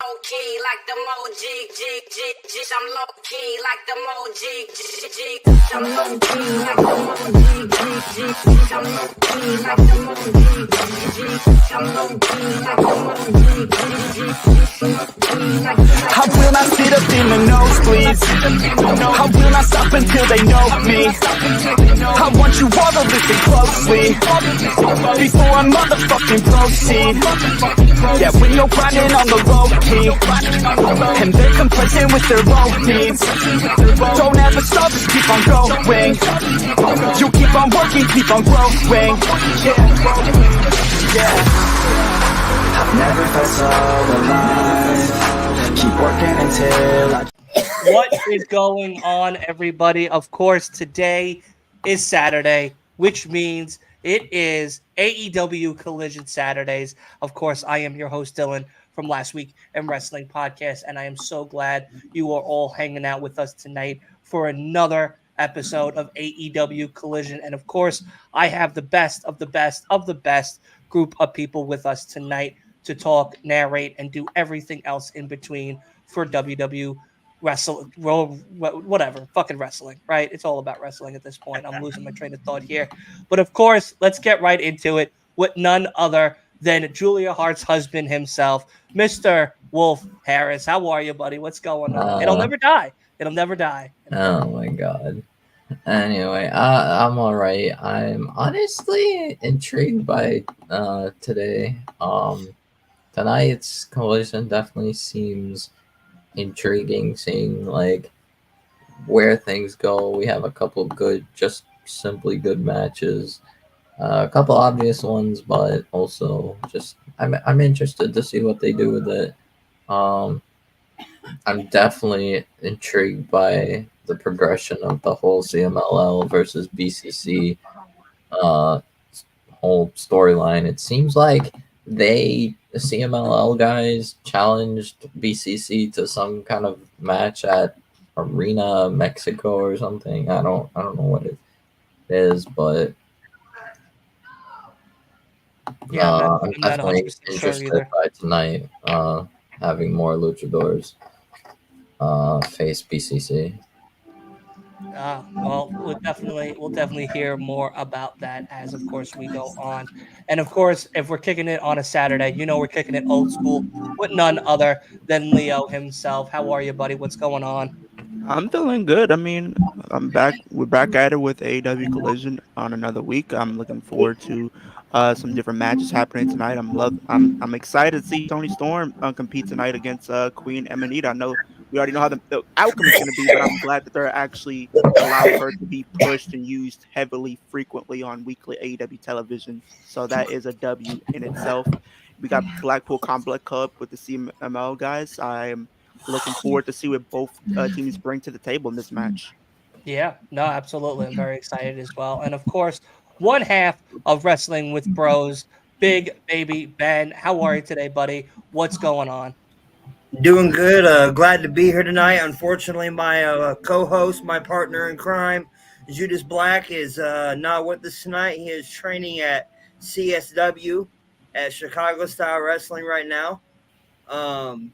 low key like the Moji, jig, jig, jig. I'm low key like the Moji, jig, jig. I'm low key like the Moji, jig, jig, jig. I'm low key like the Moji, jig, jig. I'm low key like the Moji, jig, jig, jig. I will not sit up in the nosebleeds. I will not stop until they know me. I want you all to listen closely before I motherfucking proceed. Yeah, when you're grinding on the low key and they're complacent with their own needs, don't ever stop, just keep on going. You keep on working, keep on growing. Yeah. I've never felt so alive. Keep working until I... What is going on, everybody? Of course, today is Saturday, which means it is AEW Collision Saturdays. Of course, I am your host, Dylan, from Last Week in Wrestling Podcast, and I am so glad you are all hanging out with us tonight for another episode of AEW Collision. And of course, I have the best of the best of the best group of people with us tonight to talk, narrate, and do everything else in between for WWE whatever, fucking wrestling, right? It's all about wrestling at this point. I'm losing my train of thought here. But of course, let's get right into it with none other than Julia Hart's husband himself, Mr. Wolf Harris. How are you, buddy? What's going on? It'll never die. It'll never die. Oh my god. Anyway, I'm all right. I'm honestly intrigued by today. Tonight's collision definitely seems intriguing, seeing like where things go. We have a couple good, just simply good matches, a couple obvious ones, but also just I'm interested to see what they do with it. I'm definitely intrigued by the progression of the whole CMLL versus BCC whole storyline. It seems like the CMLL guys challenged BCC to some kind of match at Arena Mexico or something. I don't know what it is, but Yeah, I'm not definitely 100% interested sure either. by tonight having more luchadors face BCC. Well, we'll definitely hear more about that as, of course, we go on. And of course, if we're kicking it on a Saturday, we're kicking it old school with none other than Leo himself. How are you, buddy? What's going on? I'm feeling good. I mean, I'm back. We're back at it with AEW Collision on another week. I'm looking forward to some different matches happening tonight. I'm excited to see Toni Storm compete tonight against Queen Emanita. I know we already know how the outcome is going to be, but I'm glad that they're actually allowing her to be pushed and used heavily, frequently on weekly AEW television. So that is a W in itself. We got Blackpool Combat Club with the CML guys. I'm looking forward to see what both teams bring to the table in this match. Yeah, no, absolutely. I'm very excited as well. And of course, one half of Wrestling with Bros, Big Baby Ben. How are you today, buddy? What's going on? Doing good. Glad to be here tonight. Unfortunately, my co-host, my partner in crime, Judas Black, is not with us tonight. He is training at CSW at Chicago Style Wrestling right now.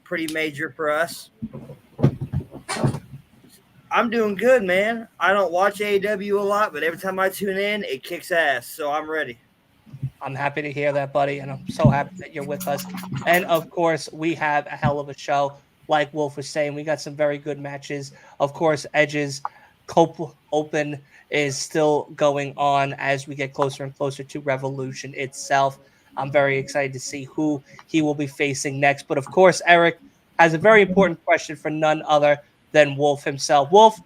Pretty major for us. I'm doing good, man. I don't watch AEW a lot, but every time I tune in, it kicks ass. So I'm ready. I'm happy to hear that, buddy, and I'm so happy that you're with us. And of course, we have a hell of a show. Like Wolf was saying, we got some very good matches. Of course, Edge's Cope Open is still going on as we get closer and closer to Revolution itself. I'm very excited to see who he will be facing next. But of course, Eric has a very important question for none other than Wolf himself. Wolf,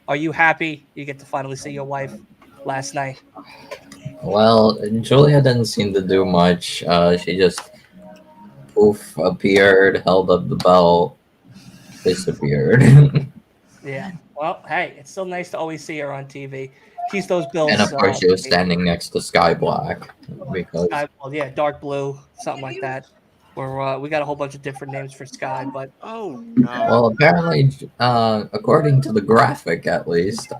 are you happy you get to finally see your wife last night? Well, Julia didn't seem to do much. She just poof appeared, held up the belt, disappeared. Yeah. Well, hey, it's still nice to always see her on TV. Keeps those bills. And of course, she was standing next to Sky Black because dark blue, something like that. Or we got a whole bunch of different names for Sky, but Oh no! well, apparently, according to the graphic at least,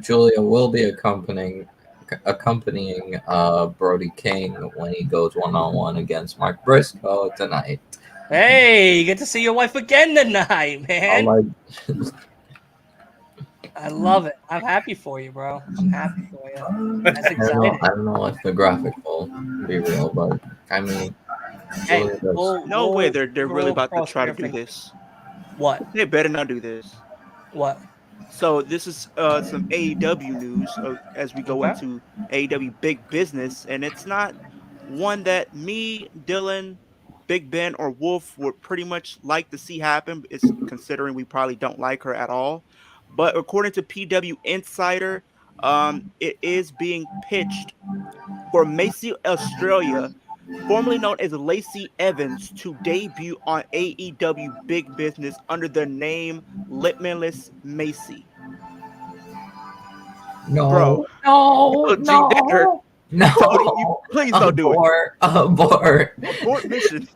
Julia will be accompanying Brody King when he goes one-on-one against Mark Briscoe tonight. Hey, you get to see your wife again tonight, I'm man. like, I love it. I'm happy for you, bro. I'm happy for you. That's exciting. I don't know if the graphic will be real, but I mean, Hey, really does. No way, they're really we'll about to cross try to your do fingers. this. What? They better not do this. What? So this is some AEW news as we go Okay. into AEW big business, and it's not one that me, Dylan, Big Ben, or Wolf would pretty much like to see happen. It's considering we probably don't like her at all. But according to PW Insider, it is being pitched for Macy Australia, formerly known as Lacey Evans, to debut on AEW Big Business under the name Limitless Macy. Bro, No, no, yo, G Dagger, no, Tony, you no. please don't do it. Abort. Abort mission.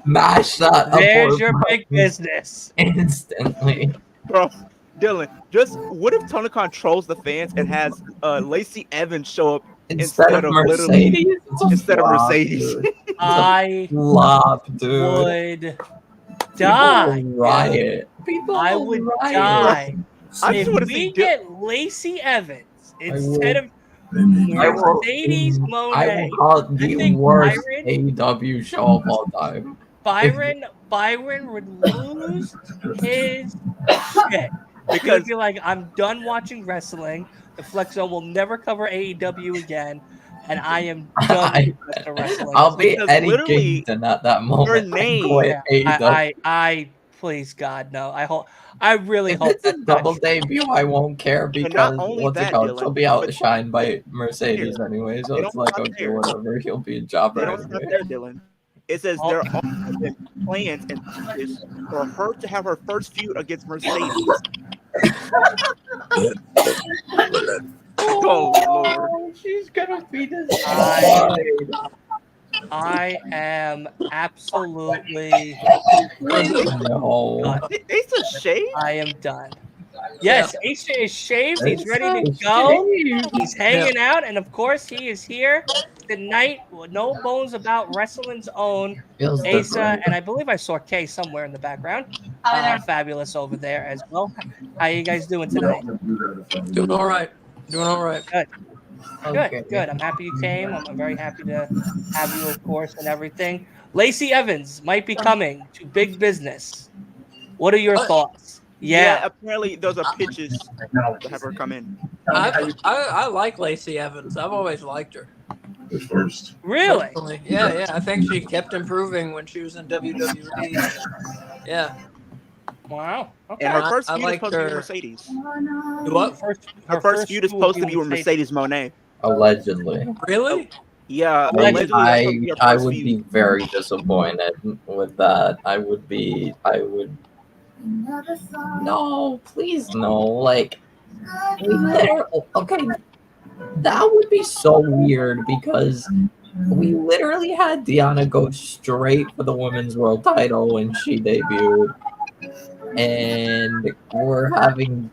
Mash that There's abort your big button business. instantly. Bro, Dylan, just what if Tony Khan trolls the fans and has Lacey Evans show up Instead of instead of literally Mercedes, it's a instead of flop, Mercedes? dude. I Flop, dude. would People die. will riot. People I will would riot. die I just if want to see we get Lacey Evans instead of I will, Mercedes I Monet. will call it I the think worst AEW show of all time. Byron would lose his shit. He would because be like, I'm done watching wrestling. The Flex Zone will never cover AEW again, and I am done with professional wrestling. I'll be Because Eddie literally Kingston at that moment. I name- quit Yeah, AEW. I please God no. I really If hope it's a that's not double true. debut, I won't care and because not only what's it that, called? Dylan, She'll be but outshined by Mercedes anyway, so they it's don't like stop okay, there. whatever. He'll be a They jobber don't stop anyway. there, Dylan. It says Oh. there are also been plans and pitches for her to have her first feud against Mercedes. Oh Lord. She's gonna be destroyed. I am absolutely No. done. Ace of Shades? I am done. Yes, Ace is shaved. He's It's ready to a go. shame. He's hanging out, and of course, he is here tonight. With no bones about wrestling's own Feels Asa, different. and I believe I saw Kay somewhere in the background. Fabulous over there as well. How you guys doing tonight? Doing all right. Doing all right. Okay. Good. I'm happy you came. I'm very happy to have you, of course, and everything. Lacey Evans might be coming to big business. What are your thoughts? Yeah. Apparently those are pitches to have her come in. I like Lacey Evans. I've always liked her. Really? Personally. Yeah. I think she kept improving when she was in WWE. Yeah. Wow. Okay. And her first I feud is liked supposed to be with her. Mercedes. What? Her first feud is supposed to be with Mercedes Monet. Allegedly. Really? Yeah, Allegedly. allegedly that's supposed to be her I first would feud. be very disappointed with that. I would. No, please no. Like, okay, that would be so weird because we literally had Deanna go straight for the women's world title when she debuted, and we're having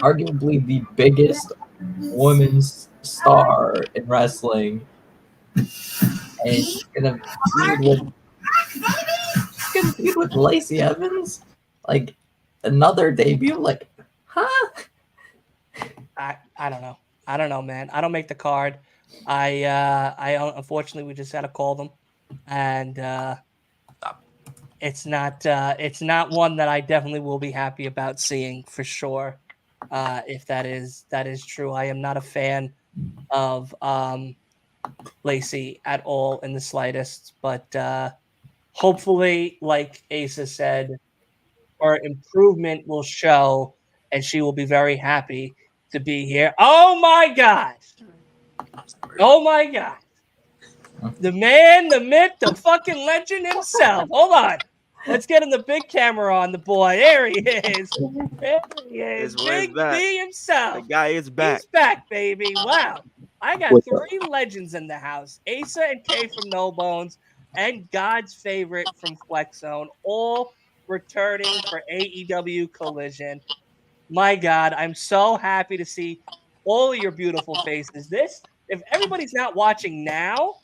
arguably the biggest women's star in wrestling, and she's gonna feud with Lacey Evans, like another debut, like, huh? I don't know. I don't know, man. I don't make the card. I unfortunately we just had to call them, and it's not one that I definitely will be happy about seeing for sure. If that is true, I am not a fan of Lacey at all in the slightest. But hopefully, like Asa said, her improvement will show, and she will be very happy to be here. Oh my God! Oh my God! The man, the myth, the fucking legend himself. Hold on. Let's get him the big camera on the boy. There he is. There he is. His boy is Big back. B himself. The guy is back. He's back, baby. Wow. I got What's three legends in the house. Asa and Kay from No Bones and God's favorite from Flex Zone, all returning for AEW Collision. My God, I'm so happy to see all of your beautiful faces. If everybody's not watching now,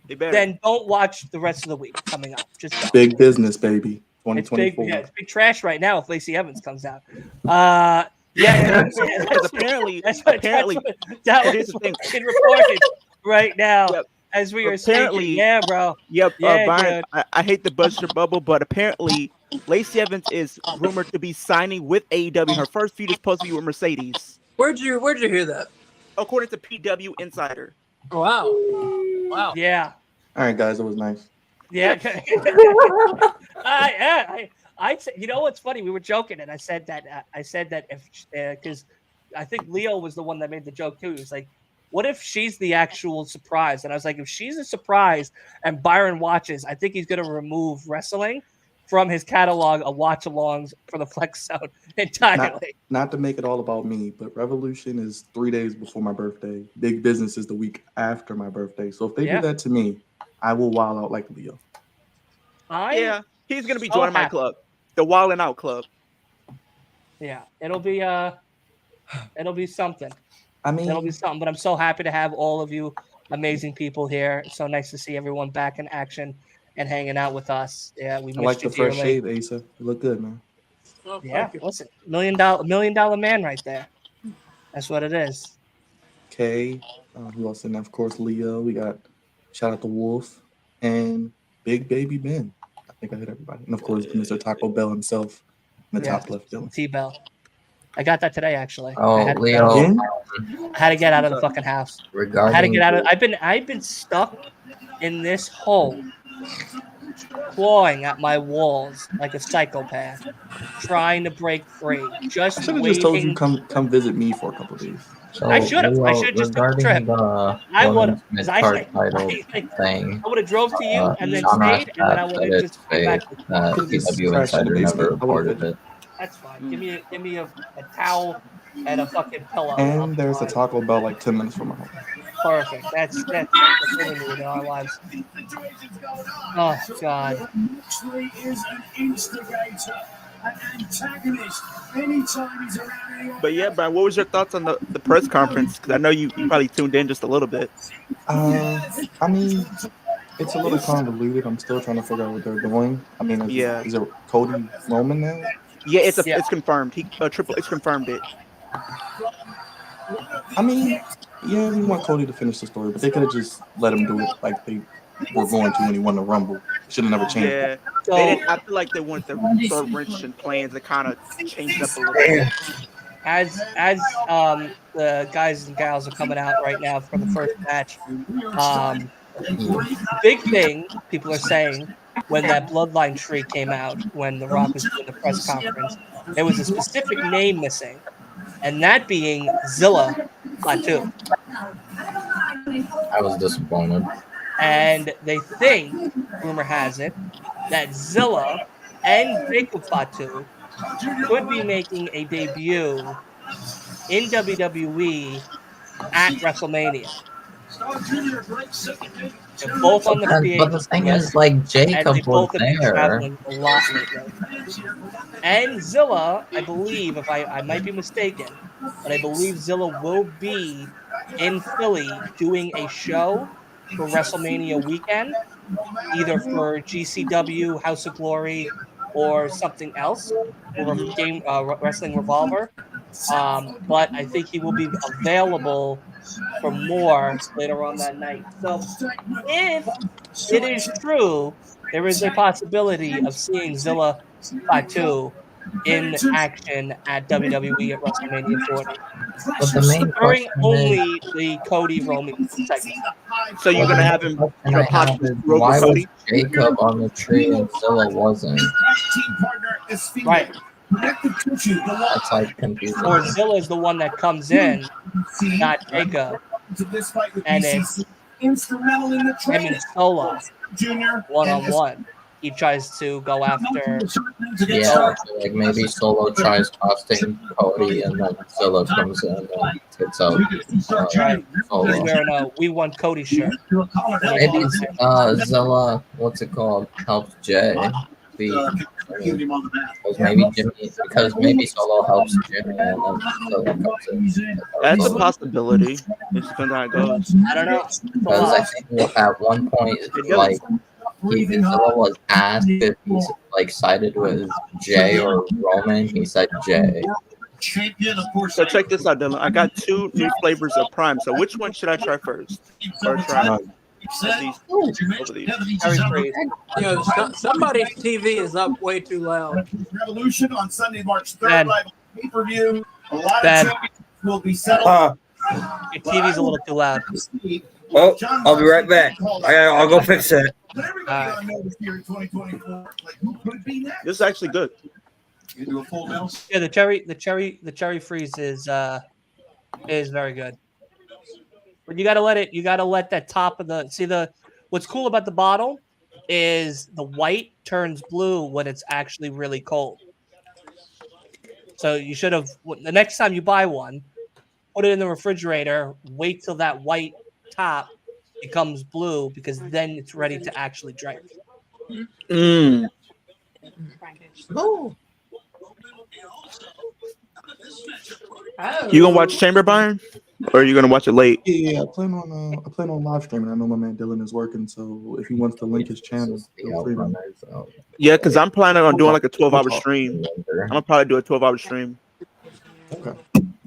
They better. then don't watch the rest of the week coming up. Just don't. Big business, baby. It's big, 2024. yeah, it's big trash right now if Lacey Evans comes out. Yeah, Because apparently, that's here's what's the thing. being reported right now Yep. as we are Apparently- speaking. Yeah, bro. Yep, Yeah, Brian, dude. I hate to bust your bubble, but apparently Lacey Evans is rumored to be signing with AEW. Her first feud is supposed to be with Mercedes, Where'd you hear that? according to PW Insider. Wow. Wow. Yeah, All right, guys, it was nice. yeah. I said, you know what's funny? We were joking, and I said that if because I think Leo was the one that made the joke too. He was like, "What if she's the actual surprise?" And I was like, "If she's a surprise and Byron watches, I think he's going to remove wrestling from his catalog of watch-alongs for the Flex Zone entirely." Not to make it all about me, but Revolution is 3 days before my birthday. Big Business is the week after my birthday. So if they Yeah. do that to me, I will wild out like Leo. Yeah, he's gonna be so joining my happy. club, the Wildin' Out Club. Yeah, it'll be something. I mean, It'll be something. But I'm so happy to have all of you amazing people here. It's so nice to see everyone back in action and hanging out with us. Yeah, we I missed like you the fresh dearly. shave, Asa. You look good, man. Oh, Yeah, thank you. listen, $1 million man right there. That's what it is. Kay, who else in there? Of course, Leo. We got shout out to Wolf and Big Baby Ben. I think I hit everybody. And of course, Mr. Taco Bell himself in the Yeah. top left villain. T-Bell. I got that today actually. Oh, I had, Leo, Again? I had to get out of the fucking house. I regarding had to get out of. I've been stuck in this hole, clawing at my walls like a psychopath, trying to break free. I Just should have waiting. just told you come visit me for a couple days. so I should've. I Leo, should've just took the regarding trip. the I would've, women's 'cause I mid-card think- title thing. I would have drove to you and then Shauna stayed, and then I Schaff would said have it's just come back. fake. PW Crashed in the Insider never basement. I would've reported been- it. That's fine. Give me a towel and a fucking pillow. And there's a fine. Taco Bell like 10 minutes from my home. Perfect. That's what we need in our lives. Oh God. Moxley is an instigator, an antagonist. Anytime he's around anyone. But yeah, Brian, what was your thoughts on the press conference? Because I know you probably tuned in just a little bit. I mean, it's a little convoluted. I'm still trying to figure out what they're doing. I mean, is it Cody Roman now? Yeah, Yeah. it's confirmed. It's confirmed it. I mean, yeah, we want Cody to finish the story, but they could have just let him do it like they were going to when he won the Rumble. Should have never changed. Yeah, So I feel like they wanted to throw a wrench in plans and kind of change it up a little bit. as the guys and gals are coming out right now for the first match, big thing people are saying when that bloodline tree came out, when The Rock was doing the press conference, there was a specific name missing, and that being Zilla Plateau. I was disappointed. And they think, rumor has it, that Zilla and Jacob Fatu could be making a debut in WWE at WrestleMania. They're both on the But the thing list, is, like, and Jacob they was both have been there. traveling a lot lately. And Zilla, I believe, if I might be mistaken, but I believe Zilla will be in Philly doing a show for WrestleMania weekend, either for GCW, House of Glory, or something else, or Wrestling Revolver. But I think he will be available for more later on that night. So if it is true, there is a possibility of seeing Zilla Fatu in action at WWE at WrestleMania 40. But the main During question only is, the Cody Roman segment. So you're gonna have him, possibly roll why with was Cody. Jacob on the tree and Zilla wasn't? Right. That's like confusing. Or Zilla is the one that comes in, not Jacob. And it's him and Solo one-on-one. He tries to go after. Yeah, so, like maybe Solo tries costing Cody and then Zilla comes in and takes out He's Solo. wearing a "We Want Cody" shirt. Maybe Zilla, what's it called, helps Jay beat Give him on the map. Because maybe Solo helps Jimmy and then Solo comes in. That's a possibility. It just depends on how it goes. I don't know. It's a Because I lot. think at one point, like, Solo was asked if he's like sided with Jay or Roman. He said Jay. Champion, of course. So check this out, Dylan. I got 2 new flavors of Prime. So which one should I try first? Or try these, over these? You know, somebody's TV is up way too loud. Revolution on Sunday, March 3rd, Ben. live pay-per-view. A lot Ben. of champions will be settled. Your TV's a little too loud. Oh, I'll be right back. I'll go fix that. But everybody on notice here in 2024, like who could it be next? This is actually good. You do a full house. Yeah, the cherry freeze is very good. But you gotta let that top of what's cool about the bottle is the white turns blue when it's actually really cold. So you should have, the next time you buy one, put it in the refrigerator, wait till that white top becomes blue because then it's ready to actually drink. Mm. Oh. You gonna watch Chamber Byron? Or are you gonna watch it late? Yeah, I plan on live streaming. I know my man Dylan is working, so if he wants to link his channel, feel free. Yeah, because I'm planning on doing like a 12-hour stream. I'm gonna probably do a 12-hour stream. Okay.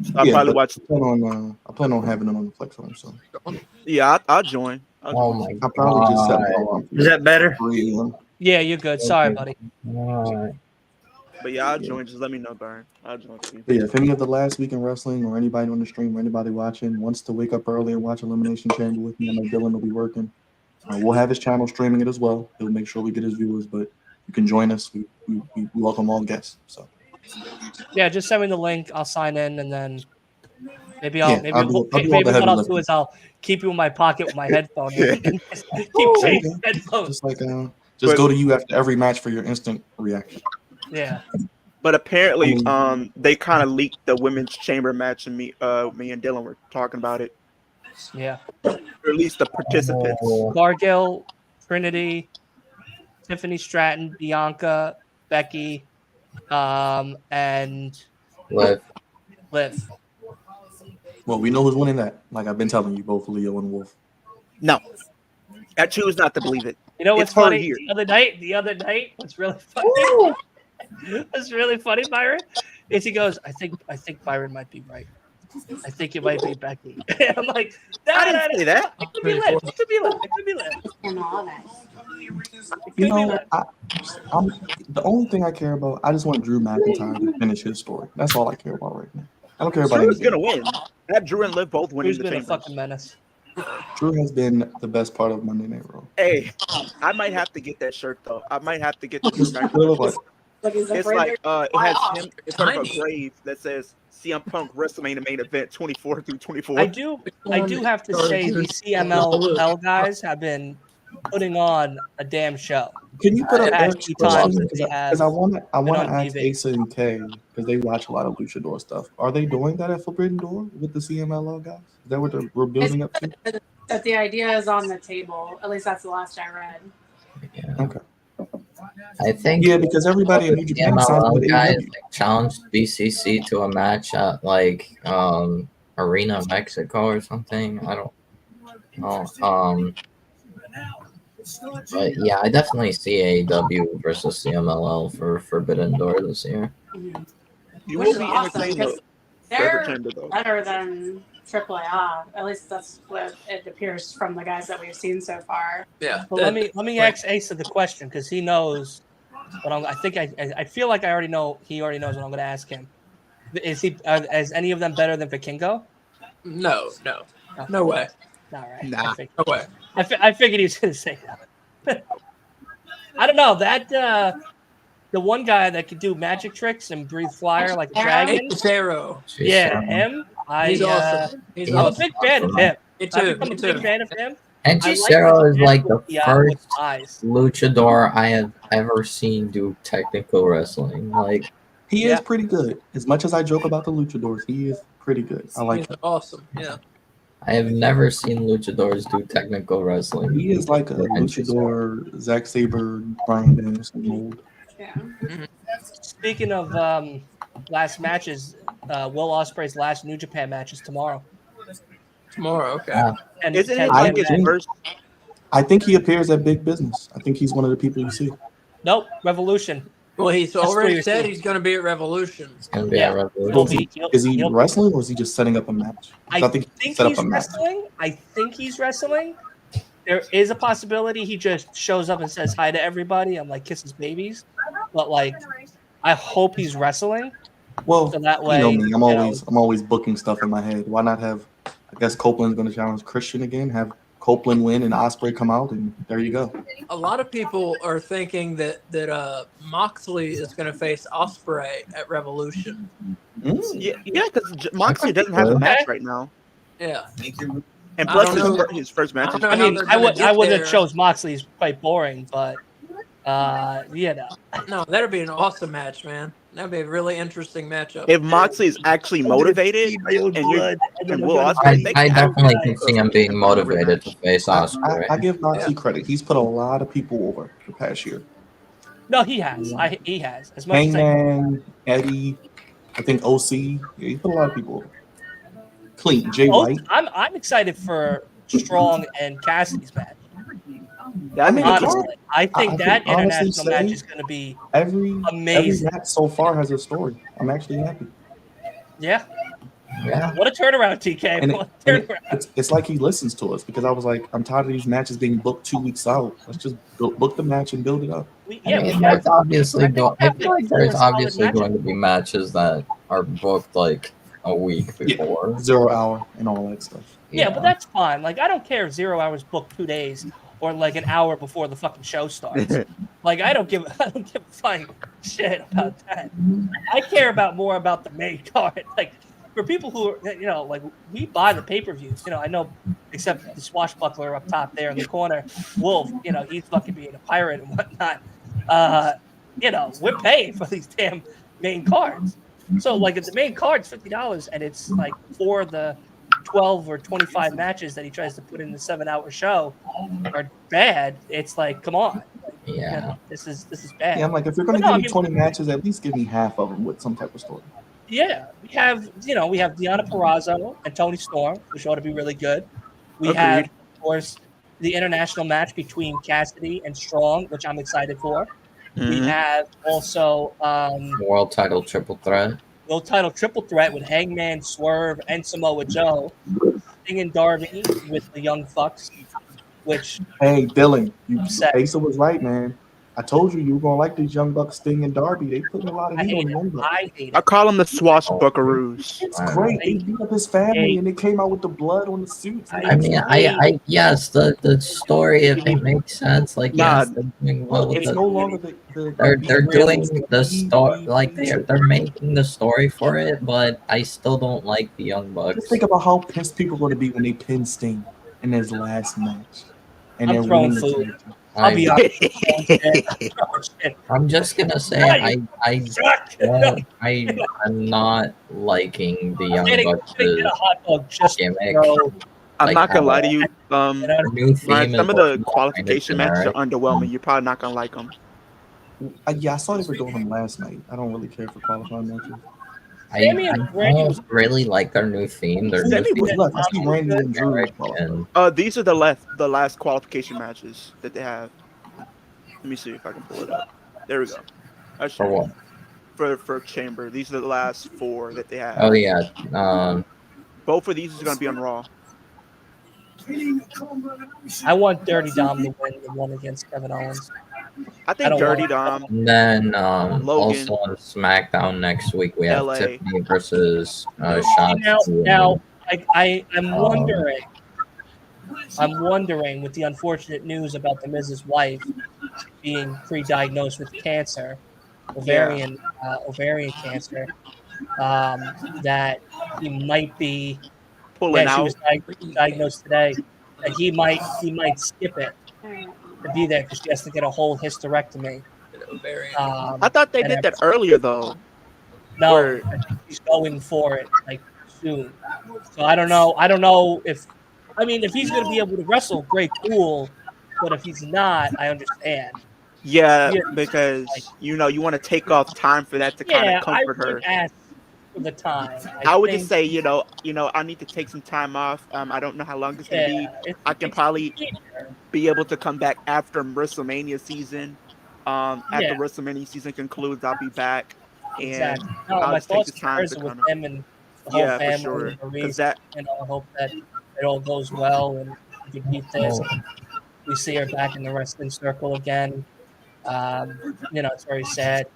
So I'll probably watch. I plan on having it on the Flex Home, so Yeah, I'll join. Oh my I'll probably just set it all up. Is that better? Yeah, you're good. Sorry, buddy. But yeah, I'll join. Just let me know, Byron. I'll join. But yeah, if any of the last week in wrestling or anybody on the stream or anybody watching wants to wake up early and watch Elimination Chamber with me, I know Dylan will be working. We'll have his channel streaming it as well. He'll make sure we get his viewers, but you can join us. We welcome all guests. So Yeah, just send me the link. I'll sign in, and then maybe I'll maybe do all the what heavy I'll lifting. do is I'll keep you in my pocket with my headphone. And keep changing headphones. just like go to you after every match for your instant reaction. Yeah. But apparently, they kind of leaked the women's chamber match, and me and Dylan were talking about it. Yeah. Or at least the participants. Gargill, Trinity, Tiffany Stratton, Bianca, Becky, and Liv. Well, we know who's winning that. Like I've been telling you, both Leo and Wolf. No, I choose not to believe it. You know what's It's her funny? here. The other night, what's really funny? What's really funny, Byron, is he goes, I think Byron might be right. I think it might be Becky. I'm like, I didn't say that. It could be Liv. It could be Liv. It could be Liv. You know, I'm the only thing I care about. I just want Drew McIntyre to finish his story. That's all I care about right now. I don't care about Drew's anything. gonna win. Have Drew and Liv both winning Who's the been a chamber. fucking menace? Drew has been the best part of Monday Night Raw. Hey, I might have to get that shirt though. I might have to get the What? It's like it has him in front of a grave that says CM Punk WrestleMania main event 24 through 24. I do have to say the CMLL guys have been putting on a damn show. Can you put up Past Eric's few question? times they Because have I want to been on ask TV. Asa and Kay because they watch a lot of luchador stuff. Are they doing that at Forbidden Door with the CMLL guys? Is that what we're building up to? That the idea is on the table. At least that's the last I read. Yeah. Okay. I think because everybody in New Japan signed MLL with guys AEW. challenged BCC to a match at like Arena Mexico or something. I don't know. But yeah, I definitely see AEW versus CMLL for Forbidden Door this year. You Which will is be awesome entertained because though. they're Chamber, though. better than AAA. At least that's what it appears from the guys that we've seen so far. Yeah. Well, let me ask Asa the question because he knows what I feel like I already know. He already knows what I'm going to ask him. Is any of them better than Vikingo? No way. All right. Nah. No way. I figured he was going to say that. I don't know that the one guy that could do magic tricks and breathe fire like a dragon. Zero. Yeah, him. He's awesome. He's I'm a awesome. big fan of him. Me I've too. become Me a big too. fan of him. And I like Cicero his is like the eye with first eyes. luchador I have ever seen do technical wrestling. Like He is pretty good. As much as I joke about the luchadors, he is pretty good. I like He's him. awesome. Yeah. I have never seen luchadors do technical wrestling. He is like a And Cicero. luchador, Zack Sabre, Brian Danielson mold. Yeah. Speaking of last matches, Will Ospreay's last New Japan match is tomorrow. Tomorrow, okay. Yeah. And Isn't it 10 like p.m. his match. first? I think he appears at big business. I think he's one of the people you see. Nope, Revolution. Well, he's That's already where said you're he's going to be at Revolution. It's gonna be Yeah. a revolution. He'll Is he, be- he'll- is he he'll- wrestling or is he just setting up a match? 'Cause I he think set up he's a match. wrestling. I think he's wrestling. There is a possibility he just shows up and says hi to everybody and like kisses babies. But like, I hope he's wrestling. Well, So that way, you know me. I'm you always booking stuff in my head. Why not have? I guess Copeland's going to challenge Christian again. Have Copeland win and Osprey come out, and there you go. A lot of people are thinking that Moxley is going to face Ospreay at Revolution. Yeah, because Moxley doesn't have a match right now, Yeah. and I plus don't know. his first match. I Is don't I know mean, how they're I gonna would get have there. chose Moxley's quite boring, but you know, No, that'd be an awesome match, man. That'd be a really interesting matchup. if Moxley is actually motivated, and Will Ospreay, I definitely can see him being motivated to face Osprey. I give Moxley credit. He's put a lot of people over the past year. no, he has. He has as much as I Hangman, Eddie, I think OC. Yeah, he put a lot of people over. Clean, Jay Oh, White. I'm excited for Strong and Cassidy's match. I mean, Honestly, I think I that can honestly international match say is going to be Every amazing. match so far has a story. I'm actually happy. Yeah. Yeah. What a turnaround, TK. And, What a turnaround. it's like he listens to us because I was like, I'm tired of these matches being booked 2 weeks out. Let's just book the match and build it up. I mean, there's obviously I feel like there's obviously going to be matches that are booked like a week before. 0 hour and all that stuff. Yeah, but that's fine. Like, I don't care if 0 hours booked 2 days or like an hour before the fucking show starts. Like, I don't give a flying shit about that. I care more about the main card. Like, for people who are, you know, like, we buy the pay-per-views. You know, I know, except the swashbuckler up top there in the corner, Wolf, you know, he's fucking being a pirate and whatnot. You know, we're paying for these damn main cards. So, like, if the main card's $50 and it's like for the 12 or 25 matches that he tries to put in the 7-hour show are bad, it's like, come on. Yeah. You know, this is bad. Yeah, I'm like, if you're going to give me 20 matches, at least give me half of them with some type of story. Yeah, we have Deonna Purrazzo and Tony Storm, which ought to be really good. We Agreed. have, of course, the international match between Cassidy and Strong, which I'm excited for. We have also World title triple threat. world title triple threat with Hangman, Swerve, and Samoa Joe. Sting and Darby with the Young Fucks, which Hey, Dylan, Upset. Asa was right, man. I told you were going to like these Young Bucks, Sting and Darby. They putting a lot of I heat hate on the Young it. Bucks. I hate I it. call them the swashbuckaroos. It's great. They beat up his family and they came out with the blood on the suits. I mean, I yes, the story, if it makes sense, like yes, they're doing well with It's it. no longer They're doing the story, like they're making the story for it, but I still don't like the Young Bucks. Just think about how pissed people are going to be when they pin Sting in his last match. And I'm they're throwing winning the food. tag. I'll be honest. I'm just gonna say I'm not liking the Young Bucks Get a hot dog just gimmick. I'm Like, not gonna lie to you. New theme Ryan, some is of the what qualification kinda matches are generic. underwhelming. You're probably not gonna like them. Yeah, I saw they were doing them last night. I don't really care for qualifying matches. I Sammy and Randy don't was- really like their new theme. Their new Sammy theme was is left. I see Randy and Drew generic qualifying. and These are the last qualification matches that they have. Let me see if I can pull it up. There we go. for what? For Chamber. These are the last 4 that they have. Oh yeah, Both of these are gonna be on Raw. I want Dirty Dom to win the one against Kevin Owens. I I think don't Dirty want- Dom. and then Logan. also on SmackDown next week we have LA. Tiffany versus Now, Shotzi. I'm wondering with the unfortunate news about the Miz's wife being pre-diagnosed with cancer, ovarian cancer, that he might be Pulling she out. was diagnosed today, and he might skip it to be there because she has to get a whole hysterectomy. I thought they did that earlier though. No, Or- I think he's going for it like soon. So I don't know if he's going to be able to wrestle, great, cool. But if he's not, I understand. Yeah, Yeah, because you want to take off time for that to kind of yeah, I comfort would her. ask for the time. I would just think, say, I need to take some time off. I don't know how long it's gonna yeah, be. it's I can it's probably clear. be able to come back after WrestleMania season. Yeah, After WrestleMania season concludes, I'll be back, and exactly. No, I'll my just take thoughts this and time prayers to are with kind of, them and the whole yeah, for family sure. and Because Maurice. that, I hope that it all goes well and we can beat this. Oh, We see her back in the wrestling circle again. It's very sad.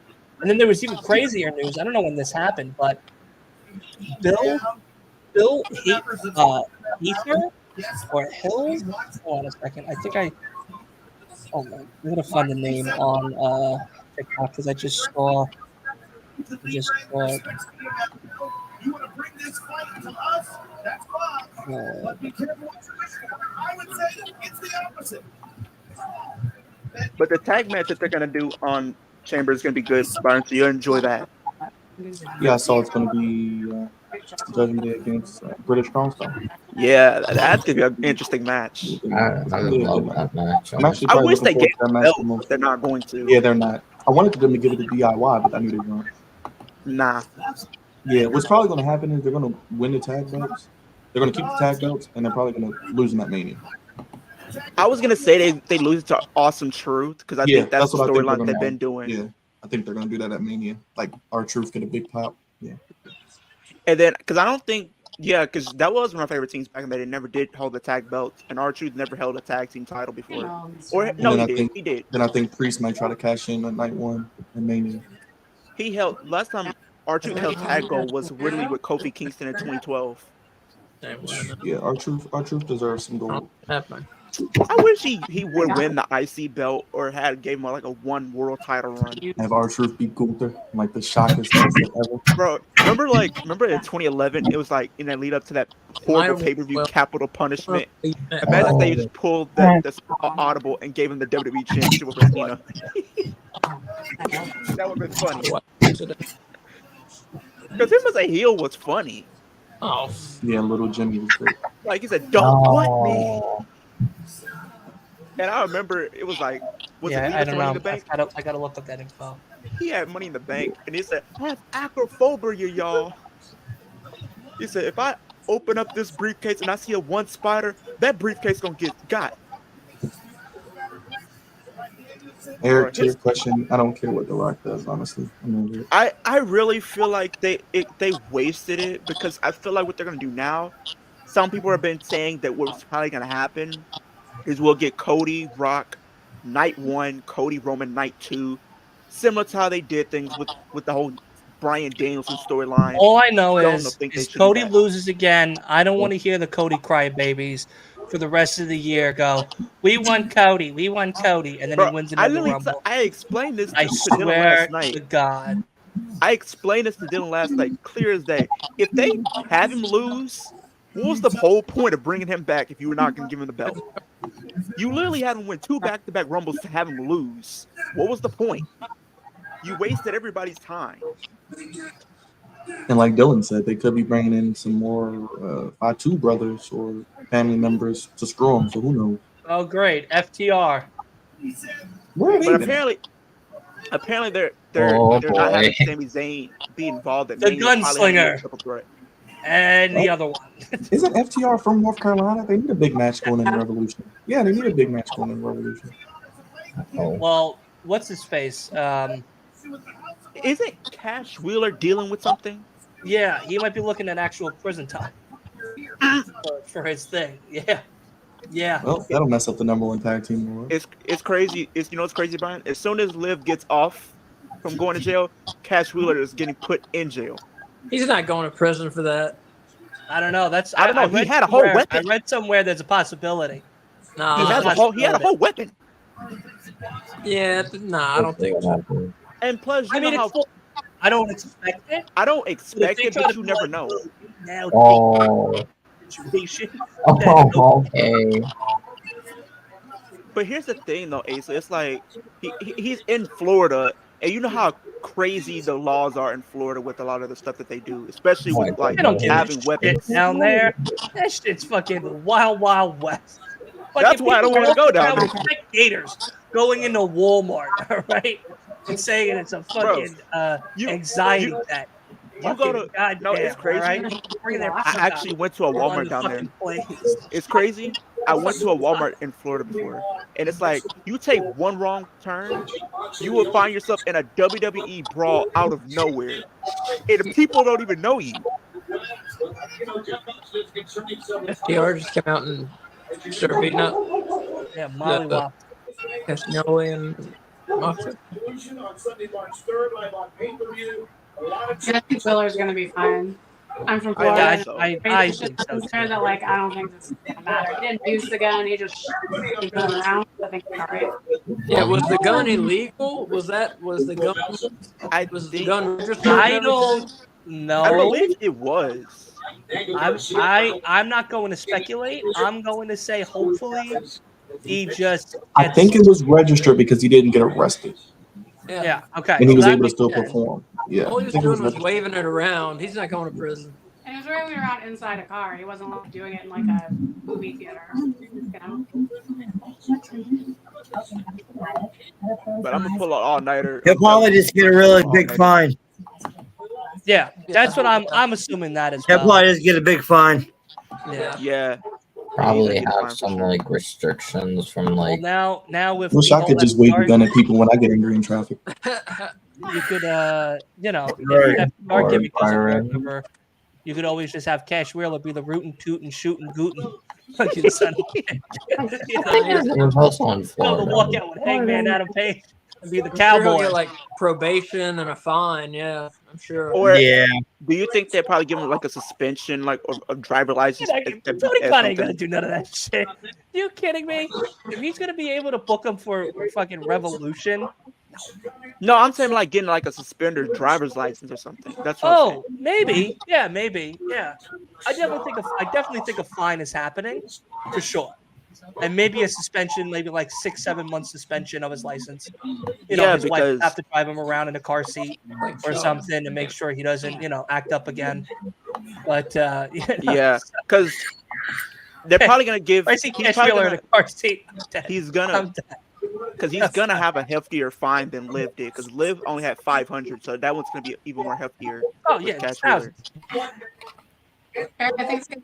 And then there was even crazier news. I don't know when this happened, but Bill Heather or Hills. Hold on a second. Oh man, I'm gonna find the name on TikTok because I just saw it. You want to bring this fight to us? That's fine. But be careful what you wish for. I would say it's the opposite. but the tag match that they're gonna do on Chamber is gonna be good, Byron. So you'll enjoy that. Yeah, I saw it's going to be Judgment Day against British Strong Style. Yeah, that's gonna be an interesting match. I would love that match. I'm actually I probably wish looking they gave forward to that match belt, the most. but they're not going to. Yeah, they're not. I wanted them to give it to DIY, but I knew they weren't. Nah. Yeah, what's probably going to happen is they're going to win the tag belts. They're going to keep the tag belts, and they're probably going to lose them at Mania. I was gonna say they lose it to Awesome Truth because I Yeah, think that's the what I think they're storyline going they've to been doing. Yeah, I think they're going to do that at Mania. Like, R-Truth get a big pop. Yeah. And then because I don't think because that was one of my favorite teams back in the day. They never did hold the tag belts, and R-Truth never held a tag team title before. Or And no, then he I did. think He did. Then I think Priest might try to cash in on night one at Mania. He held last time R-Truth held tag gold was literally with Kofi Kingston in 2012. Yeah, R-Truth deserves some gold. I wish he would win the IC belt or gave him like a one world title run. Have R-Truth beat Gunther, like the shockest ever. Bro, remember in 2011, it was like in the lead up to that horrible pay-per-view Capital Punishment. Imagine if they just pulled the audible and gave him the WWE Championship over Cena. That would have been funny. Because him as a heel was funny. Oh. Yeah, little Jimmy was great. Like he said, "Don't what me." And I remember it was like, I don't Money in know. the Bank? I gotta look up that info. He had Money in the Bank, and he said, "I have acrophobia, y'all." He said, "If I open up this briefcase and I see a one spider, that briefcase gonna get got." Eric, to your question, I don't care what The Rock does, honestly. I really feel like they wasted it because I feel like what they're gonna do now. Some people have been saying that what's probably gonna happen is we'll get Cody, Rock, night 1, Cody, Roman, night 2, similar to how they did things with the whole Bryan Danielson storyline. All I know is Cody loses again. I don't want to hear the Cody crybabies for the rest of the year go, we won Cody, and then he wins another Rumble. I explained this I to Dylan swear last night. to God. I explained this to Dylan last night, clear as day. If they have him lose, what was the whole point of bringing him back if you were not going to give him the belt? You literally had him win 2 back-to-back Rumbles to have him lose. What was the point? You wasted everybody's time. And like Dylan said, they could be bringing in some more Fatu brothers or family members to screw them, so who knows? Oh, great. FTR. But apparently they're not having Sami Zayn be involved in the Gunslinger. Triple Threat. And the other one. Isn't FTR from North Carolina? They need a big match going in Revolution. Yeah, they need a big match going in Revolution. Well, what's his face? Isn't Cash Wheeler dealing with something? Yeah, he might be looking at actual prison time for his thing. Yeah. Well, that'll mess up the #1 tag team award. It's crazy. It's crazy, Brian. As soon as Liv gets off from going to jail, Cash Wheeler is getting put in jail. He's not going to prison for that. I don't know. I don't know. He had a whole weapon. I read somewhere there's a possibility. No, he had a whole weapon. Yeah, I don't think so. And plus, I don't expect it. I don't expect it, but you never know. Okay. But here's the thing, though, Asa. It's like he's in Florida, and you know how crazy the laws are in Florida with a lot of the stuff that they do, especially with like having weapons down there. That shit's fucking the wild, wild west. That's why I don't want to go down there. Gators going into Walmart, all right, and saying it's a fucking anxiety pet. You go to no, it's crazy. All right? Bringing their I actually went to a on Walmart the down there. fucking plane. It's crazy. I went to a Walmart in Florida before, and it's like you take one wrong turn, you will find yourself in a WWE brawl out of nowhere, and the people don't even know you. FDR just came out and started beating up Yeah, Molly Wop. Castagnoli and Moxley. I think Willer's gonna be fine. I'm from Florida. I think so too. That like I don't think this is gonna matter. He didn't use the gun. He just was going around. I think it's all right. Yeah, was the gun illegal? Was the gun? Was the gun registered? I don't know. I believe it was. I'm not going to speculate. I'm going to say hopefully he just. I think it was registered because he didn't get arrested. Yeah. Okay. And he was That able to makes still sense. perform. Yeah. All he was doing was waving it around. He's not going to prison. And he was rolling around inside a car. He wasn't like doing it in like a movie theater. You know? But I'm gonna pull an all-nighter. He'll probably just get a really big fine. Yeah, that's what I'm assuming that as He'll well. probably just get a big fine. Yeah. Probably have some like restrictions from like. Well, now with Wish I could just wave a gun at people when I get angry in traffic. you could you know, Right. if Or FDR gimmick doesn't fire work over, you could always just have Cash Wheeler be the rootin' tootin' shootin' gootin' fucking son of a bitch. It was also in To Florida. walk out with Hangman Adam Page and be the I'm sure he'll cowboy. get like probation and a fine. Yeah, I'm sure. Or do you think they probably give him like a suspension, like a driver license? Tony Khan ain't gonna do none of that shit. You kidding me? If he's gonna be able to book him for fucking Revolution, No, I'm saying like getting like a suspended driver's license or something. That's what I'm saying. maybe, yeah. I definitely think a fine is happening for sure, and maybe a suspension, maybe like 6-7 months suspension of his license. You know, Yeah, his wife because- would have to drive him around in a car seat or something to make sure he doesn't, act up again. But Yeah, because they're probably gonna give. I see he's Cash probably Wheeler in gonna- a car seat. He's gonna. Because he's gonna have a heftier fine than Liv did. Because Liv only had 500, so that one's gonna be even more heftier. Oh with yeah, Cash thousands. I think it's gonna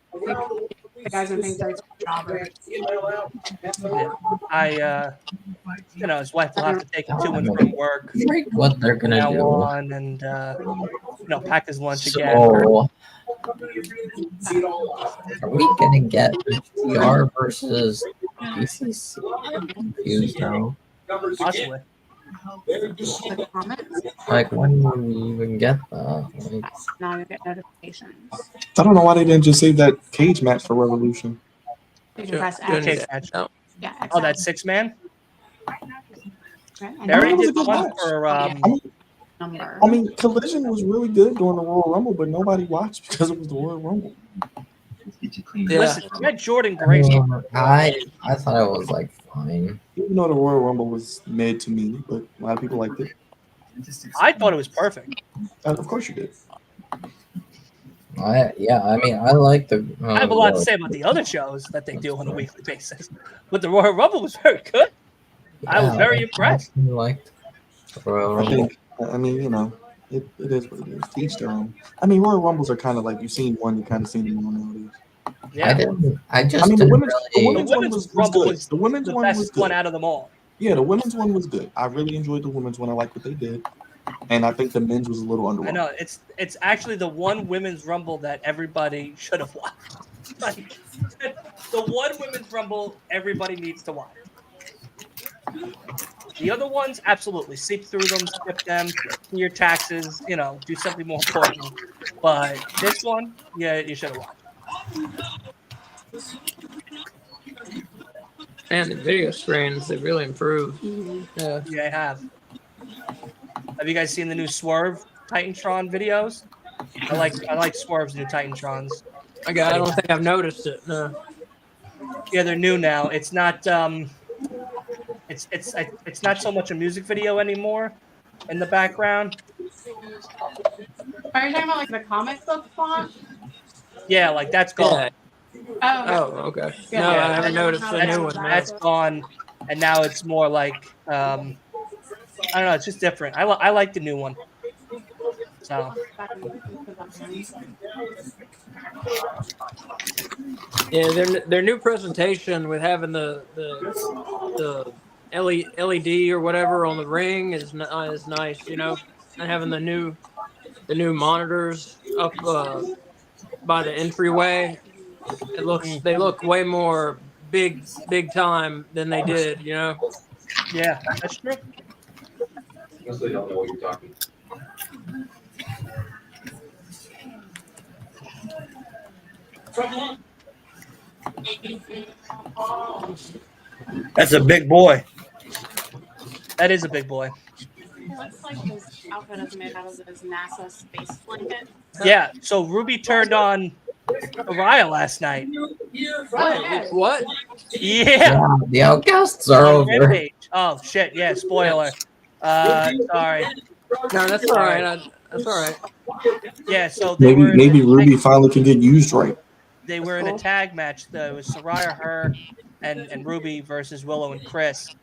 be the guys who think they're jobbers. His wife will have to take him to and from work. What they're gonna now do. on and pack his lunch again. So, are we gonna get FTR versus BCC? I'm confused now. Possibly. Like, when will we even get that? Like, Now you get notifications. I don't know why they didn't just save that cage match for Revolution. You can press Okay, X. match. Yeah, Oh, that 6-man? And They already That was a did good one match. for number. I mean, Collision was really good during the Royal Rumble, but nobody watched because it was the Royal Rumble. Listen, you had Jordan Grace. I thought it was like fine. Even though the Royal Rumble was mid to me, but a lot of people liked it. I thought it was perfect. Of course you did. I mean, I like the. I have a lot to say about the other shows that they do on a weekly basis, but the Royal Rumble was very good. I was very impressed. I liked the Royal I Rumble. think, I mean, it is what it is. To each their own. I mean, Royal Rumbles are kind of like you've seen one, you kind of seen them all nowadays. Yeah. I just I mean, the didn't women's, really. the women's one was Rumble good. was The women's the one was best good. one out of them all. Yeah, the women's one was good. I really enjoyed the women's one. I like what they did, and I think the men's was a little underwhelming. I know it's actually the one women's rumble that everybody should have watched. Like, the one women's rumble everybody needs to watch. The other ones, absolutely sleep through them, skip them, do your taxes, do something more important. But this one, yeah, you should have watched. And the video screens, they've really improved. Yeah. Yeah, I have. Have you guys seen the new Swerve Titantron videos? I like Swerve's new Titantrons. I don't think I've noticed it. No. Yeah, they're new now. It's not it's not so much a music video anymore in the background. Are you talking about like the comic book font? Yeah, like that's gone. Oh, okay. No, I haven't noticed the new one. That's gone. and now it's more like I don't know. It's just different. I like the new one. So Yeah, their new presentation with having the LED or whatever on the ring is nice, you know, and having the new monitors up by the entryway. They look way more big time than they did, you know. yeah, that's true. Unless they don't know what you're talking. That's a big boy. That is a big boy. It looks like his outfit is made out of this NASA space blanket. Yeah. So Ruby turned on Araya last night. Wait, what? Yeah. The outcasts are On over. Rampage. Oh shit! Yeah. Spoiler. Sorry. No, that's all right. That's all right. Yeah. So they were Maybe Ruby finally can get used right. they were in a tag match. It was Soraya, her, and Ruby versus Willow and Chris.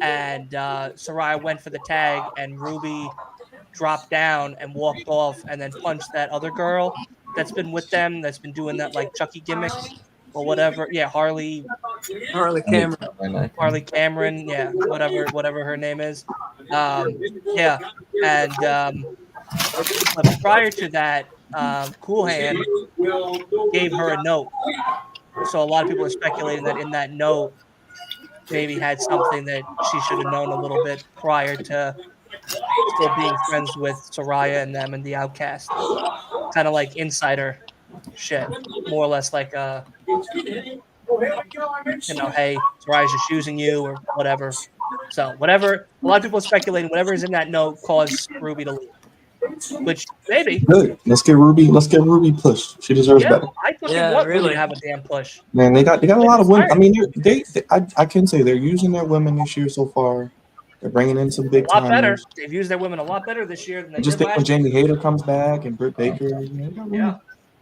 And Soraya went for the tag, and Ruby dropped down and walked off, and then punched that other girl that's been with them, that's been doing that like Chucky gimmick or whatever. Yeah, Harley Cameron. Yeah, whatever her name is. Yeah, and but prior to that, Cool Hand gave her a note. So a lot of people are speculating that in that note, maybe had something that she should have known a little bit prior to still being friends with Soraya and them and the Outcast. Kind of like insider shit, more or less like hey, Soraya's just using you or whatever. So whatever, a lot of people are speculating whatever is in that note caused Ruby to leave. Which maybe Good. Let's get Ruby pushed. She deserves better. I fucking want Ruby to have a damn push. Man, they got a lot of women. I mean, I can say they're using their women this year so far. They're bringing in some big A lot better. timers. They've used their women a lot better this year than they Just did think when last year. Jamie Hayter comes back and Britt Baker. They got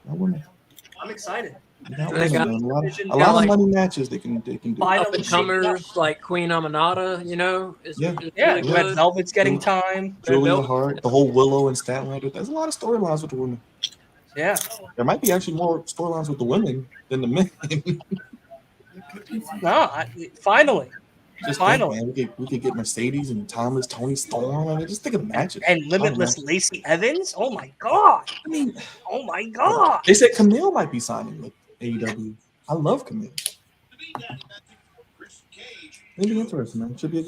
women. I'm excited. They got a lot of money matches they can do. Up and comers like Queen Aminata, you know, is really Red good. Velvet's getting time. Julia Hart, the whole Willow and Statlander. There's a lot of storylines with the women. Yeah. There might be actually more storylines with the women than the men. Finally. Finally. We could get Mercedes and Thomas, Tony Storm. I mean, just think of the matches. And Limitless Lacey Evans? Oh my god. I mean, oh my god. They said Camille might be signing with AEW. I love Camille. It'll be interesting, man. Should be a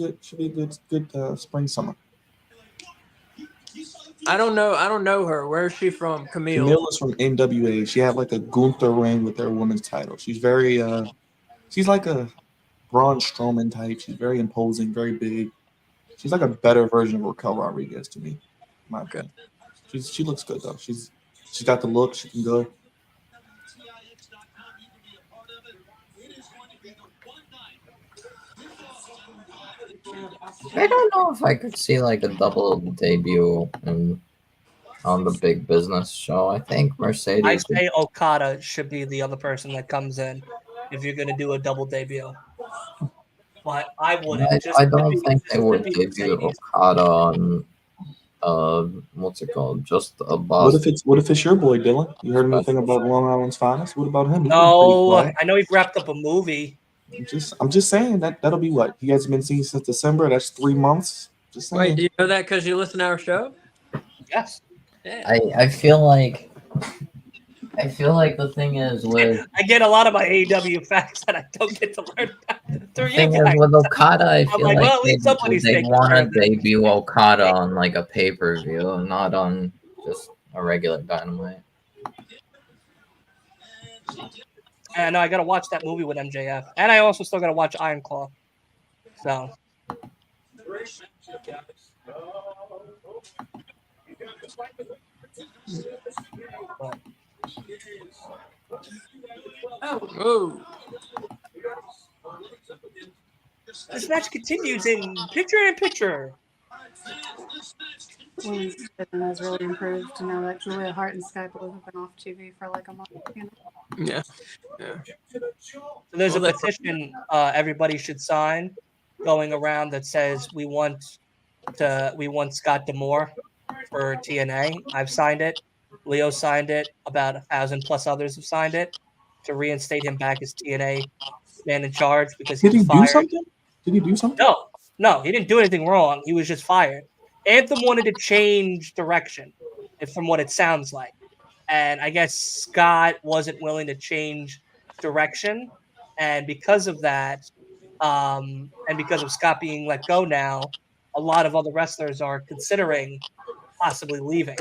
good spring summer. I don't know her. Where is she from? Camille. Camille is from NWA. She had like a Gunther ring with their women's title. She's very she's like a Braun Strowman type. She's very imposing, very big. She's like a better version of Raquel Rodriguez to me. My opinion. She looks good though. She's got the look. She can go. I don't know if I could see like a double debut on the big business show. I think Mercedes. I say Okada should be the other person that comes in if you're going to do a double debut. But I wouldn't. I don't think they would debut Okada on what's it called? Just a boss. What if it's your boy Dylan? You heard anything about Long Island's Finest? What about him? No, I know he wrapped up a movie. I'm just saying that'll be what? He hasn't been seen since December. That's 3 months. Just saying. Wait, do you know that because you listen to our show? Yes. Yeah. I feel like the thing is with I get a lot of my AEW facts that I don't get to learn about. the thing is with Okada, I feel like they want to debut Okada on like a pay-per-view, not on just a regular Dynamite. And I got to watch that movie with MJF, and I also still got to watch Iron Claw. So. Oh. This match continues in picture-in-picture. Women's division has really improved now that Julia Hart and Sky Blue have been off TV for like a month. Yeah. So there's a petition everybody should sign going around that says we want Scott D'Amore for TNA. I've signed it. Leo signed it. About 1,000 plus others have signed it to reinstate him back as TNA man in charge because he Did was he do fired. something? Did he do something? No, he didn't do anything wrong. He was just fired. Anthem wanted to change direction, from what it sounds like. And I guess Scott wasn't willing to change direction. And because of that, and because of Scott being let go now, a lot of other wrestlers are considering possibly leaving.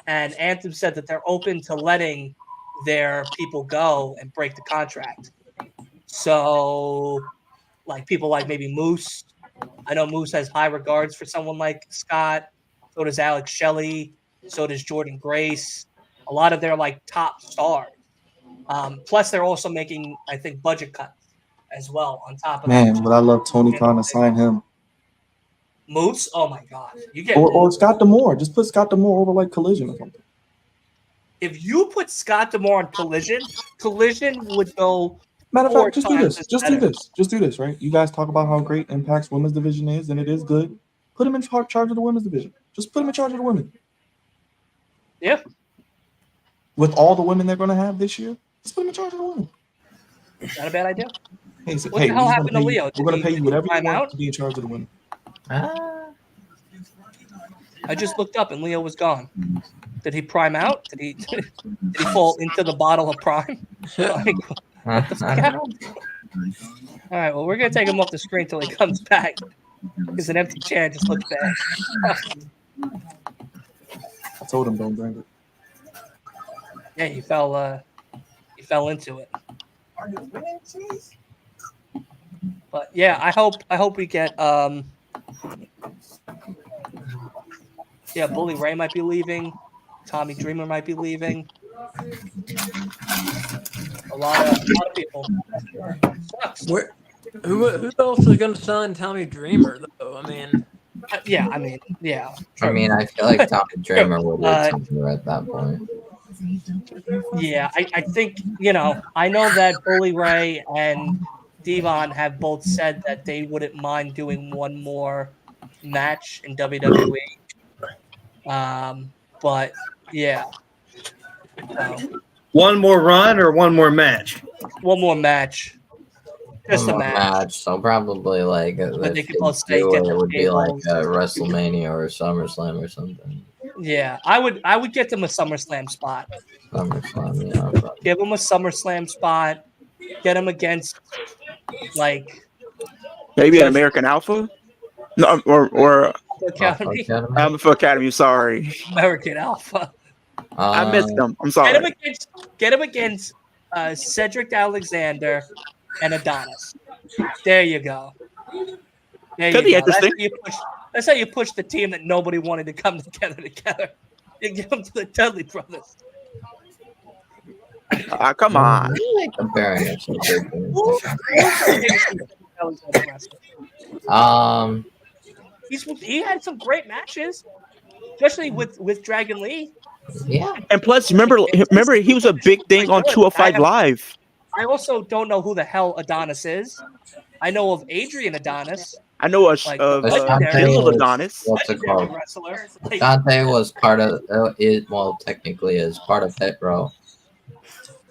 And Anthem said that they're open to letting their people go and break the contract. So, like people like maybe Moose. I know Moose has high regards for someone like Scott. So does Alex Shelley. So does Jordan Grace. A lot of their like top stars. Plus, they're also making, I think, budget cuts as well on top of Man, that. but I love Tony Khan to sign him. Moose? Oh my God! You get Or Scott D'Amore. Just put Scott D'Amore over like Collision or something. if you put Scott D'Amore on Collision would go. Matter of 4 fact, just do times this. as Just better. do this. Just do this, right? You guys talk about how great Impact's women's division is, and it is good. Put him in charge of the women's division. Just put him in charge of the women. Yeah. With all the women they're going to have this year, just put him in charge of the women. Not a bad idea. Hey, What the hell happened to Leo? We're going to pay you whatever you prime want out? to be in charge of the women. I just looked up and Leo was gone. Did he prime out? Did he fall into the bottle of prime? Like, what the fuck happened? All right, well, we're gonna take him off the screen till he comes back because an empty chair just looks bad. I told him don't bring it. Yeah, he fell into it. But yeah, I hope we get yeah, Bully Ray might be leaving. Tommy Dreamer might be leaving. A lot of people. Sucks. Who else is going to sign Tommy Dreamer though? I mean, yeah. I mean, I feel like Tommy Dreamer would get something at that point. Yeah, I think, I know that Bully Ray and Devon have both said that they wouldn't mind doing one more match in WWE. But yeah. One more run or one more match? One more match. Just One a more match. So probably like But they if could both they do stay, it, get it would the be like tables. a WrestleMania or a SummerSlam or something. Yeah, I would get them a SummerSlam spot. SummerSlam, yeah. Give them a SummerSlam spot. Get them against like Maybe an American Alpha? No, or Academy. Alpha Academy. Sorry, American Alpha. I missed them. I'm Get sorry. him against Cedric Alexander and Adonis. There you go. Could be interesting. That's how you push the team that nobody wanted to come together. You give them to the Dudley brothers. Come on. Comparing it to He had some great matches, especially with Dragon Lee. Yeah. And plus, remember he was a big thing on 205 Live. I also don't know who the hell Adonis is. I know of Adrian Adonis. I know of legendary Dylan Adonis. What's it called? wrestler. Dante was part of it. Well, technically, is part of Hit Row.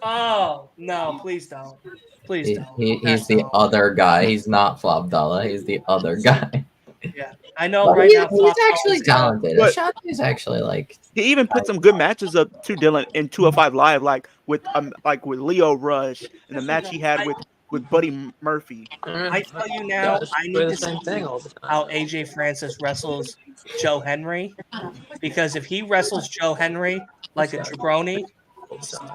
Oh no! Please don't. Please don't. He's the other guy. He's not Flabdala. He's the other guy. Yeah, I know. But Right now, he's actually talented. But- Ashanti's actually like. He even put some good matches up to Dylan in 205 Live, like with Leo Rush and the match he had with Buddy Murphy. I tell you now, I need to the same see thing all the time. how AJ Francis wrestles Joe Henry, because if he wrestles Joe Henry like a jabroni,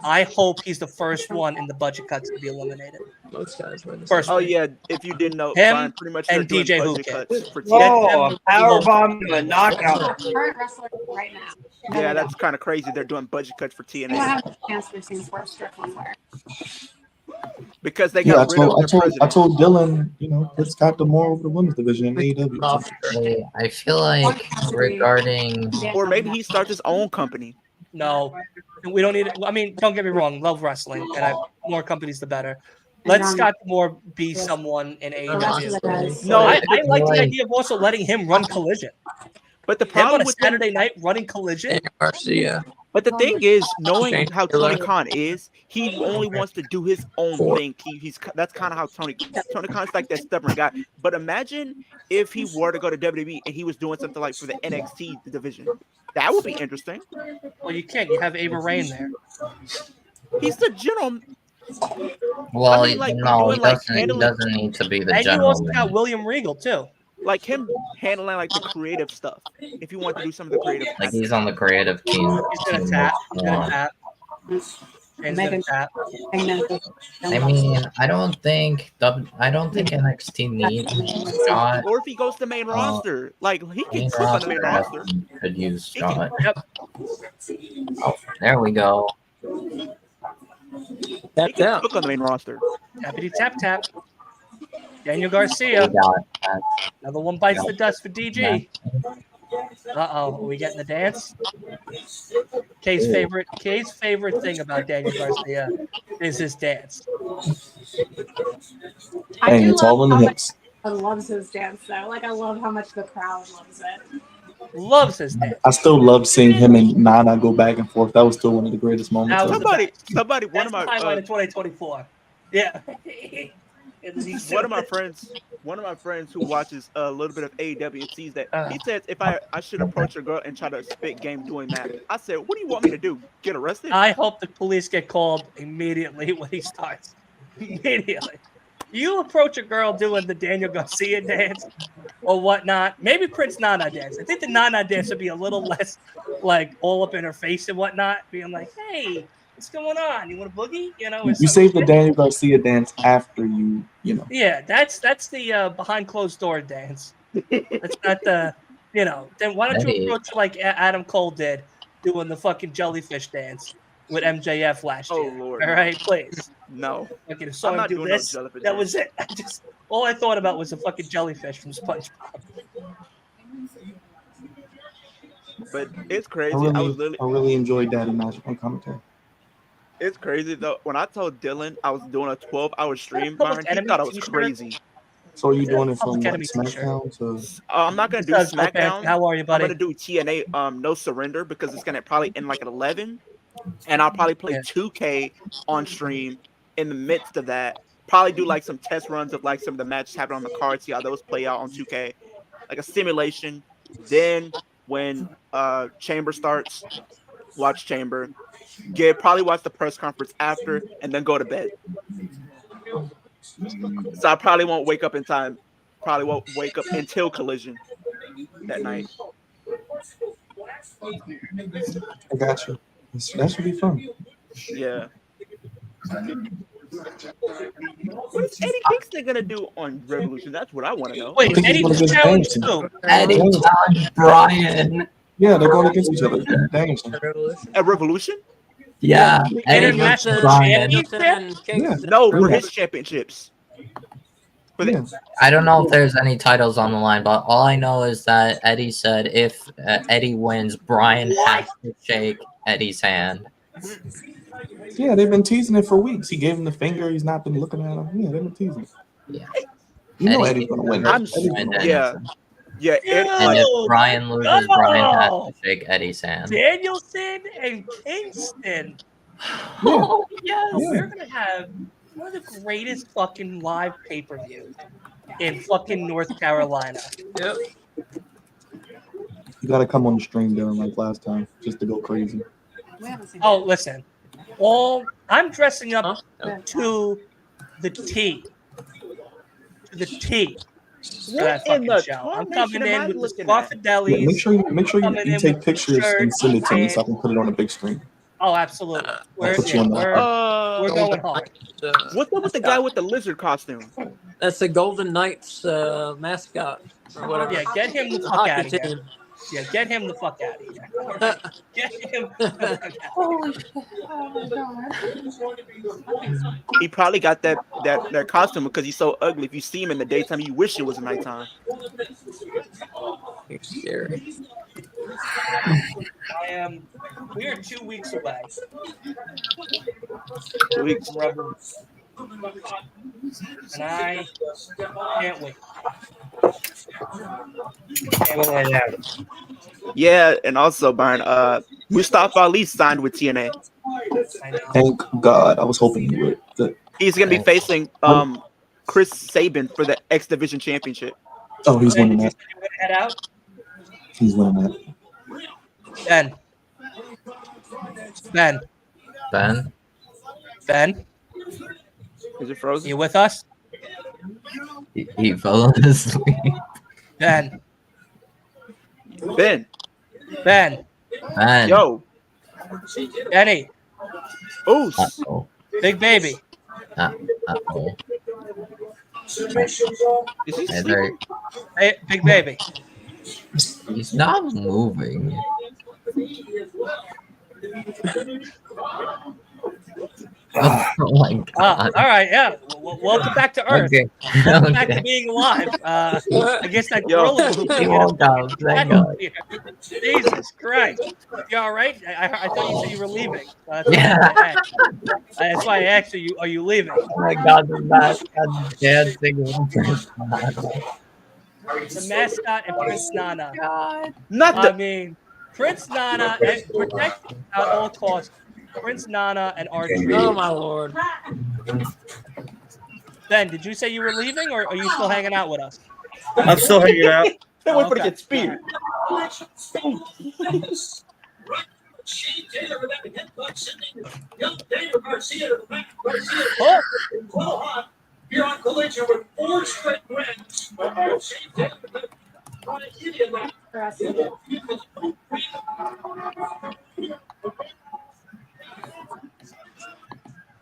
I hope he's the first one in the budget cuts to be eliminated. Most guys were the First, Oh yeah, if you didn't know, Him Brian, pretty much and they're doing DJ budget Hookah. cuts for Whoa, TNA. powerbomb to a knockout. Current wrestler right now. Yeah, that's kind of crazy. They're doing budget cuts for I don't TNA have a chance to see for Strickland where. because they Yeah, got rid of their president. I told Dylan, put Scott D'Amore over the women's division in AEW. I feel like regarding. Or maybe he starts his own company. No, we don't need it. I mean, don't get me wrong, love wrestling, and more companies the better. Let John- Scott Moore be Yes. someone in The rest of AEW. the guys. No, I like the like- idea of also letting him run Collision. but the Him on problem a with them, Saturday night running Collision. Daniel Garcia. but the thing is, knowing Shane how Tony Taylor. Khan is, he only wants to do his own Four. thing. He's that's kind of how Tony Khan's like that stubborn guy. But imagine if he were to go to WWE and he was doing something like for the NXT division. That would be interesting. Well, you can't. You have Ava Rain there. He's the general. Well, I mean, like, no, doing, he like, doesn't. He handling- doesn't need to be the And you general also got manager. William Regal too. Like him handling like the creative stuff. If you want to do some of the creative, Like he's on the creative team. He's gonna tap. He's gonna tap. Shane's gonna Megan- tap. I mean, I don't think NXT needs Scott. or if he goes to the main roster, like he can Main cook on the main roster. could use He can- Scott. Yep. Oh, there we go. He Tap can tap. cook on the main roster. Tappity tap tap. Daniel We Garcia. got that. Another one bites the dust for DG. Uh-oh. Are we getting the dance? Kay's favorite thing about Daniel Garcia is his dance. I Dang, do it's all love in the how much hips. I loves his dance though. Like I love how much the crowd loves it. Loves his dance. I still love seeing him and Nana go back and forth. That was still one of the greatest moments. That was ever. the One That's of the my highlight of 2024. Yeah. one of my friends who watches a little bit of AEW and sees that Uh. he says if I should approach a girl and try to spit game doing that. I said, what do you want me to do? Get arrested? I hope the police get called immediately when he starts. Immediately. You approach a girl doing the Daniel Garcia dance or whatnot. Maybe Prince Nana dance. I think the Nana dance would be a little less like all up in her face and whatnot, being like, hey, what's going on? You want a boogie? You know, or You something. save the Daniel Garcia dance after you know. Yeah, that's the behind closed door dance. That's not the, then why don't you Hey. approach like Adam Cole did doing the fucking jellyfish dance with MJF last Oh, year? Lord, All no. right, please. No. Okay, saw I'm him not do doing no this. jellyfish That dance. was it. All I thought about was a fucking jellyfish from SpongeBob. But it's crazy. I really enjoyed that in match on commentary. It's crazy though. When I told Dylan I was doing a 12-hour stream, Public Byron, he Enemy thought I was t-shirt? crazy. So are you doing it from Public what, Enemy t-shirt. SmackDown to? I'm not gonna do Does Open. SmackDown. How are you, I'm buddy? gonna do TNA No Surrender because it's gonna probably end like at 11, and I'll probably play Yeah. 2K on stream in the midst of that. Probably do like some test runs of like some of the matches happening on the card, see how those play out on 2K, like a simulation. Then when Chamber starts, watch Chamber. Probably watch the press conference after, and then go to bed. So I probably won't wake up in time. Probably won't wake up until Collision that night. I got you. That should be fun. Yeah. What is Eddie Kingston gonna do on Revolution? That's what I want to know. Wait, think he's Eddie gonna just get challenged dancing. too. Eddie challenged Brian. Yeah, they're going against each other. Danielson. At Revolution? Yeah, Eddie International versus Brian. champion? And Kingston. No, for Yeah. his championships. For the- Yeah. I don't know if there's any titles on the line, but all I know is that Eddie said if Eddie wins, Brian has to shake Eddie's hand. Yeah, they've been teasing it for weeks. He gave him the finger. He's not been looking at him. Yeah, they've been teasing. Yeah. You know Eddie Eddie's gonna win. I'm Eddie's gonna win. yeah. Yeah, Eddie, And like, if Brian loses, Brian has to shake Eddie's hand. Danielson and Kingston. Yeah. Yeah, Yeah. we're gonna have one of the greatest fucking live pay-per-views in fucking North Carolina. Yep. You gotta come on the stream, Dylan, like last time, just to go crazy. We haven't seen Oh, listen. I'm dressing up Huh? to the T. To the T. For that what in fucking the show. I'm tarnation coming am I in with the looking at? Yeah, Scarfadellis. make sure Coming you in take with pictures shirt and send it to me so I and- can put it on the big screen. Oh, absolutely. We're, put you on that. we're going hard. What's up with the guy with the lizard costume? That's the Golden Knights mascot or whatever. Yeah, get him the The fuck out hockey of here. team. Yeah, get him the fuck out of here. Get him the fuck out of here. He probably got that costume because he's so ugly. If you see him in the daytime, you wish it was nighttime. You're scary. We are 2 weeks away. 2 weeks. from And I can't wait. Can't wait out. Yeah, and also Byron, Mustafa Ali signed with TNA. I know. Thank God. I was hoping he would. Good. He's gonna be facing Chris Sabin for the X Division Championship. Oh, he's Ben, winning did you that. say you want to head out? He's winning that. Ben. Ben. Ben? Ben. Is it frozen? You with us? He fell asleep. Ben. Ben. Ben. Ben. Yo. Benny. Oos. Uh-oh. Big baby. Uh-oh. Is he Hey, sleeping? Hey, big baby. he's not moving. Oh my god. All right, yeah. Welcome back to Earth. Okay. Welcome back to Okay. being alive. I guess that Yo. gorilla movie. He woke up. Thank God. Jesus Christ. You all right? I thought you said you were leaving. Yeah. That's why I asked you, are you leaving? Oh my god, the mascot dancing with Prince Nana. The mascot and Prince Nana. God. Not I the mean, Prince Nana, protect at all costs. Prince Nana and R-Truth. Oh my lord. Ben, did you say you were leaving, or are you still hanging out with us? I'm still hanging out. Can't wait for it to Okay. get speared. Oh, You're on Collision with 4 straight wins.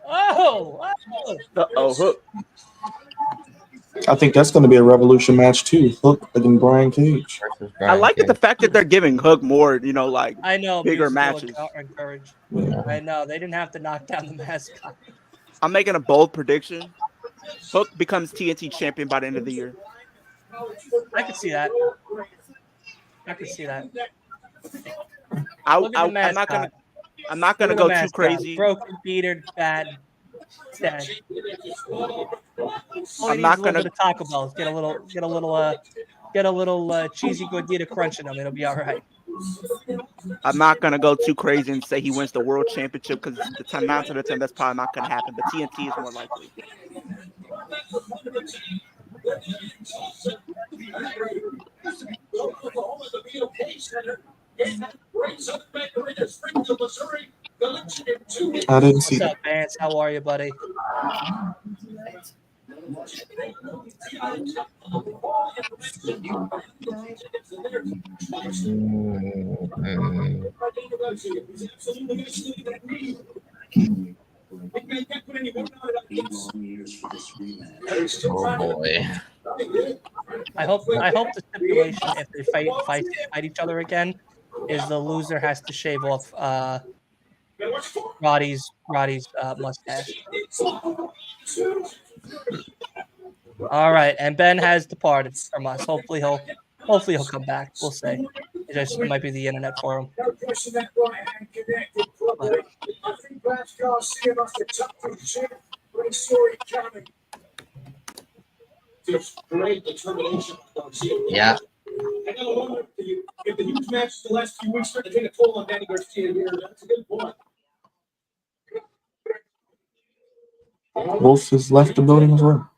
oh, Uh-oh, Hook. I think that's going to be a Revolution match too. Hook against Brian Cage. Versus I Brian like it, the Cage. fact that they're giving Hook more, like I know. bigger musical matches. encourage. Yeah. I know. They didn't have to knock down the mascot. I'm making a bold prediction. Hook becomes TNT champion by the end of the year. I could see that. I could see that. I'm Look at the mascot. not gonna Look at go the too mascot. crazy. Broken, beatered, bad, dead. I'm not gonna. The Taco Bell. Get a little cheesy gordita crunch in them. It'll be all right. I'm not gonna go too crazy and say he wins the world championship because the 9 out of 10 that's probably not gonna happen. But TNT is more likely. I didn't see What's that. up, Vance? How are you, buddy? Oh boy. I hope the stipulation, if they fight each other again, is the loser has to shave off Roddy's mustache. All right, and Ben has departed from us. Hopefully he'll come back. We'll see. It might be the internet for him. Great determination. Yeah. I gotta wonder if the huge matches the last few weeks started to take a toll on Danny Garcia here. That's a good point. Wolf has left the building as well.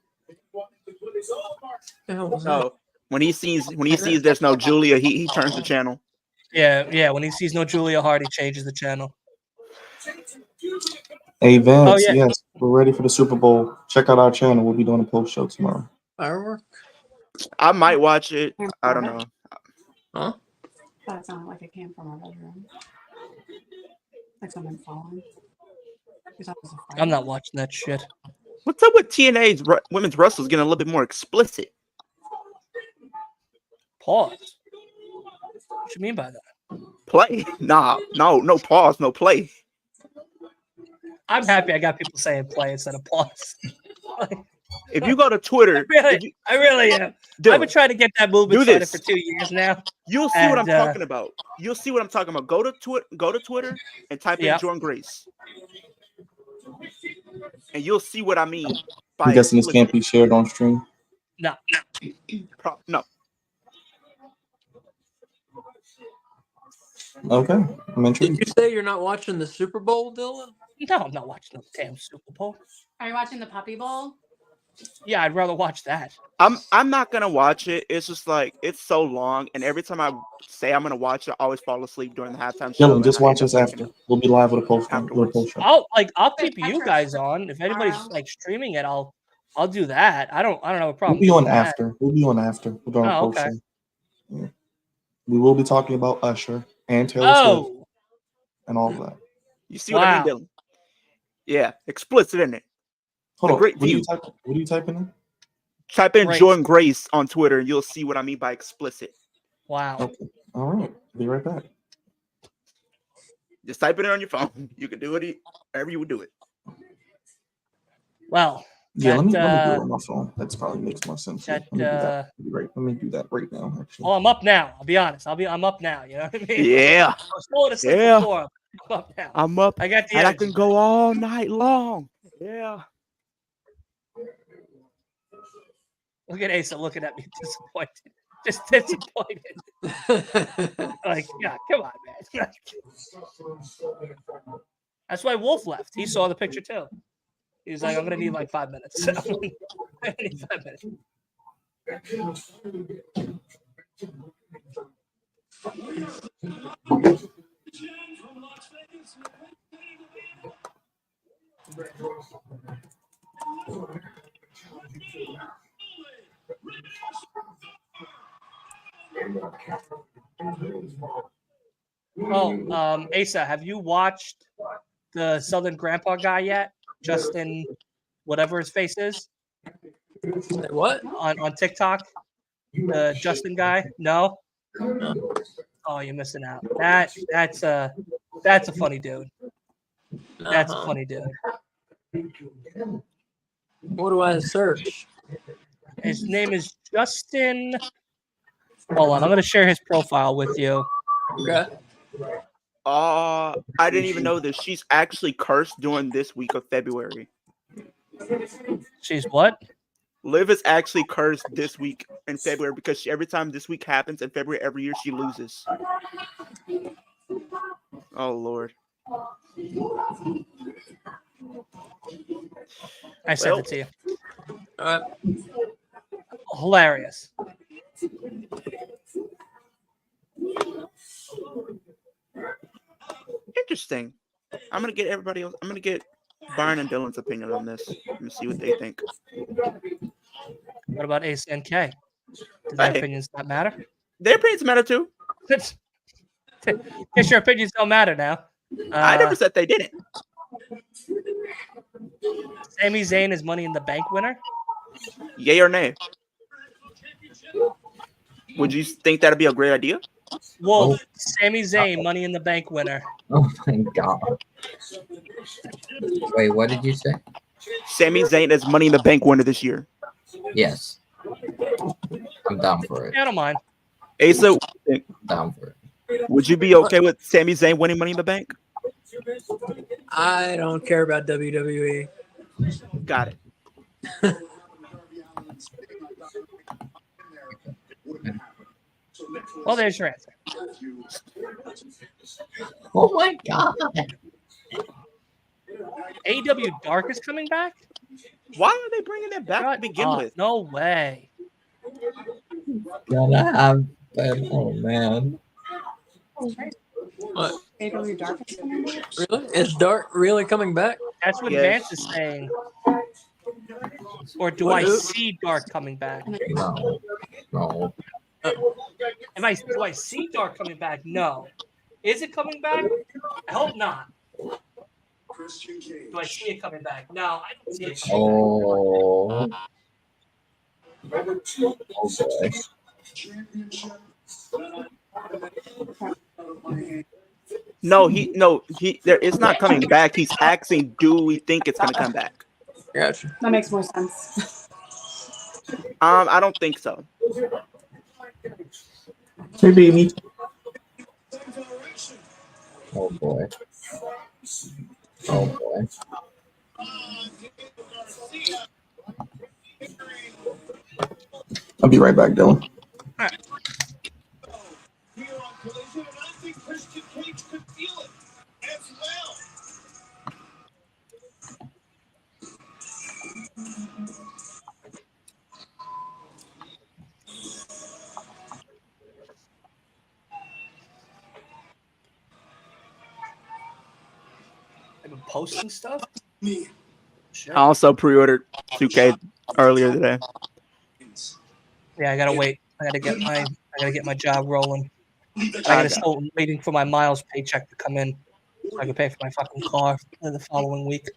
No, when he sees there's no Julia, he turns the channel. Yeah. When he sees no Julia Hart, he changes the channel. Hey Vance, Oh, yeah. yes, we're ready for the Super Bowl. Check out our channel. We'll be doing a post show tomorrow. Firework? I might watch it. I don't know. Huh? That sounded like it came from our bedroom. Like someone falling. I'm not watching that shit. What's up with TNA's women's wrestlers getting a little bit more explicit? Pause. What you mean by that? Play? No pause, no play. I'm happy I got people saying play instead of pause. If you go to Twitter, I really am. Dude, I've been trying to get that movement do started this. for 2 years now. You'll see what I'm talking about. You'll see what I'm talking about. Go to Twitter and type in Yeah. Jordan Grace. and you'll see what I mean I'm by guessing this can't explicit. be shared on stream. No. No. Okay, I'm Did intrigued. you say you're not watching the Super Bowl, Dylan? No, I'm not watching the damn Super Bowl. Are you watching the Puppy Bowl? Yeah, I'd rather watch that. I'm not gonna watch it. It's just like it's so long, and every time I say I'm gonna watch it, I always fall asleep during the halftime show. Dylan, just and I watch end up us after. waking up We'll be live with a post afterwards. show. I'll Wait, keep you Petra, guys on. If anybody's tomorrow. like streaming it, I'll do that. I don't have a We'll problem be on doing that. after. We'll be on after. We're doing a Oh, post okay. show. Yeah. We will be talking about Usher and Taylor Swift Oh, and all of that. You see what I mean, wow. Dylan? Yeah, explicit in it. Hold on. great What are view. you typing in? Type in Grace. Jordan Grace on Twitter, and you'll see what I mean by explicit. Wow. Okay. All right. Be right back. Just type it in on your phone. You can do it however you would do it. Well, Yeah, let me do it that, on my phone. That's probably makes more sense. that, Let me do that. Let me do that right now. Actually. oh, I'm up now. I'll be honest. I'm up now. You know what I mean? Yeah, I was falling asleep Yeah. before. I'm up now. I'm up, I got the and I energy. can go all night long. Yeah. Look at Asa looking at me disappointed. Just disappointed. Like, yeah, come on, man. That's why Wolf left. He saw the picture too. He was like, I'm gonna need like 5 minutes. I need 5 minutes. Oh, Asa, have you watched the Southern Grandpa guy yet? Justin, whatever his face is, What? on TikTok. The Justin guy? No. Oh, you're missing out. That's a funny dude. That's a funny dude. What do I search? His name is Justin. Hold on, I'm gonna share his profile with you. Okay. I didn't even know this. She's actually cursed during this week of February. She's what? Liv is actually cursed this week in February because every time this week happens in February every year, she loses. Oh, Lord. I sent it to you. All right. Hilarious. Interesting. I'm gonna get everybody else. I'm gonna get Byron and Dylan's opinion on this. Let me see what they think. What about Ace and K? Do their Hey. opinions not matter? Their opinions matter too. Guess your opinions don't matter now. I never said they didn't. Sami Zayn is Money in the Bank winner. Yay or nay? Would you think that'd be a great idea? Wolf, Sami Zayn, Money in the Bank winner. Oh my god. Wait, what did you say? Sami Zayn is Money in the Bank winner this year. Yes. I'm down for it. I don't mind. Asa, Down for it. would you be okay with Sami Zayn winning Money in the Bank? I don't care about WWE. Got it. Well, there's your answer. Oh my god. AEW Dark is coming back? Why are they bringing that back to Shut begin up. with? No way. Gotta have. Oh man. What? AW Dark is coming back? Really? Is Dark really coming back? That's what Yes. Vance is saying. Or do What I is- see Dark coming back? No. No. Do I see Dark coming back? No. Is it coming back? I hope not. Do I see it coming back? No, I don't see it coming back. Oh. Okay. No, it's not coming back. He's asking, do we think it's gonna come back? Gotcha. That makes more sense. I don't think so. Hey, baby. Oh boy. Oh boy. I'll be right back, Dylan. Here on Collision, and I think Christian Cage could feel it as well. I've been posting stuff. Me. Shit. I also pre-ordered 2K earlier today. Yeah, I gotta wait. I gotta get my job rolling. I I gotta got- still waiting for my miles paycheck to come in so I can pay for my fucking car for the following week.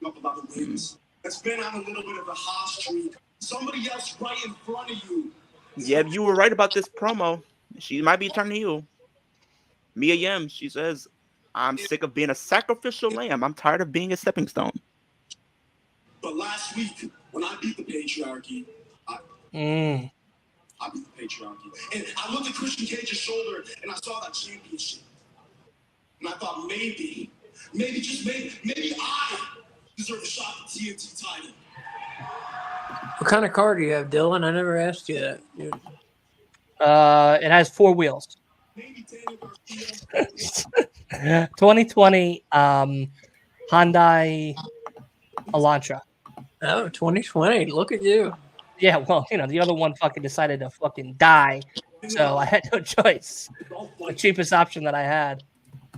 Up about the wins. It's been on a little bit of a hot streak. Somebody else right in front of you. Yeah, you were right about this promo. She might be turning heel. Mia Yim, she says, I'm sick of being a sacrificial lamb. I'm tired of being a stepping stone. But last week, when I beat the patriarchy, I beat the patriarchy. And I looked at Christian Cage's shoulder and I saw that championship. And I thought maybe I deserve a shot at the TNT title. What kind of car do you have, Dylan? I never asked you that. Dude. It has 4 wheels. Maybe Daniel Garcia. 2020 Hyundai Elantra. Oh, 2020. Look at you. Yeah, well, the other one fucking decided to fucking die, so I had no choice. The cheapest option that I had.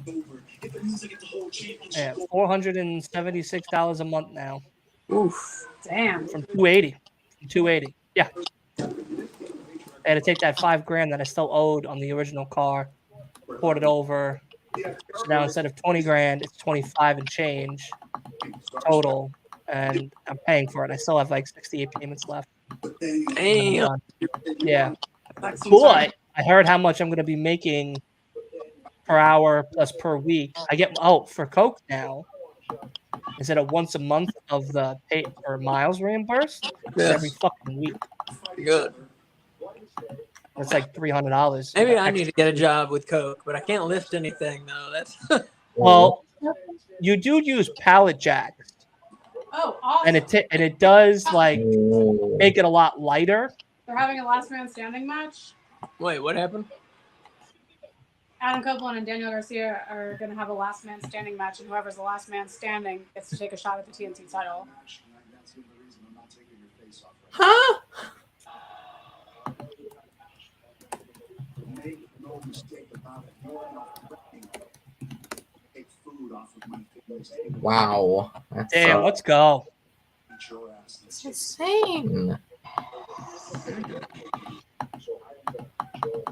If it means I get the whole championship. Yeah, $476 a month now. Oof. Damn. From 280. From 280. Yeah. I had to take that $5,000 that I still owed on the original car, port it over. So now instead of $20,000, it's 25 and change total, and I'm paying for it. I still have like 68 payments left. Damn. Yeah. But I heard how much I'm going to be making per hour plus per week. I get for Coke now. Instead of once a month of the pay or miles reimbursed, it's every fucking week. Good. It's like $300. Maybe I need to get a job with Coke, but I can't lift anything though. That's Well, you do use pallet jacks, Oh, awesome. and it does like make it a lot lighter. They're having a last man standing match. Wait, what happened? Adam Copeland and Daniel Garcia are going to have a last man standing match, and whoever's the last man standing gets to take a shot at the TNT title. Huh? Wow. That's Damn, let's go. It's insane.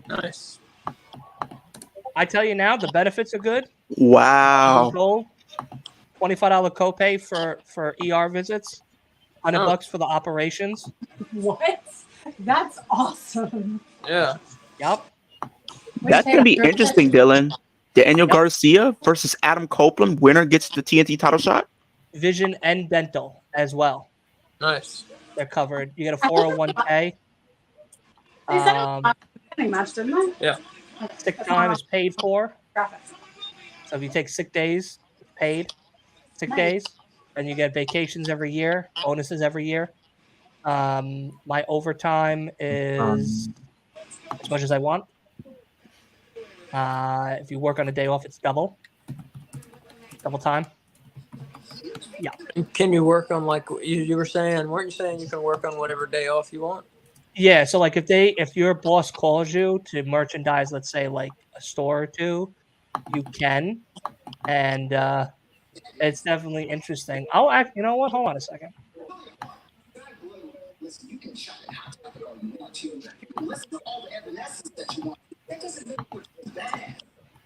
Nice. I tell you now, the benefits are good. Wow. $25 copay for ER visits, $100 for the operations. What? That's awesome. Yeah. Yep. That's going to be interesting, Dylan. Daniel Garcia versus Adam Copeland. Winner gets the TNT title shot. Vision and dental as well. Nice. They're covered. You get a 401k. They said it was a standing match, didn't they? Yeah. Sick time is paid for. Graphics. So if you take sick days, it's paid. Sick days. And you get vacations every year, bonuses every year. My overtime is as much as I want. If you work on a day off, it's double time. Yeah. Can you work on like you were saying? Weren't you saying you can work on whatever day off you want? Yeah. So like if your boss calls you to merchandise, let's say like a store or two, you can, and it's definitely interesting. You know what? Hold on a second. Listen, you can shout it out all you want to. You can listen to all the evanescence that you want. That doesn't make you badass.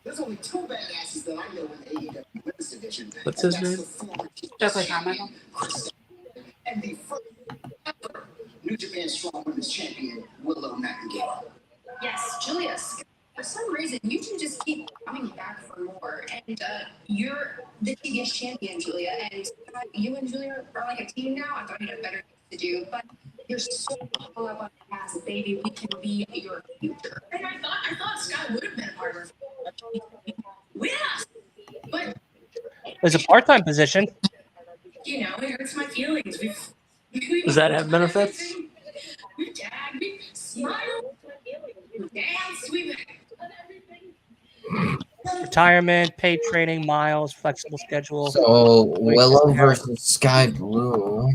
There's only 2 badasses that I know in the AEW women's division. What's his name? Just like Carmichael. And the first ever New Japan Strong Women's Champion, Willow Nightingale. Yes, Julius. For some reason, you two just keep coming back for more. And you're the TBS champion, Julia. And you and Julia are like a team now. I thought you had better things to do. But you're so all up on the past, baby. We can be your future. And I thought Scott would have been a part of it. Yeah. But There's a part-time position. You know, it hurts my feelings. Does that have benefits? We've gagged, we've smiled, we've danced, we've. Retirement, paid training, miles, flexible schedule. So Wait, Willow yeah. versus Sky Blue.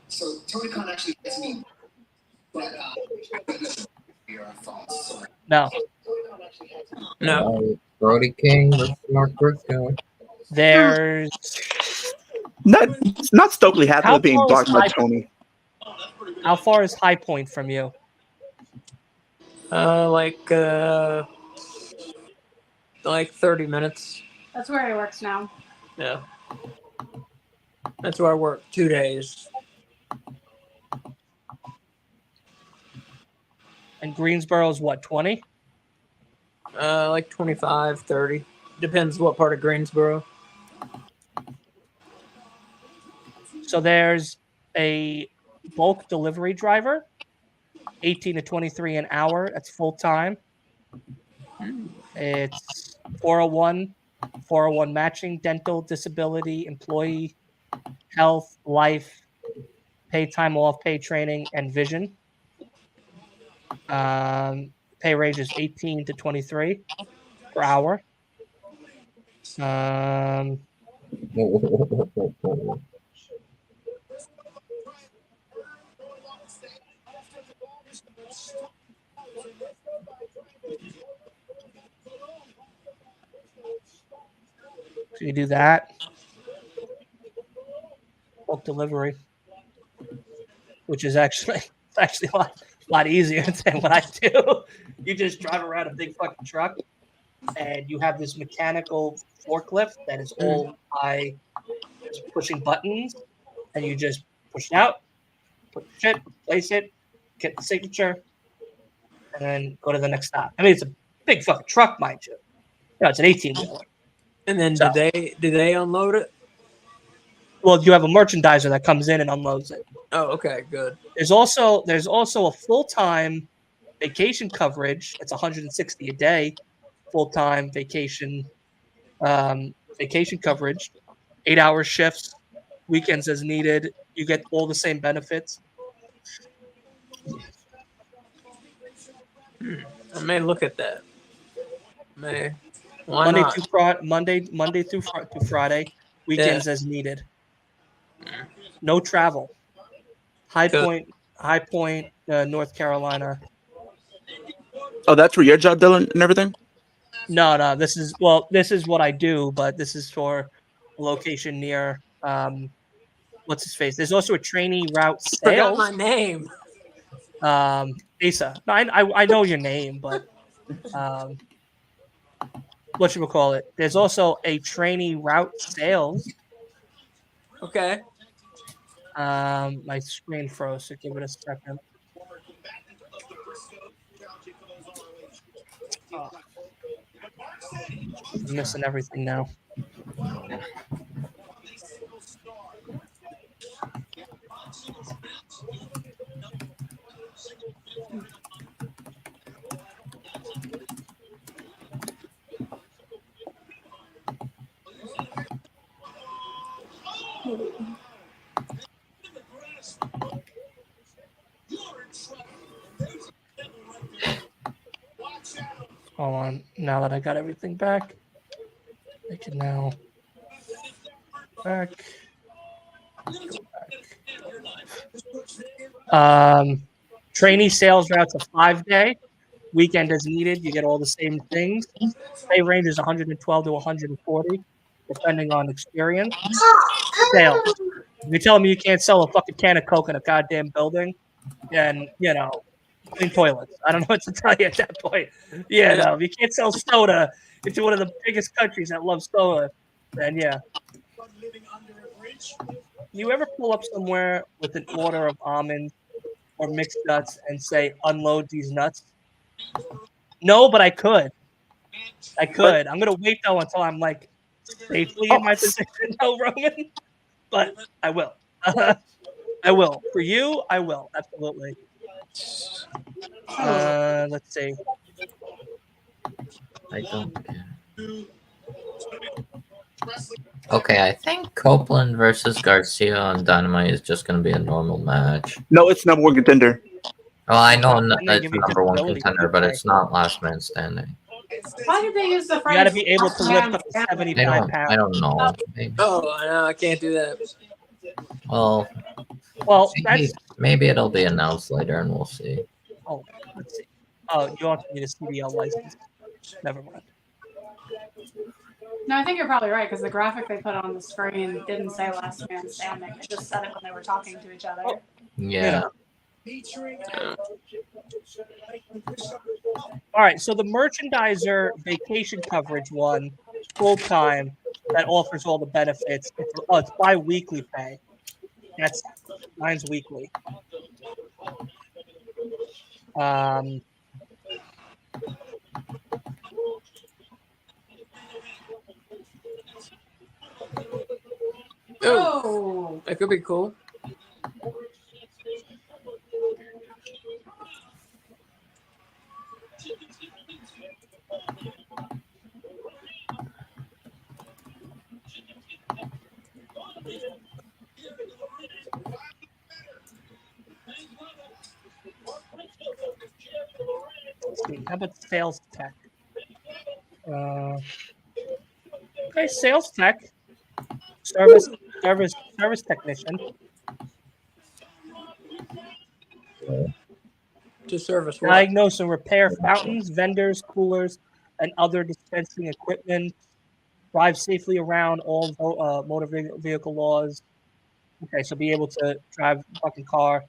So Tony Khan actually gets me, but your thoughts. Sorry. No. No. Brody King versus Mark Briscoe. There's Not Stokely Hathaway how being far is blocked by High, Tony. how far is High Point from you? Like 30 minutes. That's where he works now. Yeah. That's where I work 2 days. And Greensboro is what, 20? Like 25, 30. Depends what part of Greensboro. So there's a bulk delivery driver, 18 to 23 an hour. That's full time. It's 401 matching, dental, disability, employee, health, life, paid time off, paid training, and vision. Pay range is 18 to 23 per hour. So you do that. Bulk delivery, which is actually a lot easier than what I do. You just drive around a big fucking truck, and you have this mechanical forklift that is all by just pushing buttons, and you just push it out, put the shit, place it, get the signature, and then go to the next stop. I mean, it's a big fucking truck, mind you. You know, it's an 18-wheeler. And then So- do they unload it? Well, you have a merchandiser that comes in and unloads it. Oh, okay, good. There's also a full-time vacation coverage. It's 160 a day, full-time vacation coverage, 8-hour shifts, weekends as needed. You get all the same benefits. I may look at that. May. Why Monday not? through Friday, weekends as needed. No travel. High Point, North Carolina. Oh, that's where your job, Dylan, and everything? No. This is what I do, but this is for a location near what's his face. There's also a trainee route Forgot sales. my name. Asa. No, I know your name, but whatchamacallit. There's also a trainee route sales. Okay. My screen froze, so give it a second. Oh. I'm missing everything now. Hold on. Now that I got everything back, I can now back. Trainee sales routes a 5-day. Weekend as needed. You get all the same things. Pay range is 112 to 140, depending on experience. Sales. If you tell me you can't sell a fucking can of Coke in a goddamn building, then clean toilets. I don't know what to tell you at that point. Yeah, no, if you can't sell soda into one of the biggest countries that loves soda, then yeah. You ever pull up somewhere with an order of almonds or mixed nuts and say, unload these nuts? No, but I could. I'm going to wait, though, until I'm, like, safely in my position, though, Roman. But I will. I will. For you, I will. Absolutely. Let's see. I don't. Okay, I think Copeland versus Garcia on Dynamite is just going to be a normal match. No, it's number one contender. Well, I know And they it's give you number one disability contender, too, but right? it's not last man standing. Why did they use the You got to phrase be able to lift up to I 75 pounds. don't know. Maybe. Oh, no, I can't do that. Well, Well, that's. maybe it'll be announced later, and we'll see. Oh, let's see. Oh, you want me to CDL license? Never mind. No, I think you're probably right because the graphic they put on the screen didn't say last man standing. It just said it when they were talking to each other. Yeah. All right, so the merchandiser vacation coverage one, full time, that offers all the benefits. It's bi-weekly pay. Mine's weekly. Oh, That could be cool. Let's see. How about sales tech? Okay, sales tech, service technician. To service what? Diagnose and repair fountains, vendors, coolers, and other dispensing equipment. Drive safely around all motor vehicle laws. Okay, so be able to drive a fucking car.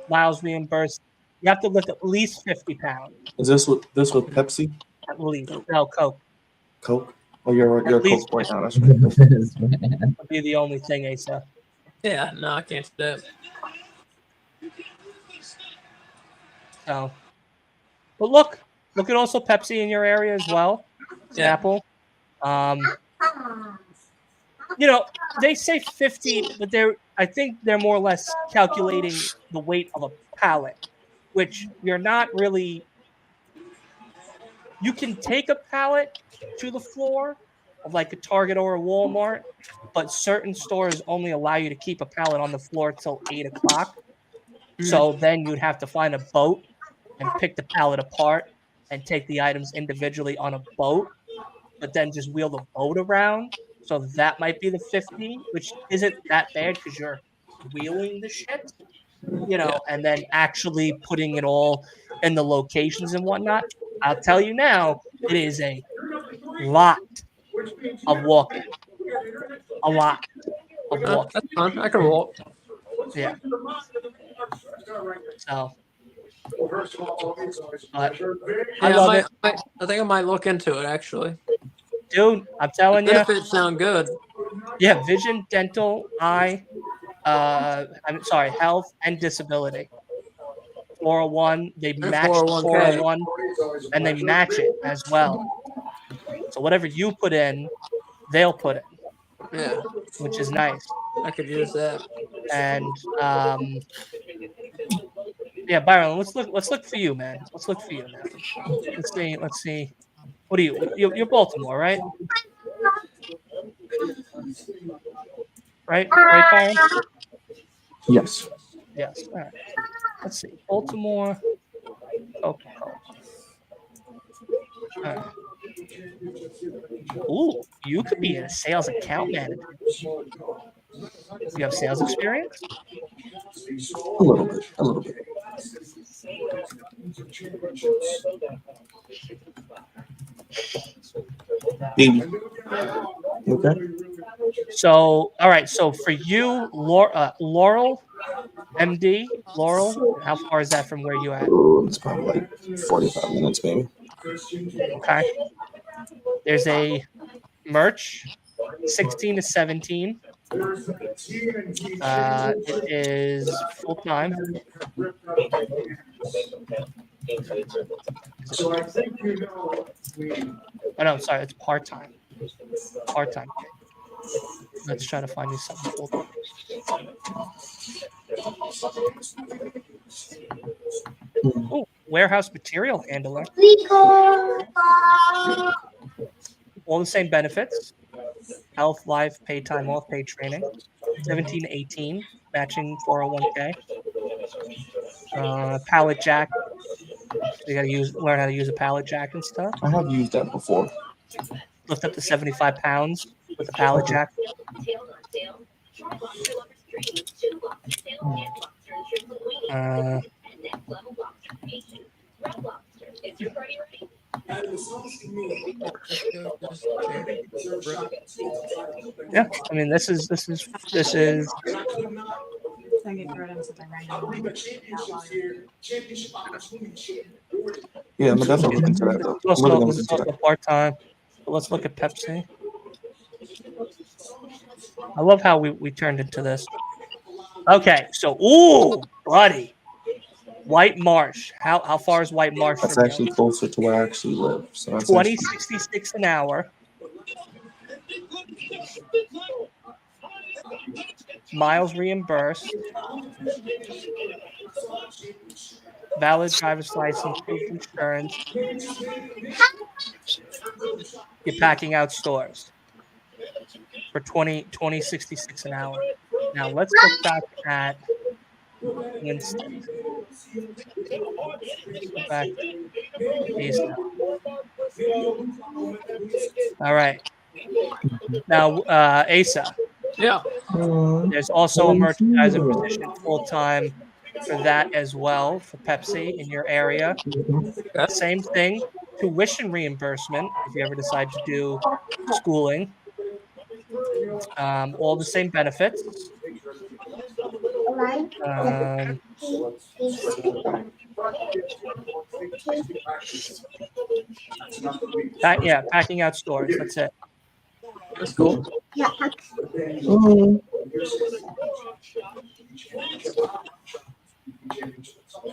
Miles reimbursed. You have to lift at least 50 pounds. Is this with Pepsi? At least. No, Coke. Coke? Oh, you're At a least Coke right now. That's right. Would be the only thing, Asa. Yeah, no, I can't do that. So, but look at also Pepsi in your area as well. Yeah. Apple. They say 50, but I think they're more or less calculating the weight of a pallet, which you're not really. You can take a pallet to the floor of like a Target or a Walmart, but certain stores only allow you to keep a pallet on the floor till 8 o'clock. So then you'd have to find a boat and pick the pallet apart and take the items individually on a boat, but then just wheel the boat around. So that might be the 50, which isn't that bad because you're wheeling the shit, and then actually putting it all in the locations and whatnot. I'll tell you now, it is a lot of walking. A lot of walking. That's fun. I can walk. Yeah. So, but I Yeah, love it. I think I might look into it actually. Dude, I'm telling you. Benefits sound good. Yeah, vision, dental, eye, health and disability. 401, they match the 401k. 401 and they match it as well. So whatever you put in, they'll put in. Yeah. Which is nice. I could use that. And yeah, Byron, let's look for you, man. Let's look for you now. Let's see. What are you? You're Baltimore, right? Right, Byron? Yes. Yes. All right. Let's see. Baltimore. Coca-Cola. All right. Ooh, you could be a sales account manager. You have sales experience? A little bit. Baby. Okay. So, all right. So for you, Laurel, MD, Laurel, how far is that from where you at? It's probably like 45 minutes, maybe. Okay. There's a merch, 16 to 17. It is full time. Oh no, sorry, it's part time. Part time. Let's try to find you something full time. Oh, warehouse material handler. All the same benefits. health, life, paid time off, paid training. 17 to 18, matching 401k. Pallet jack. You gotta learn how to use a pallet jack and stuff. I have used that before. Lift up to 75 pounds with a pallet Okay. jack. Uh, yeah, I mean this is Then get thrown into something random. Yeah, I'm gonna definitely look into that though. I'm really also gonna this look is into also that. part time. Let's look at Pepsi. I love how we turned into this. Okay, so ooh, buddy, White Marsh. How far is White Marsh That's from you? actually closer to where I actually live. So that's actually 20.66 an hour. Miles reimbursed. Valid driver's license, proof of insurance. You're packing out stores for 20.66 an hour. Now let's look back at Winston. Let's go back to Asa. All right. Now, Asa, Yeah. there's also a merchandiser position full time for that as well for Pepsi in your area. Okay. Same thing, tuition reimbursement if you ever decide to do schooling. All the same benefits. Um, packing out stores. That's it. That's cool.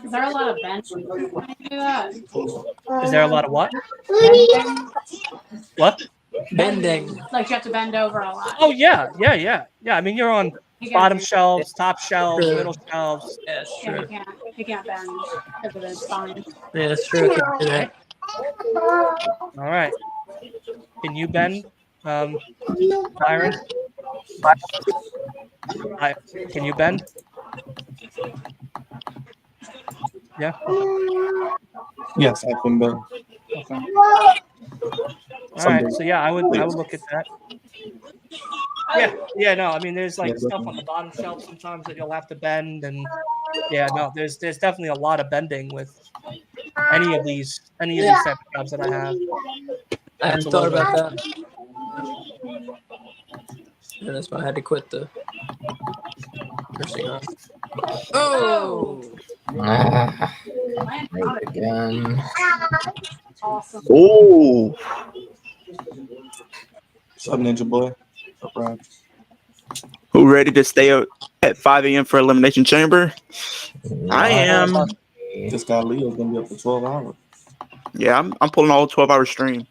Is there a lot of bench when you do that? Is there a lot of what? Bending? What? Bending. Like you have to bend over a lot. Oh yeah. I mean, you're on You bottom gotta- shelves, top shelves, True. middle shelves. Yeah, it's Yeah, true. he can't bend because of his spine. Yeah, it's true. I can do that. All right. Can you bend, Byron? Can you bend? Yeah. Okay. yes, I can bend. Okay. All Some right. days. So yeah, I would look at that. Yeah. No, I mean, there's like Yeah, stuff on the bottom shelf sometimes that you'll have to bend, and yeah, no, there's definitely a lot of bending with any of these type of jobs that I have. I hadn't That's a thought little about that. Yeah, that's why I had to quit the nursing home. Oh, Ah, right again. Awesome. Oh, What's up, Ninja Boy? Surprise. who ready to stay up at 5 a.m. for Elimination Chamber? I am. This guy Leo's gonna be up for 12 hours. Yeah, I'm pulling all 12-hour stream.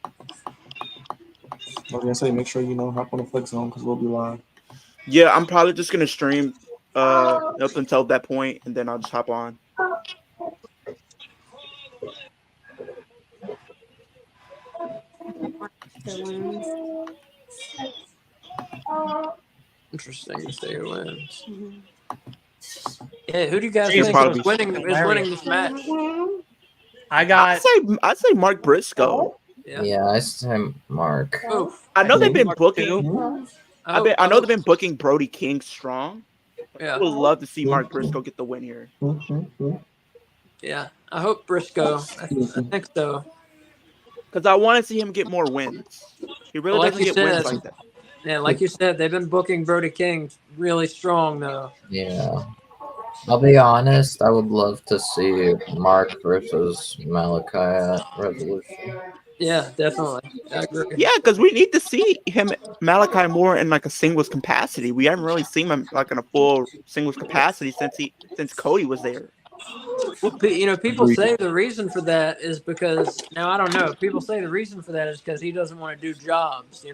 I was gonna say, make sure you know hop on the Flex Zone because we'll be live. Yeah, I'm probably just gonna stream up until that point, and then I'll just hop on. interesting to see who wins. Mhm. Yeah, who do you guys Jesus, think probably is winning hilarious. this match? I got. I'd say Mark Briscoe. Yeah. Yeah, I say Mark. Oof. I know they've been Mark booking. too. I know they've been booking Brody King strong. Yeah. I would love to see Mark Briscoe get the win here. Yeah. I hope Briscoe. I think so. Because I want to see him get more wins. He really Like doesn't you get wins said. like that. Yeah, like you said, they've been booking Brody King really strong though. Yeah. I'll be honest, I would love to see Mark versus Malachi at Revolution. Yeah, definitely. I agree. Yeah, because we need to see him, Malachi, more in like a singles capacity. We haven't really seen him like in a full singles capacity since Cody was there. Well, people say the reason for that is because now I don't know. People say the reason for that is because he doesn't want to do jobs.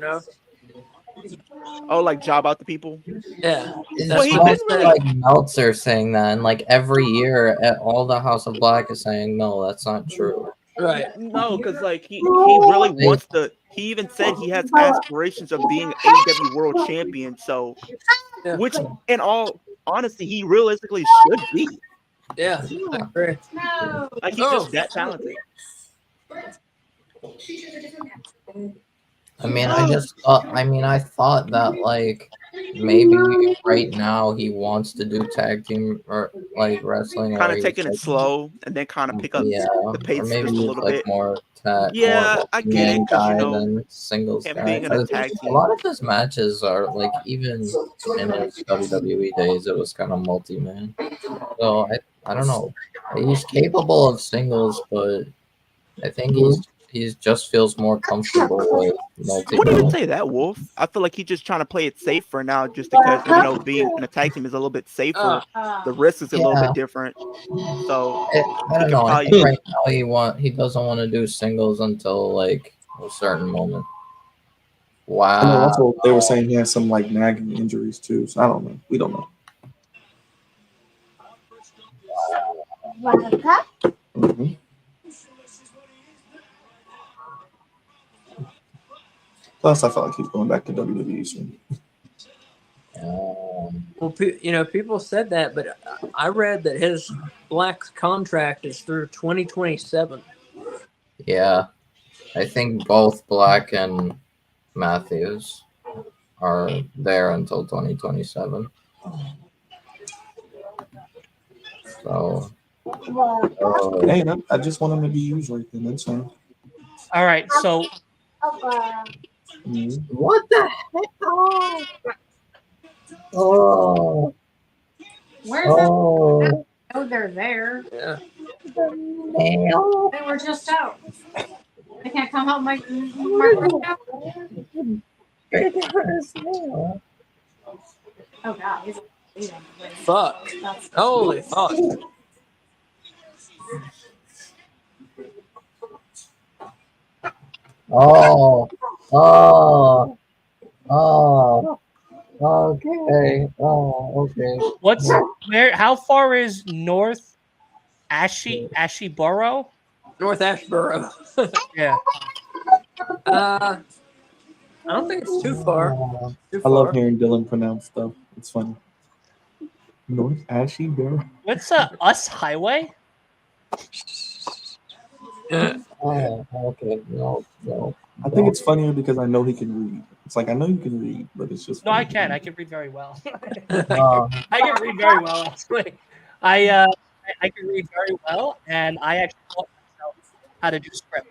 Oh, like job out the people. Yeah, It's that's Well, what he they didn't say. really- like Meltzer saying that, and like every year, all the House of Black is saying no, that's not true. Right. No, because like he really wants to. He even said he has aspirations of being AEW World Champion. So, Yeah. which in all honesty, he realistically should be. Yeah. I agree. Like he's just that talented. I mean, I thought that like maybe right now he wants to do tag team or like wrestling, Kind or of he was taking it like, slow and then kind of pick up yeah, the or pace maybe just a he's little like bit. more Yeah, I get it main because guy than singles him guy. being in a 'Cause tag a team. lot of his matches are like, even in his WWE days, it was kind of multi-man. So I don't know. He's capable of singles, but I think he's just feels more comfortable with I wouldn't even multi-man. say that, Wolf. I feel like he's just trying to play it safe for now, just because being in a tag team is a little bit safer. The risk is a little bit Yeah. different, so I he don't can know. I probably. think right now he doesn't want to do singles until like a certain moment. I know Wow. also they were saying he has some like nagging injuries too. So I don't know. We don't know. Mhm. Plus, I felt like he's going back to WWE soon. Well, people said that, but I read that his Black contract is through 2027. Yeah, I think both Black and Matthews are there until 2027. So, Hey, I just want him to be used right then. That's fine. All right, so Mhm. what the heck? Oh, Where's that? Oh, they're there. Yeah. nail. They were just out. They can't come help my Oh god, he's bleeding. Fuck. That's Holy fuck. Oh, oh, oh. Okay. Oh, okay. what's where? How far is North Ashy Borough? North Ashboro. Yeah. I don't think it's too far. Too I love far. hearing Dylan pronounce stuff. It's funny. North Ashy Bear. What's Us Highway? Oh, okay. No. I think it's funnier because I know he can read. It's like I know you can read, but it's just No, I funny. can. I can read very well. Oh, I can read very well, actually. I can read very well, and I actually taught myself how to do script.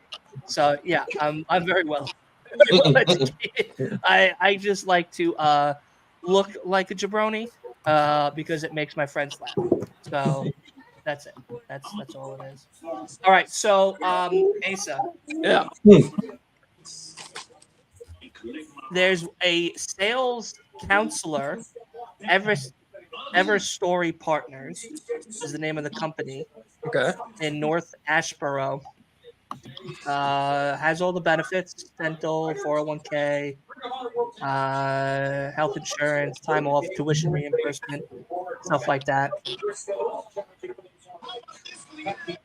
So yeah, I'm very well educated. I just like to look like a jabroni because it makes my friends laugh. So that's it. That's all it is. All right. So Asa, Yeah. there's a sales counselor, Ever Story Partners is the name of the company Okay. in North Ashboro. Has all the benefits: dental, 401k, health insurance, time off, tuition reimbursement, stuff like that.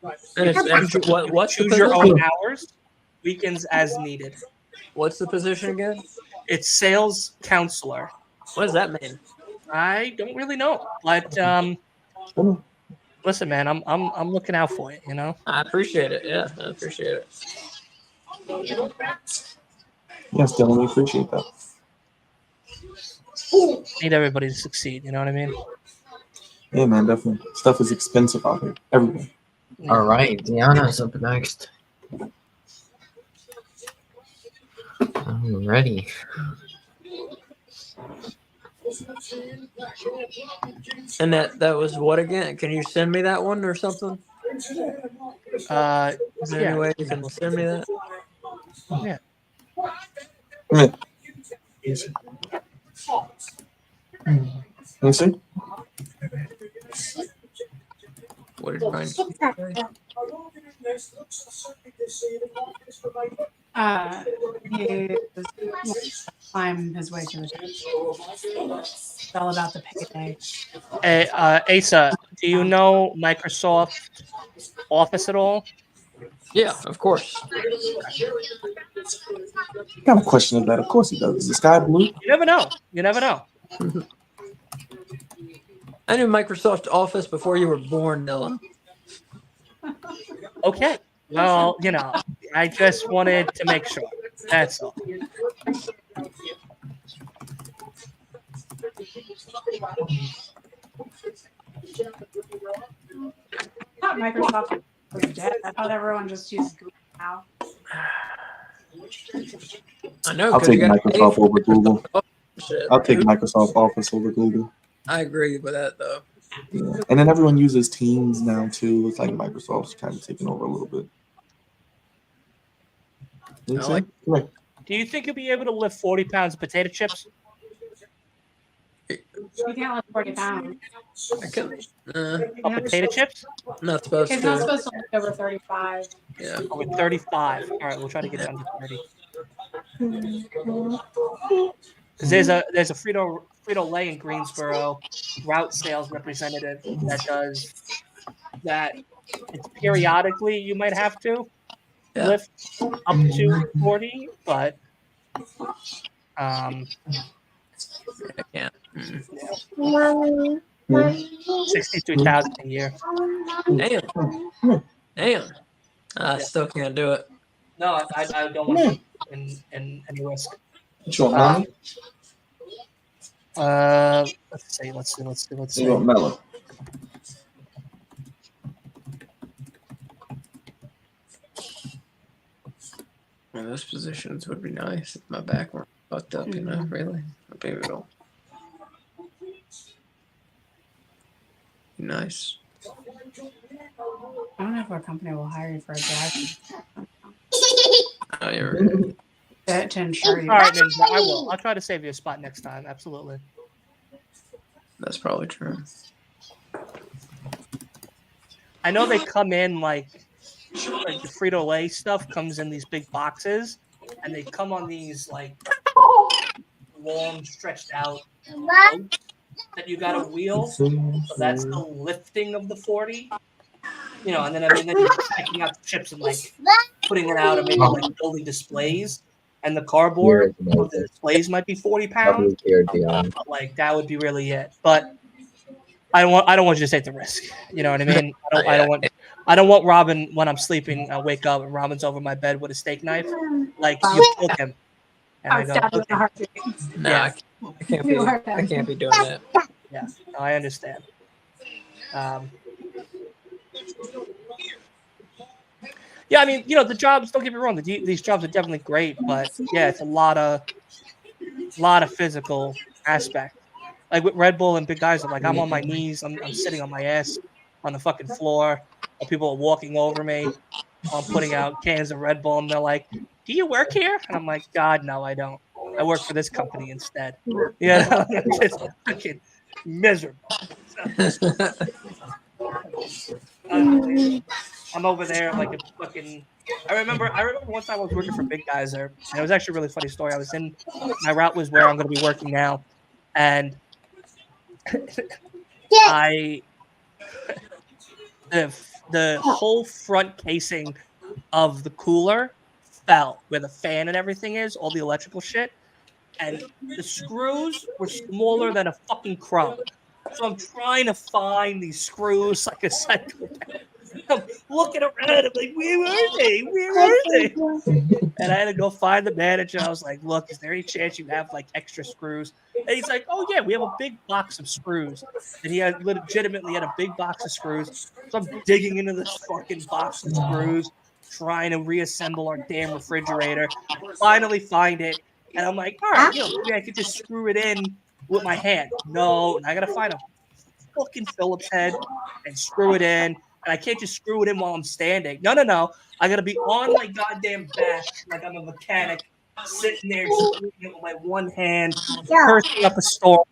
What's the Choose your own position? hours, weekends as needed. What's the position again? It's sales counselor. What does that mean? I don't really know, but listen, man, I'm looking out for you. You know. I appreciate it. Yeah, I appreciate it. Yes, Dylan, we appreciate that. Need everybody to succeed. You know what I mean? Yeah, man, definitely. Stuff is expensive out here. Everywhere. all right. Deanna's up next. I'm ready. And that was what again? Can you send me that one or something? Is there Yeah. any way you can send me that? Yeah. Let me see. What did Ryan say? He's climb his way to the top. It's all about the payday. Hey, Asa, do you know Microsoft Office at all? Yeah, of course. What kind of question is that? Of course he does. Is the sky blue? You never know. You never know. I knew Microsoft Office before you were born, Dylan. Okay. Well, you know, I just wanted to make sure. That's all. I thought Microsoft was dead. I thought everyone just used Google now. I know. I'll 'cause you take gotta pay Microsoft for over Google. shit. I'll take Microsoft Office over Google. I agree with that though. Yeah. And then everyone uses Teams now too. It's like Microsoft's kind of taking over a little bit. You I like- right. Do you think you'll be able to lift 40 pounds of potato chips? You can't lift 40 pounds. I can. Of potato chips? Not supposed It's to. not supposed to lift over 35. Yeah. Over 35. All right, we'll try to get down to 30. Because there's a Frito-Lay in Greensboro route sales representative that does that. It's periodically you might have to lift up to 40, but I can't. 63,000 a year. Damn. I still can't do it. No, I don't want to put in any risk. You want melon? Let's see. You want melon? Well, those positions would be nice if my back weren't fucked up, you know, really. Maybe it'll be nice. I don't know if our company will hire you for a drive Oh, you're right. to ensure you. All right, Ninja, I will. I'll try to save you a spot next time. Absolutely. That's probably true. I know they come in like the Frito-Lay stuff comes in these big boxes, and they come on these like long, stretched out boats that you got to wheel. So that's the lifting of the 40. You know, and then you're taking out the chips and like putting it out and maybe like building displays. And the cardboard of the displays might be 40 pounds. But like that would be really it. But I don't want you to take the risk. You know what I mean? I don't want Robin when I'm sleeping. I wake up and Robin's over my bed with a steak knife. Like you killed him. And I go, okay. No, Yeah. I can't be doing that. Yeah, no, I understand. Yeah, I mean, you know, the jobs. Don't get me wrong; these jobs are definitely great, but yeah, it's a lot of physical aspect. Like with Red Bull and big guys, I'm on my knees, I'm sitting on my ass on the fucking floor, or people are walking over me. I'm putting out cans of Red Bull, and they're like, "Do you work here?" And I'm like, "God, no, I don't. I work for this company instead." Yeah, it's fucking miserable. I'm over there like a fucking. I remember one time I was working for Big Geyser, and it was actually a really funny story. I was in my route was where I'm going to be working now, and the whole front casing of the cooler fell where the fan and everything is, all the electrical shit, and the screws were smaller than a fucking crumb. So I'm trying to find these screws like a psychopath. I'm looking around. I'm like, where were they? Where were they? And I had to go find the manager. I was like, look, is there any chance you have like extra screws? And he's like, oh yeah, we have a big box of screws. And he had legitimately had a big box of screws. So I'm digging into this fucking box of screws, trying to reassemble our damn refrigerator. Finally find it. And I'm like, all right, you know, maybe I could just screw it in with my hand. No, and I gotta find a fucking Phillips head and screw it in. And I can't just screw it in while I'm standing. No. I gotta be on my goddamn back like I'm a mechanic, sitting there screwing it with my one hand, cursing up a storm.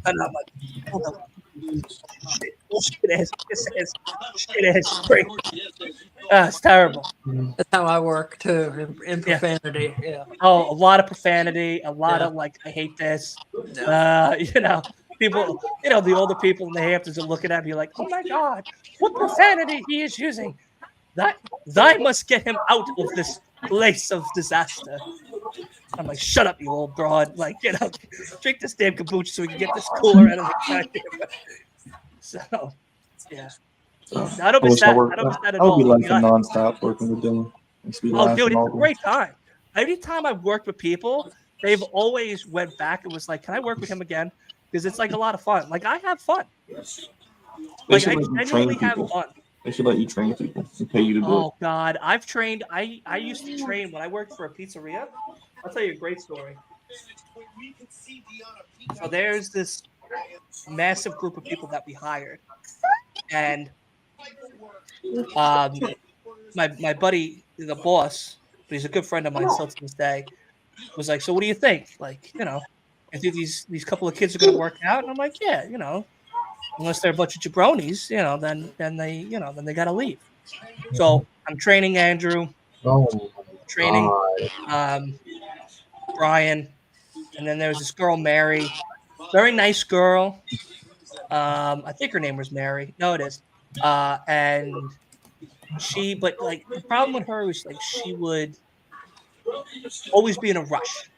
And I'm like, hold on. Shit ass spring. It's terrible. That's how I work too, in profanity. Yeah. Oh, a lot of profanity, a lot of like, I hate this. You know, people, you know, the older people in the Hamptons are looking at me like, oh my God, what profanity he is using. Thy must get him out of this place of disaster. I'm like, shut up, you old broad. Like, drink this damn kombucha so we can get this cooler out of the goddamn. So, yeah. I don't I miss wish I that. worked. I don't miss that at I would be all. laughing nonstop working with Dylan. It's be Oh, laughing dude, it's all a the great time. Every time I've worked with people, they've always went back and was like, "Can I work with him again?" Because it's like a lot of fun. Like I have fun. They Like should I let you genuinely train have people. fun. They should let you train people and pay you to do it. Oh God, I've trained. I used to train when I worked for a pizzeria. I'll tell you a great story. So there's this massive group of people that we hired, and my buddy, the boss, but he's a good friend of mine still to this day, was like, "So what do you think? Like, I think these couple of kids are going to work out." And I'm like, "Yeah, unless they're a bunch of jabronis, then they got to leave." So I'm training Andrew, Oh training my Brian, and then there's this girl Mary, very nice girl. I think her name was Mary. No, it is. And but like the problem with her was like she would always be in a rush.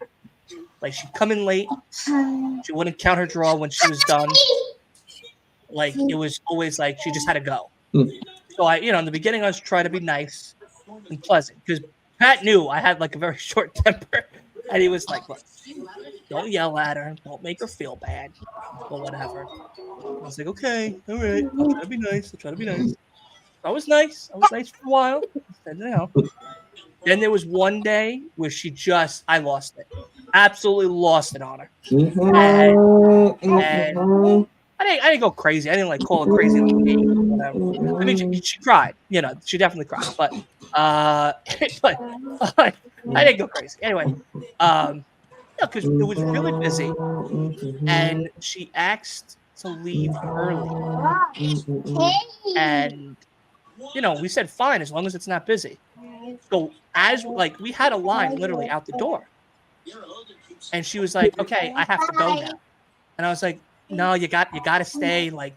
Like she'd come in late. She wouldn't count her draw when she was done. Like it was always like she just had to go. So in the beginning I was trying to be nice and pleasant because Pat knew I had like a very short temper, and he was like, "Look, don't yell at her, don't make her feel bad, or whatever." I was like, "Okay, all right, I'll try to be nice. I'll try to be nice." I was nice. I was nice for a while. Then there was one day where I lost it. Absolutely lost it on her. And I didn't go crazy. I didn't like call her crazy like me or whatever. I mean, she cried. She definitely cried. But I didn't go crazy. Anyway, because it was really busy, and she asked to leave early. And we said fine as long as it's not busy. So we had a line literally out the door, and she was like, "Okay, I have to go now," and I was like, "No, you got to stay. Like,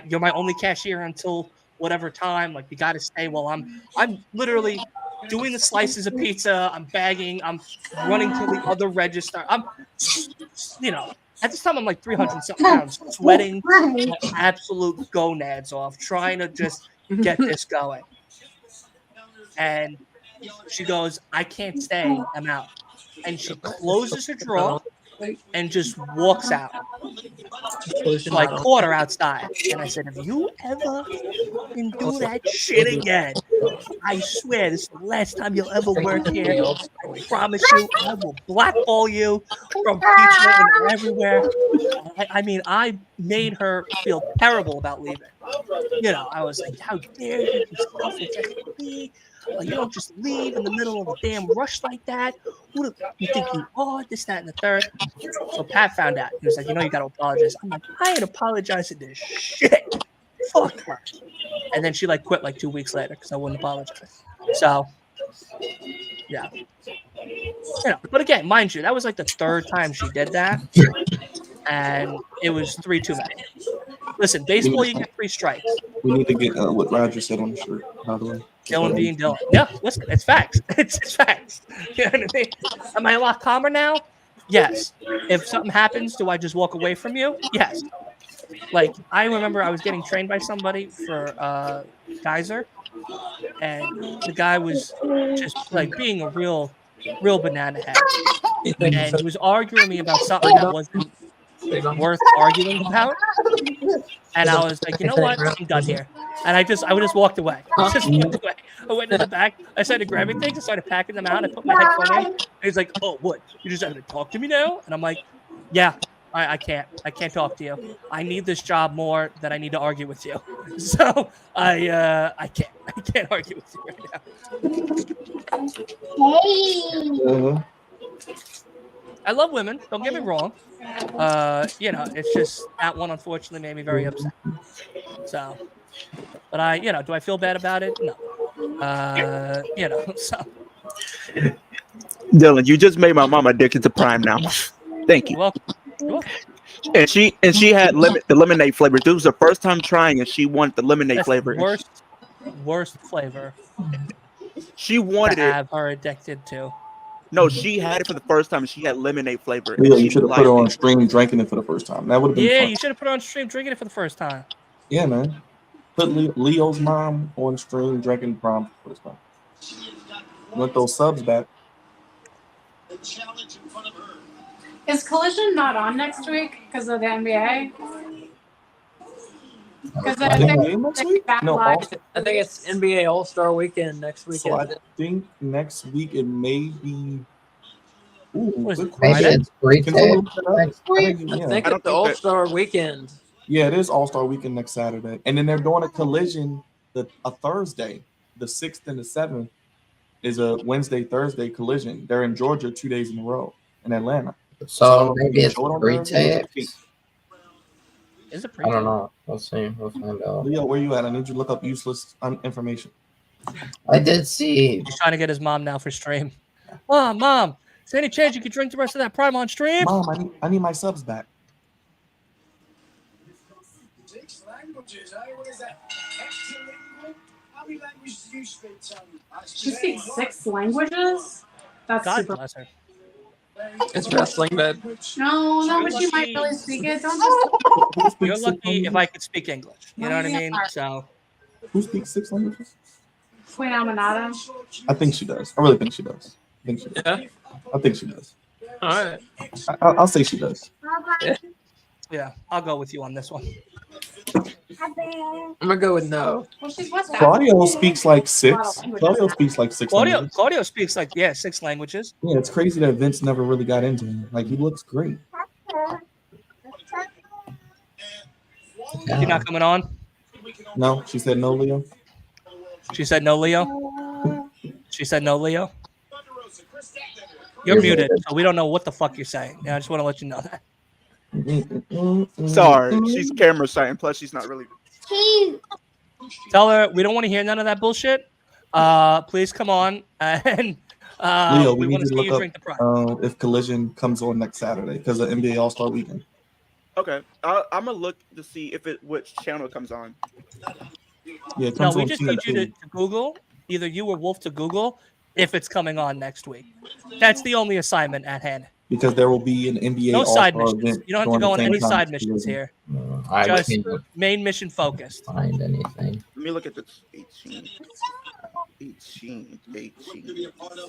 you're my only cashier until whatever time. Like, you got to stay while I'm literally doing the slices of pizza. I'm bagging. I'm running to the other register. I'm, at this time I'm like 300 something pounds, sweating my absolute gonads off, trying to just get this going." And she goes, "I can't stay. I'm out." And she closes her drawer and just walks out. So I caught her outside, and I said, "If you ever fucking do that shit again, I swear this is the last time you'll ever work here. I promise you, I will blackball you from pizza and everywhere." I mean, I made her feel terrible about leaving. I was like, "How dare you be self-protected? Like, you don't just leave in the middle of a damn rush like that. Who do you think you are? This, that, and the third." So Pat found out. He was like, "You got to apologize." I'm like, "I ain't apologizing to shit. Fuck her." And then she quit 2 weeks later because I wouldn't apologize. So, yeah. But again, mind you, that was the third time she did that. And it was 3 too many. Listen, baseball, you get 3 strikes. We need to get what Roger said on the shirt, by the way. Dylan being Dylan. Yeah, listen, it's facts. It's facts. You know what I mean? Am I a lot calmer now? Yes. If something happens, do I just walk away from you? Yes. I remember I was getting trained by somebody for Geyser, and the guy was just being a real banana head. And he was arguing me about something that wasn't worth arguing about. And I was like, "You know what? I'm done here." And I just walked away. I went to the back. I started grabbing things. I started packing them out. I put my headphone in. And he's like, "Oh, what? You just have to talk to me now?" And I'm like, "Yeah, I can't. I can't talk to you. I need this job more than I need to argue with you." So I can't argue with you right now. I love women. Don't get me wrong. It's just that one unfortunately made me very upset. So, but do I feel bad about it? No. So. Dylan, you just made my mom addicted to Prime now. Thank you. You're welcome. And she had the lemonade flavor. This was the first time trying, and she wanted the lemonade flavor. worst flavor She to wanted it. have her addicted to? No, she had it for the first time. She had lemonade flavor, Leo, and you she should have put liked her on it. stream drinking it for the first time. That would have been Yeah, fun. you should have put her on stream drinking it for the first time. Yeah, man. Put Leo's mom on stream drinking prom for the first time. Want those subs back? Is Collision not on next week because of the NBA? Because I think next week? No, I think it's NBA All Star Weekend next So I weekend. think next week it may be. Ooh, What is good it, question. Friday? Maybe it's free Can someone tapes look that up? next week. Yeah. I think I don't it's the think All that- Star Weekend. Yeah, it is All Star Weekend next Saturday, and then they're doing a collision a Thursday, the 6th and the 7th is a Wednesday Thursday collision. They're in Georgia 2 days in a row in Atlanta. So they maybe can it's show it on free Thursday or tapes. Is it I don't pre-tape? know. We'll see. We'll find out. Leo, where you at? I need you to look up useless information. I did see. He's trying to get his mom now for stream. Mom, is there any chance you could drink the rest of that prime on stream? Mom, I need my subs back. 6 languages, eh? What is that? Hexalingual? How many languages do you speak, Tony? She speaks 6 languages? That's God super. bless her. It's wrestling, but No, You're but she might lucky- really speak it. Don't just. You're lucky if I could speak English. You know what I Yeah. mean? So Who speaks 6 languages? Queen Aminata. I think she does. I really think she does. I think she does. yeah. I think she does. All right. I'll say she does. yeah, I'll go with you on this one. I'm gonna go with no. Well, she's West Claudio speaks like 6. Claudio speaks like 6 Claudio languages. Claudio speaks like 6 languages. Yeah, it's crazy that Vince never really got into him. Like, he looks great. You're not coming on? No, she said no, Leo. She said no, Leo. She said no, Leo. You're muted, so we don't know what the fuck you're saying. Yeah, I just want to let you know that. Sorry, she's camera shy, and plus she's not really. Tell her we don't want to hear none of that bullshit. Please come on and Leo, we we want need to to see you look drink the prime. up if Collision comes on next Saturday because of NBA All Star Weekend. Okay, I'm gonna look to see if which channel it comes on. Yeah, it No, comes we on just need you to Google, either you or Wolf to Google if it's coming on next week. That's the only assignment at hand. because there will be an NBA No All side Star missions. event. You don't have to during go the on same any time side as missions Collision. here. I Just can't main mission focused. find anything. Let me look at the 18.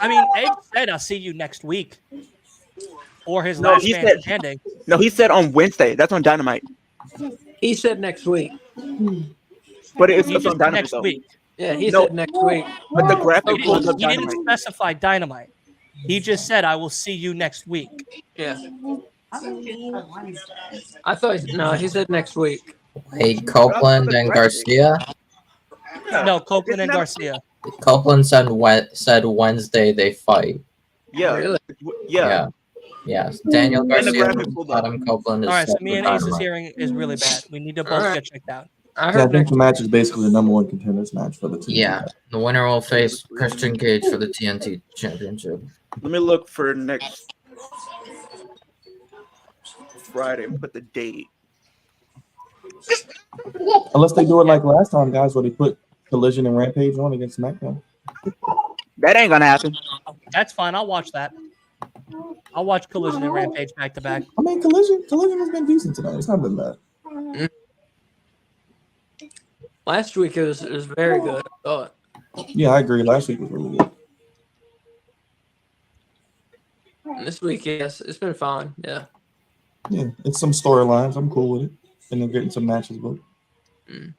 I mean, Ed said I'll see you next week. Or his No, last he man said- standing. No, he said on Wednesday. That's on Dynamite. He said next week. But it's He on just Dynamite next though. week. Yeah, he No. said next week. But the graphic He pulls up didn't Dynamite. specify Dynamite. He just said I will see you next week. Yeah. I thought he said next week. Wait, Copeland and Garcia. No, Copeland and Isn't that- Garcia. Copeland said Wednesday they fight. Yeah. Really? Yeah. Yes. Daniel And the Garcia graphic and pulled up. Adam Copeland is All right, so set me for and Ace's Dynamite. hearing is really bad. We need to both All right. get checked out. I Yeah, I heard think next. the match is basically the number one contenders match for the team. Yeah, the winner will face Christian Cage for the TNT Championship. Let me look for next Friday and put the date. Unless they do it like last time, guys, where they put Collision and Rampage on against SmackDown. That ain't gonna happen. That's fine. I'll watch that. I'll watch Collision and Rampage back to back. I mean, Collision has been decent tonight. It's not been bad. Last week it was very good. I thought. Yeah, I agree. Last week was really good. And this week, yes, it's been fine. Yeah. Yeah, it's some storylines. I'm cool with it. And they're getting some matches booked. Mm.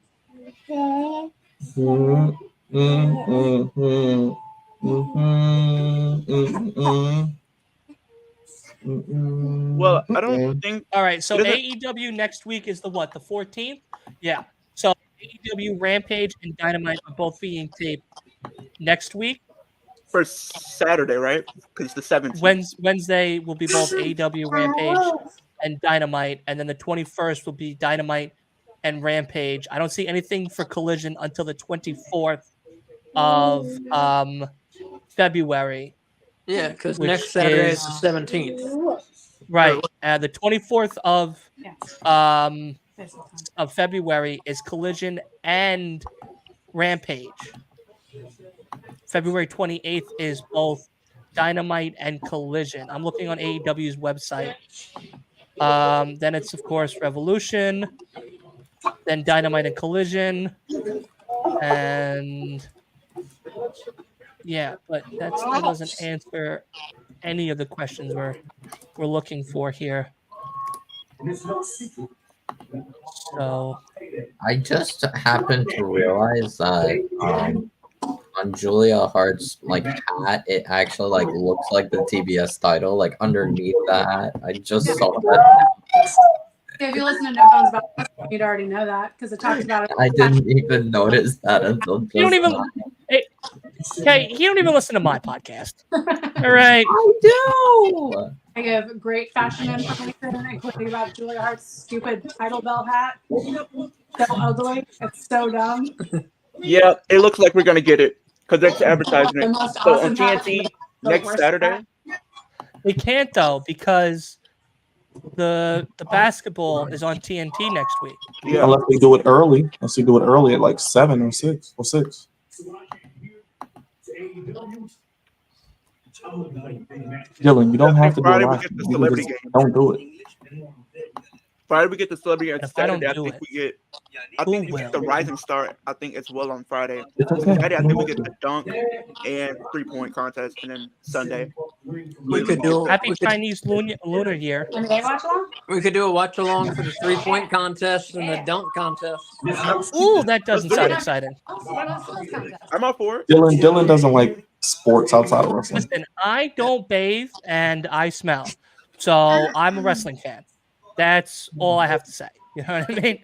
Well, I don't think. All right, so It doesn't- AEW next week is the what? The 14th? Yeah. So AEW Rampage and Dynamite are both being taped next week. For Saturday, right? Because the 17th. Wednesday will be both AEW Rampage and Dynamite, and then the 21st will be Dynamite and Rampage. I don't see anything for Collision until the 24th of February. Yeah, because Which next Saturday is is- the 17th. Right. The 24th of February is Collision and Rampage. February 28th is both Dynamite and Collision. I'm looking on AEW's website. Then it's, of course, Revolution, then Dynamite and Collision, and yeah, but that still doesn't answer any of the questions we're looking for here. So I just happened to realize that on Julia Hart's like hat, it actually like looks like the TBS title, like underneath the hat. I just saw that. If you listen to No Bones About It, you'd already know that because it talks about it. I didn't even notice that until just you don't even. now. Okay, you don't even listen to my podcast. All right. I do. I give great fashion information, including about Julia Hart's stupid title belt hat. So ugly. It's so dumb. Yeah, it looks like we're gonna get it because it's advertising The it. most So awesome on hat, TNT the next worst Saturday. hat. They can't though because the basketball is on TNT next week. Yeah. Unless they do it early. Unless they do it early at like 7 or 6 or 6. Dylan, you don't have to do Friday a we lot. get the You can celebrity just game. don't do it. Friday we get the celebrity, and If I don't Saturday I do think it, we get. I who think we get the will? Rising Star. I think as well on Friday. It's okay. Saturday I You think don't we have get to. the dunk and 3-point contest, and then Sunday. We could do Happy we could, Chinese lunar year. And they watch along? we could do a watch along for the 3-point contest and the dunk contest. Ooh, that doesn't Let's do sound it. exciting. What else is contest? I'm all for it. Dylan doesn't like sports outside of wrestling. Listen, I don't bathe and I smell, so I'm a wrestling fan. That's all I have to say. You know what I mean?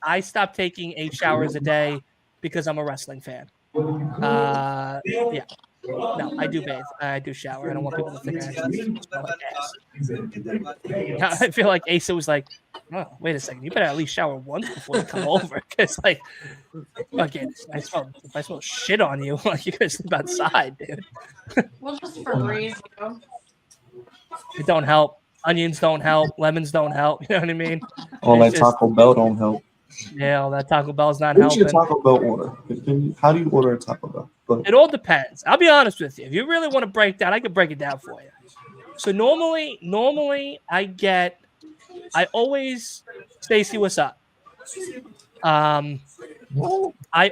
I stopped taking 8 showers a day because I'm a wrestling fan. Yeah. No, I do bathe. I do shower. I don't want people to think I actually smell like ass. Yeah, I feel like Asa was like, oh, wait a second. You better at least shower once before you come over. Because, like, again, if I smell shit on you, like, you're going to sleep outside, dude. We'll just Febreze you. It don't help. Onions don't help. Lemons don't help. You know what I mean? All It's that just- Taco Bell don't help. Yeah, all that Taco Bell's not What's your helping. Taco Bell order? How do you order a Taco Bell? Go ahead. It all depends. I'll be honest with you. If you really want to break down, I can break it down for you. So normally I always, Stacy, what's up? I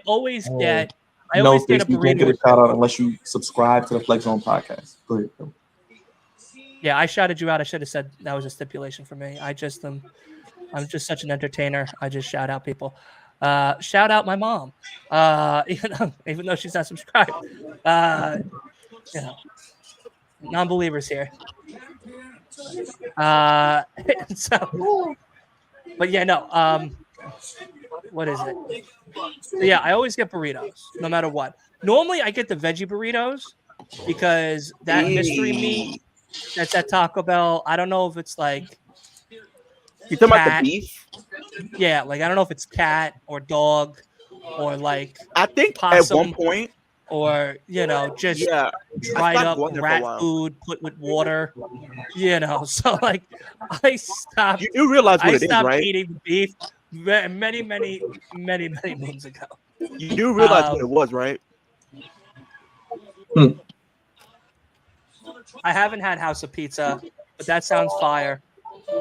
always get a No, Stacey, you can't get burrito. a shout out unless you subscribe to the Flex Zone podcast. Go ahead. Yeah, I shouted you out. I should have said that was a stipulation for me. I'm just such an entertainer. I just shout out people. Shout out my mom. Even though she's not subscribed. Non-believers here. So, but yeah, no. What is it? So yeah, I always get burritos, no matter what. Normally, I get the veggie burritos because that mystery meat that's at Taco Bell. I don't know if it's like You talking about cat. the beef? Yeah, like I don't know if it's cat or dog or like I think possum at one point, or just yeah, dried stopped up going there for a rat while. food put with water. So like I stopped. You realize what I it is, stopped right? eating beef many moons ago. You do realize what it was, right? I haven't had House of Pizza, but that sounds fire.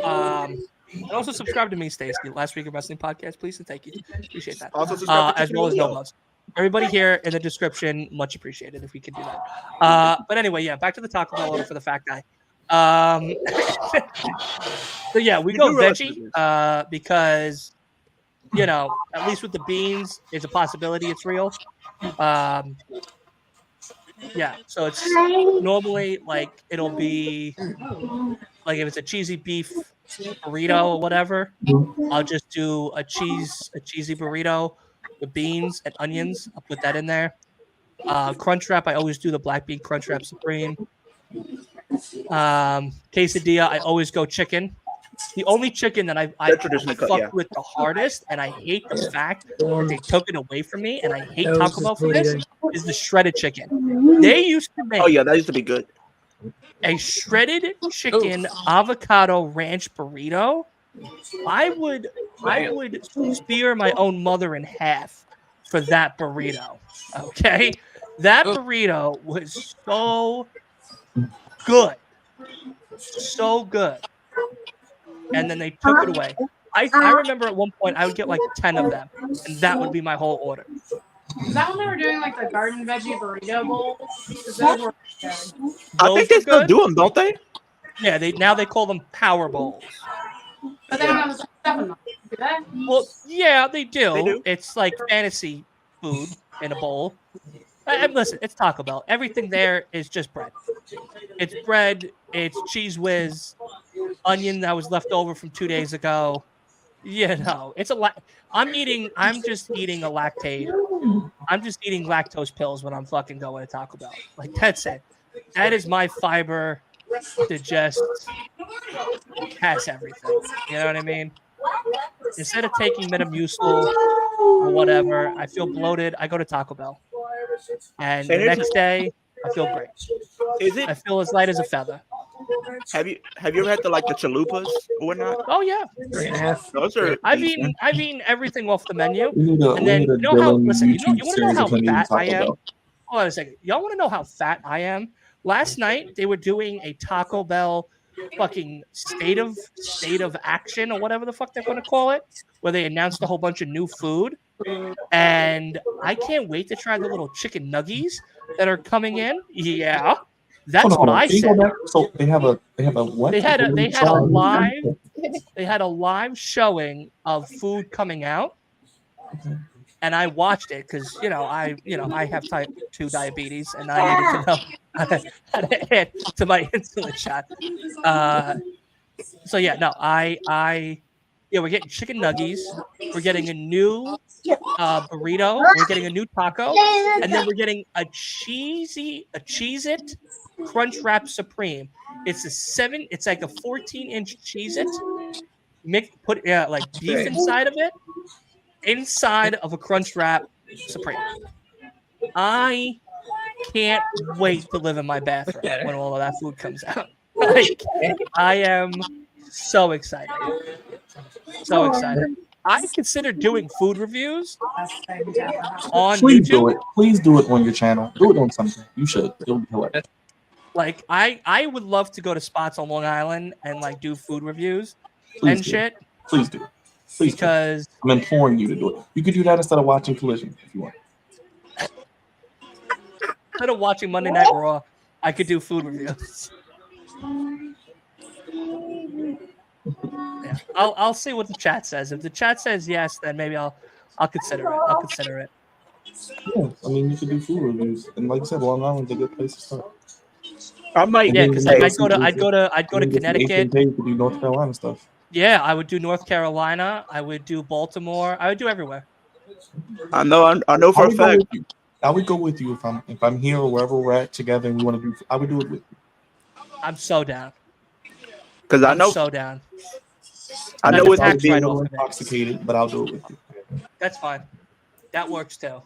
And also subscribe to me, Stacey. Last Week of Wrestling Podcast, please and thank you. Appreciate that. Also subscribe to As well as Julio. No Bones. Everybody here in the description, much appreciated if we could do that. But anyway, yeah, back to the Taco Bell order for the fat guy. So yeah, we go veggie because at least with the beans, there's a possibility it's real. Yeah, so it's normally like it'll be like if it's a cheesy beef burrito or whatever, I'll just do a cheesy burrito with beans and onions. I'll put that in there. Crunchwrap, I always do the black bean Crunchwrap Supreme. Quesadilla, I always go chicken. The only chicken that I fucked with the hardest, and I hate the fact that they took it away from me, and I hate Taco Bell for this, is the shredded chicken. They used to make Oh yeah, that used to be good. a shredded chicken avocado ranch burrito. I would spear my own mother in half for that burrito. Okay, that burrito was so good, so good. And then they took it away. I remember at one point I would get like 10 of them, and that would be my whole order. Is that when they were doing like the garden veggie burrito bowls? Because those were good. I think they still do them, don't they? Yeah, they call them power bowls. But they don't have the stuff in them, do they? Well, yeah, they do. They do. It's like fantasy food in a bowl. And listen, it's Taco Bell. Everything there is just bread. It's bread. It's cheese whiz, onion that was left over from 2 days ago. You know, it's I'm just eating a lactate. I'm just eating lactose pills when I'm fucking going to Taco Bell. Like, that's it. That is my fiber that just has everything. You know what I mean? Instead of taking Metamucil or whatever, I feel bloated. I go to Taco Bell. And the next day, I feel great. I feel as light as a feather. Have you ever had the chalupas or whatnot? Oh yeah, 3.5. Those are. I've eaten everything off the menu. We need a Dylan YouTube you want to know series how of him eating fat I Taco am? Bell. Hold on a second. Y'all want to know how fat I am? Last night they were doing a Taco Bell fucking state of action or whatever the fuck they're going to call it, where they announced a whole bunch of new food, and I can't wait to try the little chicken nuggies that are coming in. Yeah, that's what I Can you said. go back? So they have a what? They had a live showing of food coming out, and I watched it because I have type 2 diabetes, and I needed to know how to add to my insulin shot. So yeah, no, we're getting chicken nuggies, we're getting a new burrito, we're getting a new taco, and then we're getting a Cheez-It Crunch Wrap Supreme. It's like a 14-inch Cheez-It, put like beef inside of it, inside of a Crunch Wrap Supreme. I can't wait to live in my bathroom when all of that food comes out. Like, I am so excited. So excited. I consider doing food reviews on Please YouTube. do it. Please do it on your channel. Do it on something. You should. It'll be hilarious. Like, I would love to go to spots on Long Island and like do food reviews Please and do. shit. Please do. Please because do. I'm imploring you to do it. You could do that instead of watching Collision if you want. Instead of watching Monday Night Raw, I could do food reviews. Yeah, I'll see what the chat says. If the chat says yes, then maybe I'll consider it. I'll consider it. Yeah, I mean, you could do food reviews, and like I said, Long Island's a good place to start. I might. Yeah, because I'd go to Connecticut. You could do North Carolina stuff. Yeah, I would do North Carolina. I would do Baltimore. I would do everywhere. I know for a fact. I would go with you if I'm here or wherever we're at together and we want to do. I would do it with you. I'm so down. Because I know I'm so down. I know it's it's right being intoxicated, but I'll do it with you. That's fine. That works too.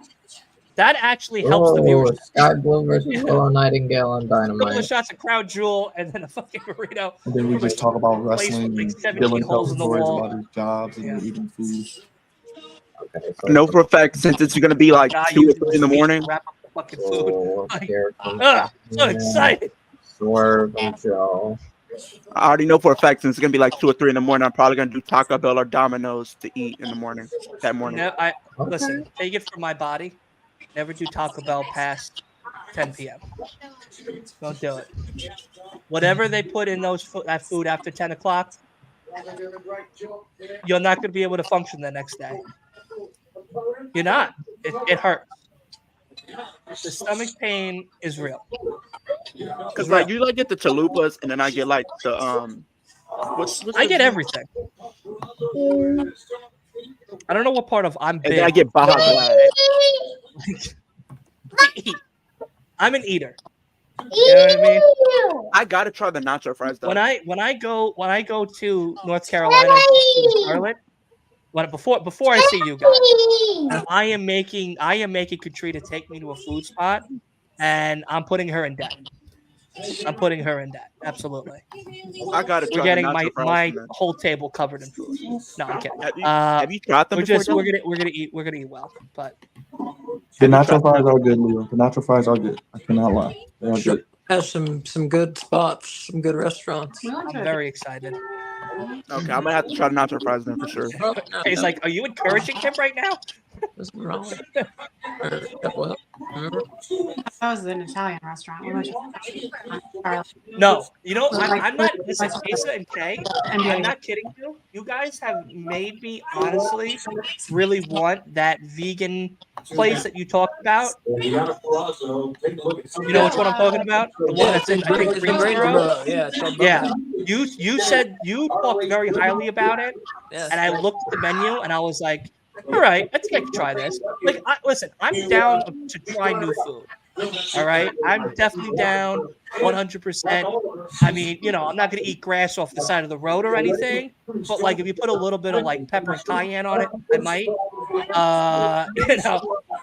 That actually helps the viewers. Sky Blue versus Willow Nightingale on A couple of Dynamite. shots of Crown Jewel and then a fucking burrito. And then we just talk about wrestling. Like And 17 Dylan holes tells in the stories wall. about his jobs and eating food. Okay, so I know for a fact since it's going to be like Guy 2 or 3 uses in the meat to morning. Wrap up the fucking so food. Like, here comes so excited. Swerve and Joe. I already know for a fact since it's going to be like 2 or 3 in the morning, I'm probably going to do Taco Bell or Domino's to eat in the morning. That morning. No, listen, take it from my body. Never do Taco Bell past 10 p.m. Don't do it. Whatever they put in that food after 10 o'clock, you're not going to be able to function the next day. You're not. It hurts. The stomach pain is real. Because like you get the chalupas and then I get like the I get everything. I don't know what part of I'm big. And then I get Baja Blast. I'm an eater. You know what I mean? I gotta try the nacho fries though. When I go to North Carolina, Charlotte, before I see you guys, I am making Katrina take me to a food spot, and I'm putting her in debt. I'm putting her in that. Absolutely. I gotta We're try the getting nacho fries. my man. whole table covered in food. No, I'm kidding. Have you tried them before? We're gonna eat well, but The nacho fries are good, Leo. The nacho fries are good. I cannot lie. They are Sure. good. Has some good spots, some good restaurants. I'm very excited. Okay, I'm gonna have to try the nacho fries then for sure. He's like, "Are you encouraging him right now?" What's wrong with it? Well, remember? That was an Italian restaurant. What about you? No, you know, I'm not. Listen, Asa and Kay, I'm NBA. not kidding you. You guys have made me honestly really want that vegan place that you talked about. You know which one I'm talking about? The one that's in, I think, Greensboro. Yeah, it's called Yeah. Buckeye. You said you talked very highly about it, Yeah, and I looked at the menu and I was like, all right, I think I could try this. Like, listen, I'm down to try new food. All right, I'm definitely down 100%. I mean, you know, I'm not gonna eat grass off the side of the road or anything, but like if you put a little bit of like pepper and cayenne on it, I might. You know,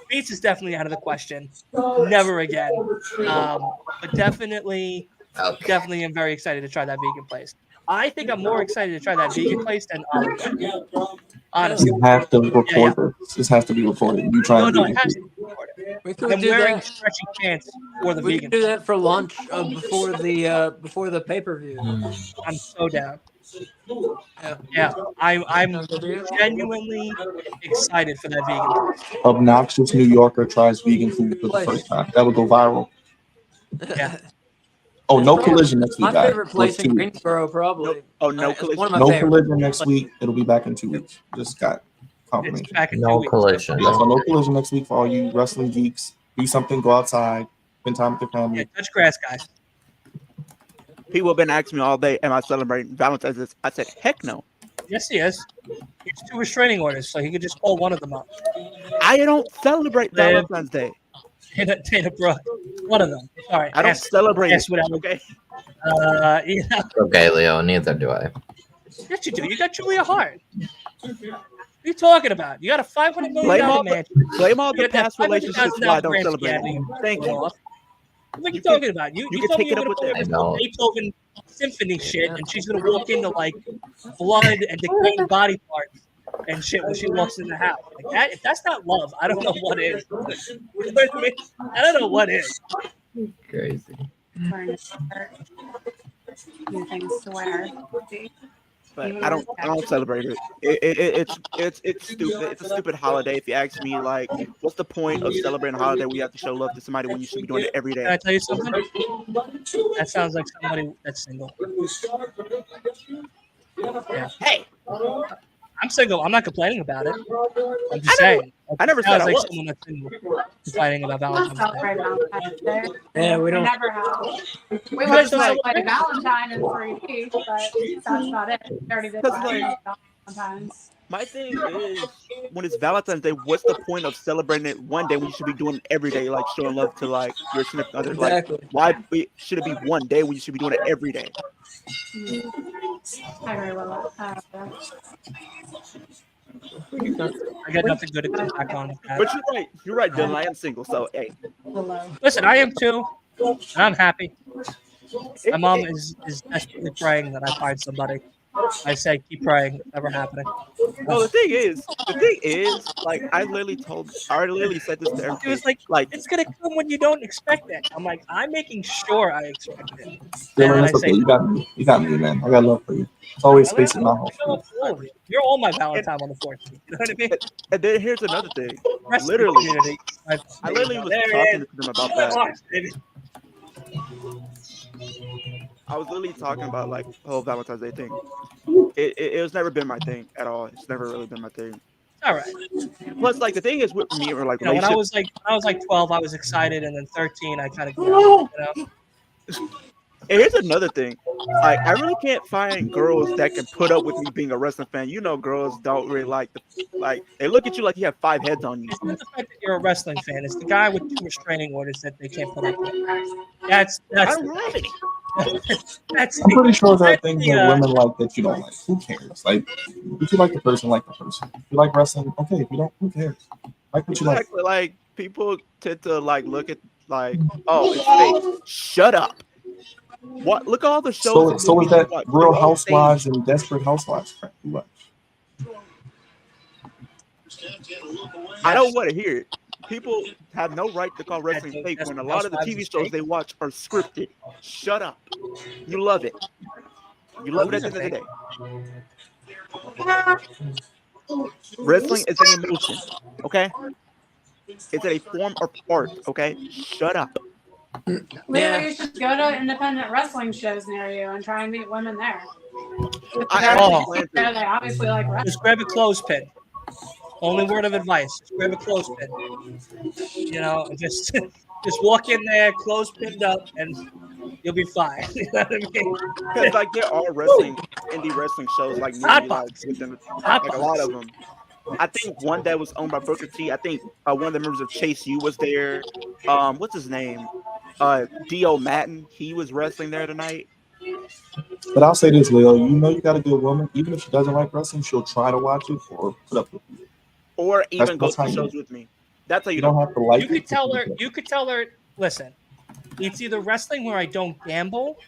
beets is definitely out of the question. Never again. But definitely am very excited to try that vegan place. I think I'm more excited to try that vegan place than Olive Garden. Honestly. You have to record this. This has to be recorded. You try No, and it has to be recorded. We could I'm do wearing that. stretchy pants for the We vegan. could do that for lunch before the pay-per-view. I'm so down. Yeah, I'm genuinely excited for that vegan place. Obnoxious New Yorker tries vegan food for the first time. That would go viral. Yeah. Oh, no collision next week, My guys. favorite place in Greensboro, probably. No It's collision. one of my No favorites. collision next week. It'll be back in 2 weeks. Just got confirmation. It's back in 2 No weeks. collision. Yeah, so no collision next week for all you wrestling geeks. Do something, go outside, spend time with your Yeah, family. touch grass, guys. People have been asking me all day, am I celebrating Valentine's Day? I said, heck no. Yes, he is. He has 2 restraining orders, so he could just pull one of them up. I don't celebrate Valentine's Day. Dana Brooke, one of them. Sorry, I don't celebrate it. whatever. Okay. You know, Okay, Leo. Neither do I. yes, you do. You got Julia Hart. What are you talking about? You got a $500 million mansion. Blame all You the got that past relationships $500,000 why I don't grand celebrate Fiat it. Thank you. What are you talking about? You can told me take you it were up with going them. to I know. Beethoven symphony shit, and she's going to walk into like blood and decaying body parts and shit when she walks in the house. Like that, if that's not love, I don't know what is. You know what I mean? I don't know what is. Crazy. Wearing a shirt. New things to wear. But I don't celebrate it. It's stupid. It's a stupid holiday. If you ask me, like, what's the point of celebrating a holiday where you have to show love to somebody when you should be doing it every Can day? I tell you something? That sounds like somebody that's single. Yeah. Hey, I'm single. I'm not complaining about it. I'm just saying. I never said Sounds I like was. someone that's single complaining about We don't Valentine's Day. celebrate Valentine's Day. Yeah, we We don't. never have. We guys went to don't celebrate celebrate? Valentine in 3D, but that's about it. We already did That's like- Valentine's. My thing is, when it's Valentine's Day, what's the point of celebrating it one day when you should be doing it every day, like showing love to like your significant other? Exactly. Like, why should it be one day when you should be doing it every day? I very well. I got nothing good to come back on with that. But you're right, Dylan. I am single, so hey. Listen, I am too, and I'm happy. My mom is desperately praying that I find somebody. I say, keep praying. It's never happening. No, the thing is, like I literally said this to It everybody. was like, it's gonna come when you don't expect it. I'm like, I'm making sure I expect it. And Dylan, then I it's okay. say, You got me. You got me, man. I got love for you. It's always space in my house. You're all my Valentine on the 14th. You know what I mean? And then here's another thing. Rest of the Literally, community. I literally was There it talking is. to them about that. I was literally talking about like the whole Valentine's Day thing. It was never been my thing at all. It's never really been my thing. All right. Plus, like the thing is with me or like You know, when I relationships. was like 12, I was excited, and then 13, I kind of grew up. You know? And here's another thing. Like I really can't find girls that can put up with me being a wrestling fan. You know, girls don't really like they look at you like you have 5 heads on you. It's not the fact that you're a wrestling fan. It's the guy with 2 restraining orders that they can't put up with. That's I don't have any. that's I'm pretty sure there are that's things the, that women like that you don't like. Who cares? Like, if you like the person, like the person. If you like wrestling, okay. If you don't, who cares? Like what you like. Exactly. Like people tend to like look at like, oh, it's fake. Shut up. What? Look at all the shows and So movies is you that watch. Real They're all Housewives staged. and Desperate Housewives. Crap, you watch. I don't want to hear it. People have no right to call wrestling Dude, fake when a Desperate lot of the Housewives TV is shows fake. they watch are scripted. Shut up. You love it. You love it at Movies the are end of fake. the day. Wrestling is an emotion, okay? It's a form of art, okay? Shut up. Leo, you should go to independent wrestling shows near you and try and meet women there. I They're actually Oh. plan they to. obviously like wrestling. Just grab a clothespin. Only word of advice: just grab a clothespin. You know, just walk in there, clothespinned up, and you'll be fine. You know what I mean? Because like there are indie wrestling shows like near Hot me, like box. within Hot like a box. lot of them. I think one that was owned by Booker T. I think one of the members of Chase U was there. What's his name? Dio Madden. He was wrestling there tonight. But I'll say this, Leo. You know you got a good woman. Even if she doesn't like wrestling, she'll try to watch it or put up with you. Or even go That's to how you shows know. with me. That's how You you don't know. have to like You it. could tell her. You could tell her. Listen, it's either wrestling where I don't gamble,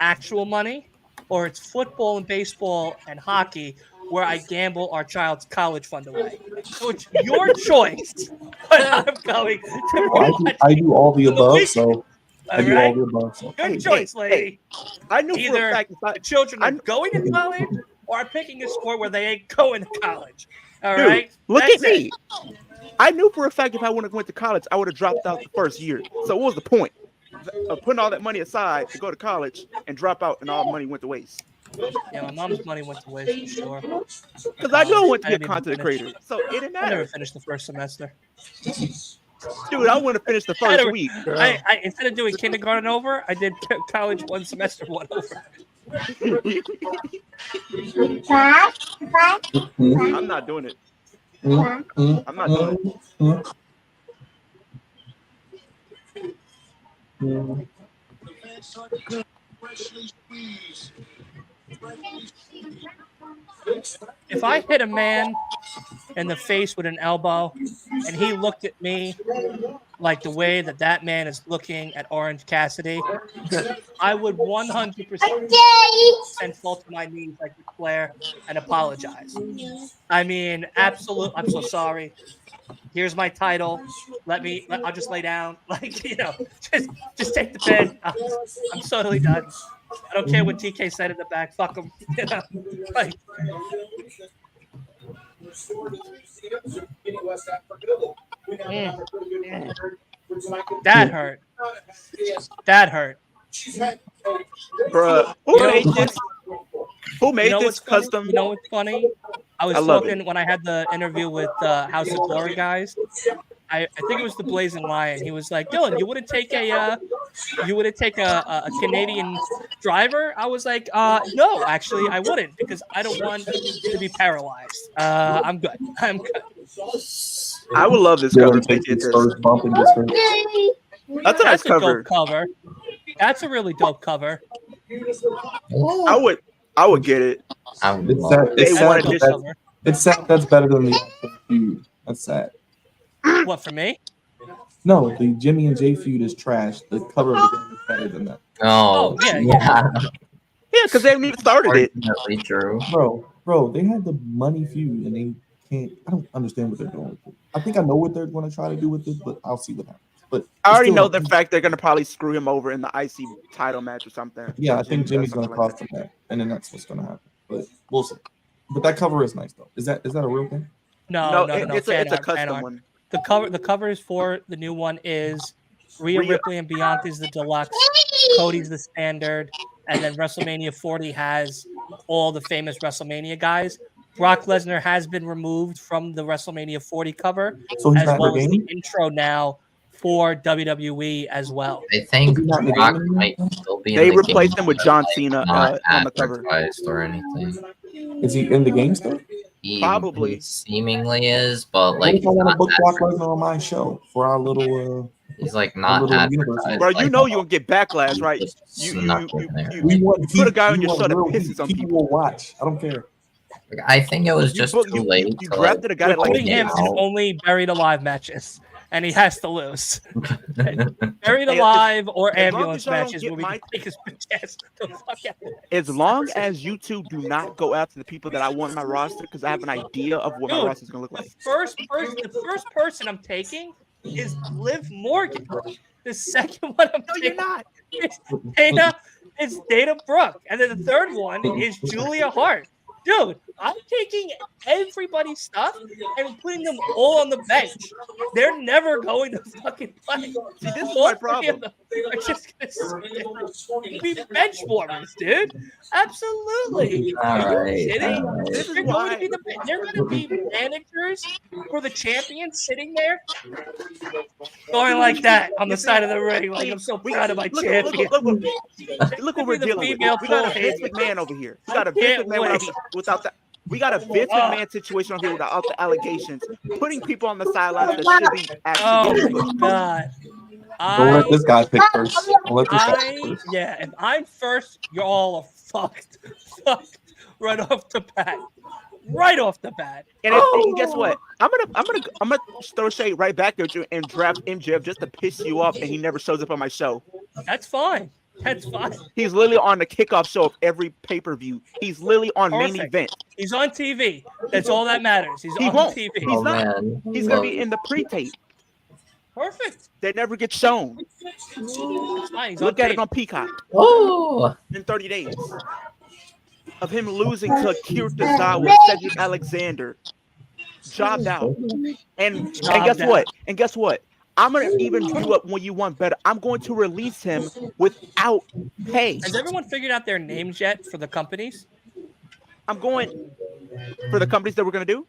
actual money, or it's football and baseball and hockey where I gamble our child's college fund away. So it's your choice. But I'm going to Well, I do all the for the above, weekend. so I All do all right, the above. So good choice, lady. I knew for a Either fact. the children are going to college or are picking a sport where they ain't going to college. All right, Look that's at it. me. I knew for a fact if I wouldn't have went to college, I would have dropped out the first year. So what was the point of putting all that money aside to go to college and drop out and all the money went to waste? Yeah, my mom's money went to waste for sure. Because I knew I wanted to be a didn't even content finish. creator, so it didn't I never matter. finished the first semester. Dude, I want to finish the I first don't- week. I instead of doing kindergarten over, I did college one semester one over. I'm not doing it. I'm not doing it. If I hit a man in the face with an elbow and he looked at me like the way that man is looking at Orange Cassidy, I would 100% fall to my knees like Flair and apologize. I mean, absolute. I'm so sorry. Here's my title. I'll just lay down. Like, just take the pen. I'm totally done. I don't care what TK said in the back. Fuck him. Like, that hurt. That hurt. Bruh, who made this? Who made this funny? custom? You know what's funny? I was talking when I had the interview with House of Glory guys. I think it was the Blazing Lion. He was like, Dylan, you wouldn't take a Canadian driver? I was like, no, actually, I wouldn't because I don't want to be paralyzed. I'm good. I'm good. I would love this cover. If they did this. First bump and gets hurt. That's a nice a cover. dope cover. That's a really dope cover. I would get it. It's sad that's better than the feud. That's sad. What, for me? No, the Jimmy and Jay feud is trash. The cover of the game is better than that. Oh, yeah. Yeah, because they haven't even started it. True. Bro, they had the money feud and they can't. I don't understand what they're doing with it. I think I know what they're going to try to do with it, but I'll see what happens. But I already know the fact they're going to probably screw him over in the IC title match or something. Yeah, I think Jimmy's going to cost him that, and then that's what's going to happen. But we'll see. But that cover is nice though. Is that a real thing? No. It's a custom one. The covers for the new one is Rhea Ripley and Bianca's the deluxe, Cody's the standard, and then WrestleMania 40 has all the famous WrestleMania guys. Brock Lesnar has been removed from the WrestleMania 40 cover, so he's as well as the intro now for WWE as well. I think Brock might still be. They in the replaced game, him with but, John like, Cena not on the cover. advertised or anything. Is he in the game still? Probably. He seemingly is, but What like if I want to book Brock Lesnar on my show for our little? He's like not little advertised. Bro, like, you know you'll get backlash, right? You put a guy on your show that pisses on people. People will watch. I don't care. I think it was just too late. You drafted a guy that Putting him in only buried alive matches. and he has to lose. Buried Hey, alive or as long as ambulance y'all don't matches get where we my- can take his bitch ass the fuck out. As long as you two do not go after the people that I want on my roster, because I have an idea of what my Dude, roster is gonna look like. The first person I'm taking is Liv Morgan. The second one I'm taking not. is Dana Brooke, and then the third one is Julia Hart. Dude, I'm taking everybody's stuff and putting them all on the bench. They're never going to fucking play. See, this is All my three problem. of them are just gonna be bench warmers, dude. Absolutely. All Are you right, kidding? all right. This is They're going to why. be they're going to be managers for the champions sitting there, going like that on the side of the ring, like I'm so proud of my champion. Look what we're The dealing with. female We got a Paul Vince Heyman. McMahon over here. We I got a Vince can't McMahon wait. without the. We got a Vince Oh. McMahon situation over here without the allegations, putting people on the sidelines that should be actually. Oh my god! Don't let this guy pick first. Don't let this guy pick first. Yeah, if I'm first, you all are fucked right off the bat. Right off the bat. And guess what? I'm gonna throw shade right back at you and draft MJF just to piss you off, and he never shows up on my show. That's fine. That's fine. He's literally on the kickoff show of every pay-per-view. He's literally on main Perfect. event. He's on TV. That's all that matters. He's He on won't. TV. He's not. He's gonna be in the pre-tape. Perfect. That never gets shown. It's fine. He's Look on at tape. it on Peacock. Oh, In 30 days. Of him losing to Akira Tozawa, Cedric Alexander. Jobbed out. And guess what? And guess what? I'm gonna even do it when you want better. I'm going to release him without pay. Has everyone figured out their names yet for the companies? I'm going for the companies that we're gonna do.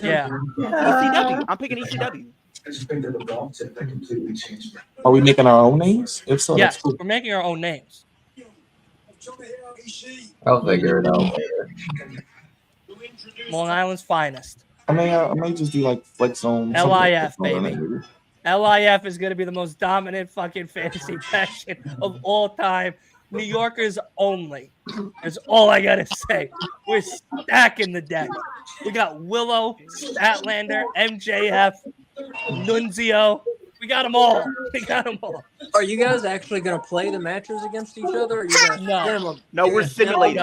Yeah. ECW. I'm picking ECW. Are we making our own names? If so, Yes, that's cool. we're making our own names. I'll figure it out later. Long Island's finest. I may just do like Flex Zone. LIF, something like baby. that. LIF is going to be the most dominant fucking fantasy passion of all time. New Yorkers only. That's all I got to say. We're stacking the deck. We got Willow, Statlander, MJF, Nunzio. We got them all. We got them all. Are you guys actually going to play the matches against each other? Or are you going to No, we're simulating.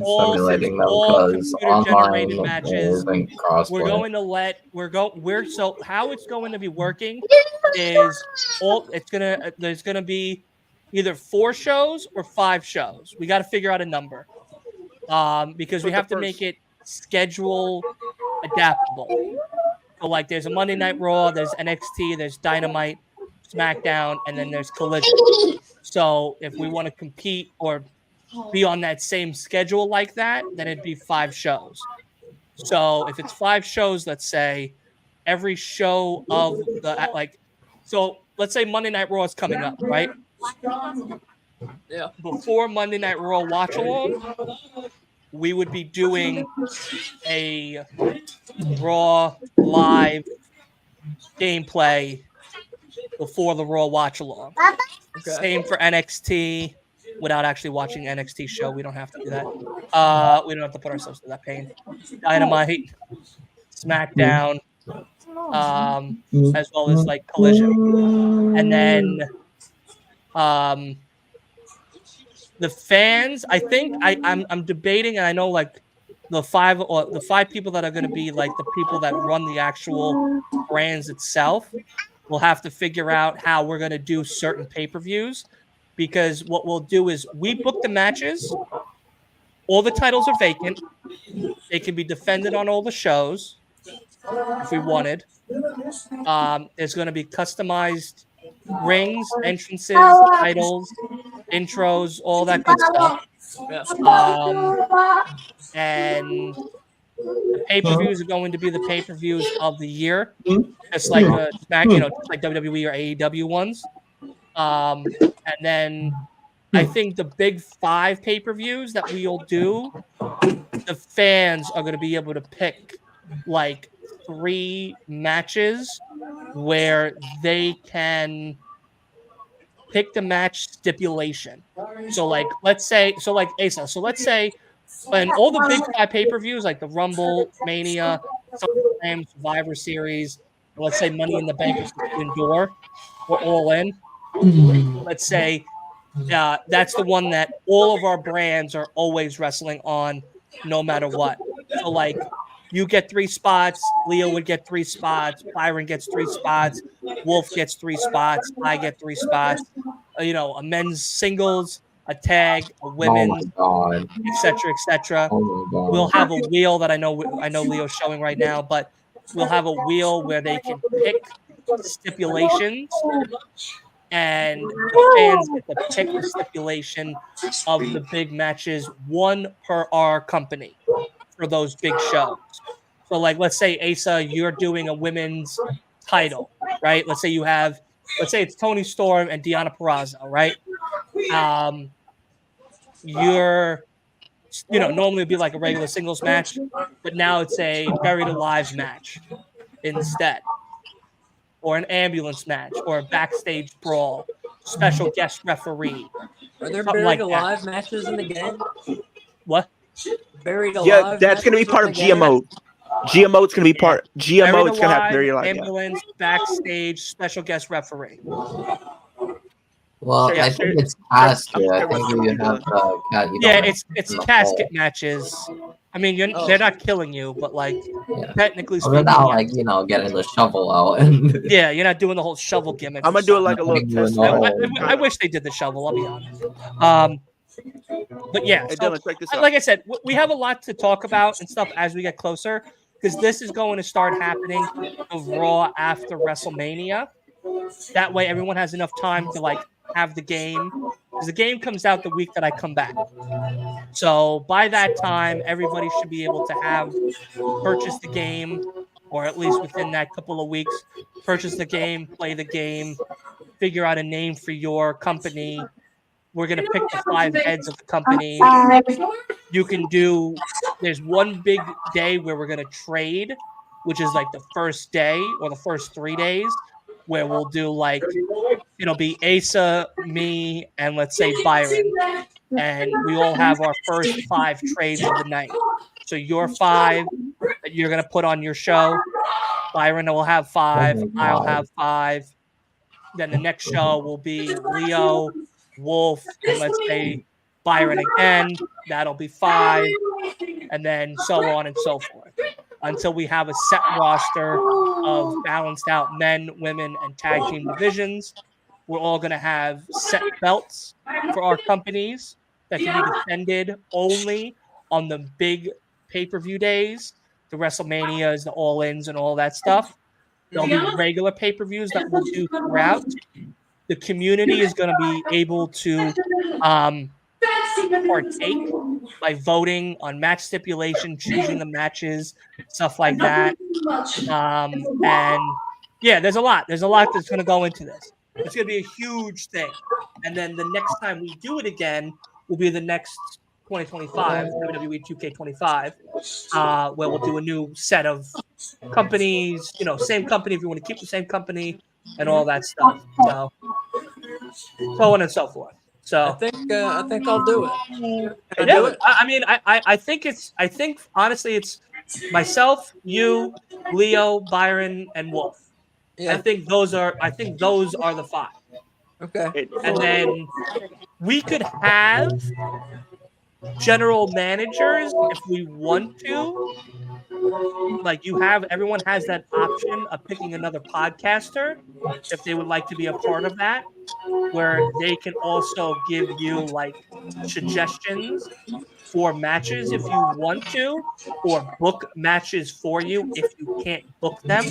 All Simulating them all because computer-generated online matches. isn't crossplay. We're going to let so how it's going to be working is there's gonna be either 4 shows or 5 shows. We got to figure out a number because we have to make it schedule adaptable. So like there's a Monday Night Raw, there's NXT, there's Dynamite, SmackDown, and then there's Collision. So if we want to compete or be on that same schedule like that, then it'd be 5 shows. So if it's 5 shows, let's say every show of the so let's say Monday Night Raw is coming up, right? Yeah. Before Monday Night Raw watch along, we would be doing a Raw live gameplay before the Raw watch along. Okay. Same for NXT. Without actually watching NXT show, we don't have to do that. We don't have to put ourselves through that pain. Dynamite, SmackDown, as well as like Collision, and then the fans. I think I'm debating, and I know like the 5 people that are going to be like the people that run the actual brands itself. We'll have to figure out how we're going to do certain pay-per-views. Because what we'll do is we book the matches. All the titles are vacant. They can be defended on all the shows if we wanted. There's going to be customized rings, entrances, titles, intros, all that good stuff. And the pay-per-views are going to be the pay-per-views of the year, just like just like WWE or AEW ones. And then I think the big 5 pay-per-views that we'll do, the fans are going to be able to pick like 3 matches where they can pick the match stipulation. So like, let's say, Asa, so let's say in all the big 5 pay-per-views, like the Rumble, Mania, SummerSlam, Survivor Series, let's say Money in the Bank is indoor or All In. Let's say that's the one that all of our brands are always wrestling on, no matter what. So like, you get 3 spots, Leo would get 3 spots, Byron gets 3 spots, Wolf gets 3 spots, I get 3 spots. A men's singles, a tag, a Oh my women's, god. etc., etc. Oh my We'll god. have a wheel that I know Leo's showing right now, but we'll have a wheel where they can pick stipulations, and the fans get to pick the stipulation of the big matches, one per our company for those big shows. So, like, let's say Asa, you're doing a women's title, right? Let's say it's Tony Storm and Deonna Purrazzo, right? You're normally it'd be like a regular singles match, but now it's a buried alive match instead, or an ambulance match, or a backstage brawl, special guest referee, Are there something buried like that. alive matches in the game? What? Buried Yeah, alive. that's gonna be matches part in of the game? GMO. GMO's gonna be part. Buried GMO's gonna have alive, very alive. Yeah. ambulance, backstage, special guest referee. Well, Yeah, I think it's I'm casket. I scared think what's you gonna be have done. you Yeah, don't have it's in the casket hole. matches. I mean, they're not killing you, but like Yeah. technically Well, they're speaking, not yes. like getting the shovel out and Yeah, you're not doing the whole shovel gimmick. I'm or gonna do it something. like a little putting you in test. the I, hole. I wish they did the shovel. I'll be honest. But yeah, Hey, so Dylan, check this out. like I said, we have a lot to talk about and stuff as we get closer, because this is going to start happening of Raw after WrestleMania. That way, everyone has enough time to like have the game, because the game comes out the week that I come back. So by that time, everybody should be able to have purchased the game, or at least within that couple of weeks, purchase the game, play the game, figure out a name for your company. We're going to pick the 5 heads of the company. You can there's one big day where we're going to trade, which is like the first day or the first 3 days, where we'll do like, it'll be Asa, me, and let's say Byron. And we all have our first 5 trades of the night. So your 5 that you're going to put on your show, Byron will have 5, I'll have 5. Then the next show will be Leo, Wolf, and let's say Byron again. That'll be 5, and then so on and so forth, until we have a set roster of balanced out men, women, and tag team divisions. We're all going to have set belts for our companies that can be defended only on the big pay-per-view days, the WrestleManias, the All-Ins, and all that stuff. There'll be regular pay-per-views that we'll do throughout. The community is going to be able to partake by voting on match stipulation, choosing the matches, stuff like that. And yeah, there's a lot that's going to go into this. It's going to be a huge thing. And then the next time we do it again will be the next 2025 WWE 2K25, where we'll do a new set of companies, same company if you want to keep the same company and all that stuff. So on and so forth. So I think I'll do it. Can I do it? I mean, I think honestly it's myself, you, Leo, Byron, and Wolf. Yeah. I think those are the 5. Okay. And then we could have general managers if we want to. Like everyone has that option of picking another podcaster if they would like to be a part of that, where they can also give you like suggestions for matches if you want to, or book matches for you if you can't book them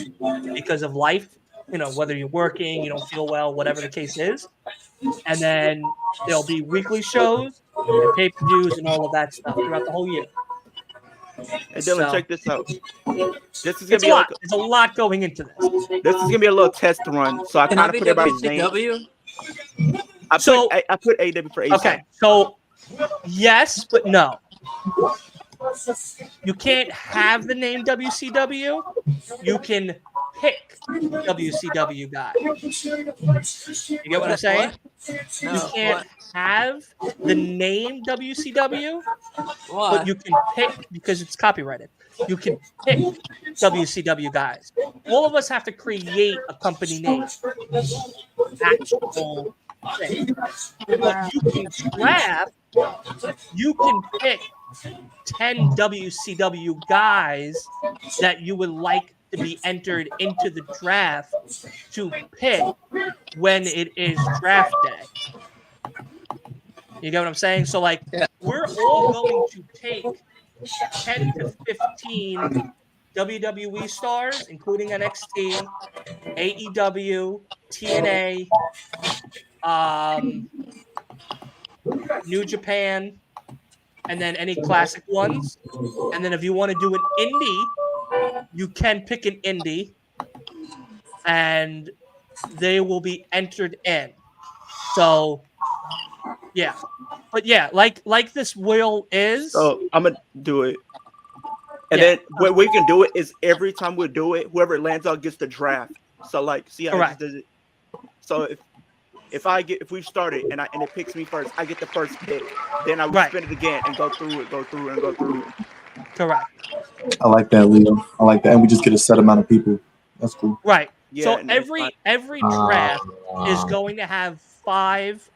because of life, whether you're working, you don't feel well, whatever the case is. And then there'll be weekly shows and pay-per-views and all of that stuff throughout the whole year. Hey, Dylan, So- check this out. This is gonna It's be a like lot. There's a lot going into this. this is gonna be a little test run. So I Can kind I of be put everybody's name. WCW? I put AW for ASAP. Okay, so yes, but no. You can't have the name WCW. You can pick WCW guy. You get what I'm saying? No, You can't what? have the name WCW, Why? but you can pick because it's copyrighted. You can pick WCW guys. All of us have to create a company name, actual thing. But Wow. you can draft. You can pick 10 WCW guys that you would like to be entered into the draft to pick when it is draft day. You get what I'm saying? So, like, Yeah. we're all going to take 10 to 15 WWE stars, including NXT, AEW, TNA, New Japan, and then any classic ones. And then if you want to do an indie, you can pick an indie and they will be entered in. So, yeah. But yeah, like this will is, So I'm gonna do it. And yeah, then what we can do it is every time we do it, whoever lands on gets the draft. So like, see how I just correct. did it. So if we start it and it picks me first, I get the first pick. Then I would Right. spin it again and go through it. Correct. I like that, Leo. I like that, and we just get a set amount of people. That's cool. Right. Yeah, So and it's fine. every draft is going to have 5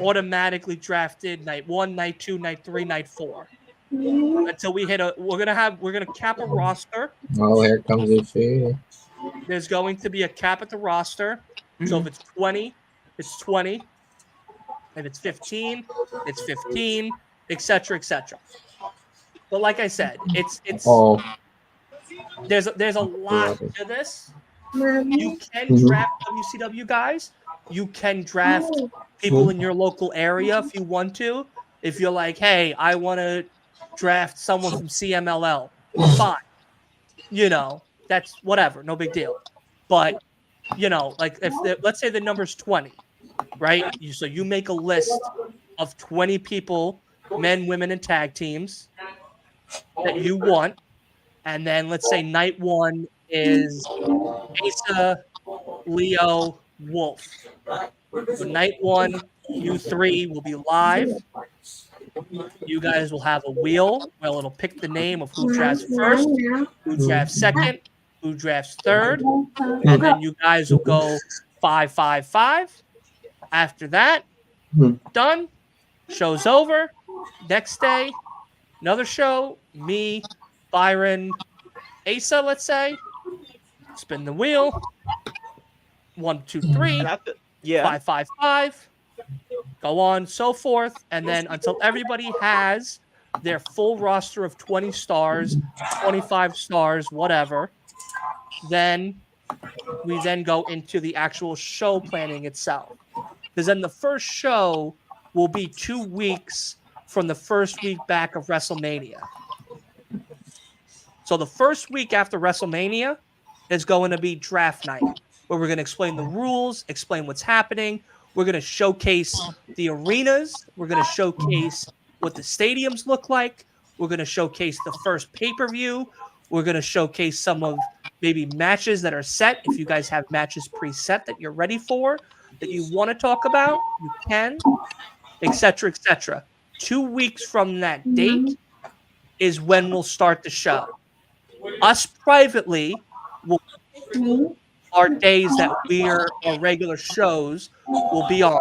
automatically drafted night 1, night 2, night 3, night 4. Until we hit we're gonna cap a roster. Oh, here comes the fear. There's going to be a cap at the roster. So if it's 20, it's 20. If it's 15, it's 15, etc., etc. But like I said, it's Oh, there's a lot to this. You can Mhm. draft WCW guys. You can draft people in your local area if you want to. If you're like, hey, I want to draft someone from CMLL, fine. You know, that's whatever, no big deal. But you know, like let's say the number's 20, right? So you make a list of 20 people, men, women, and tag teams that you want, and then let's say night 1 is Asa, Leo, Wolf. So night 1, you 3 will be live. You guys will have a wheel where it'll pick the name of who drafts first, who drafts second, who drafts third, and then you guys will go 5, 5, 5. After that, done. Show's over. Next day, another show. Me, Byron, Asa, let's say. Spin the wheel. 1, 2, 3. And yeah. 5, 5, 5. Go on, so forth. And then until everybody has their full roster of 20 stars, 25 stars, whatever, then we then go into the actual show planning itself. Because then the first show will be 2 weeks from the first week back of WrestleMania. So the first week after WrestleMania is going to be draft night, where we're going to explain the rules, explain what's happening. We're going to showcase the arenas. We're going to showcase what the stadiums look like. We're going to showcase the first pay-per-view. We're going to showcase some of maybe matches that are set. If you guys have matches preset that you're ready for, that you want to talk about, you can, etc., etc. 2 weeks from that date is when we'll start the show. Us privately will our days that our regular shows will be on.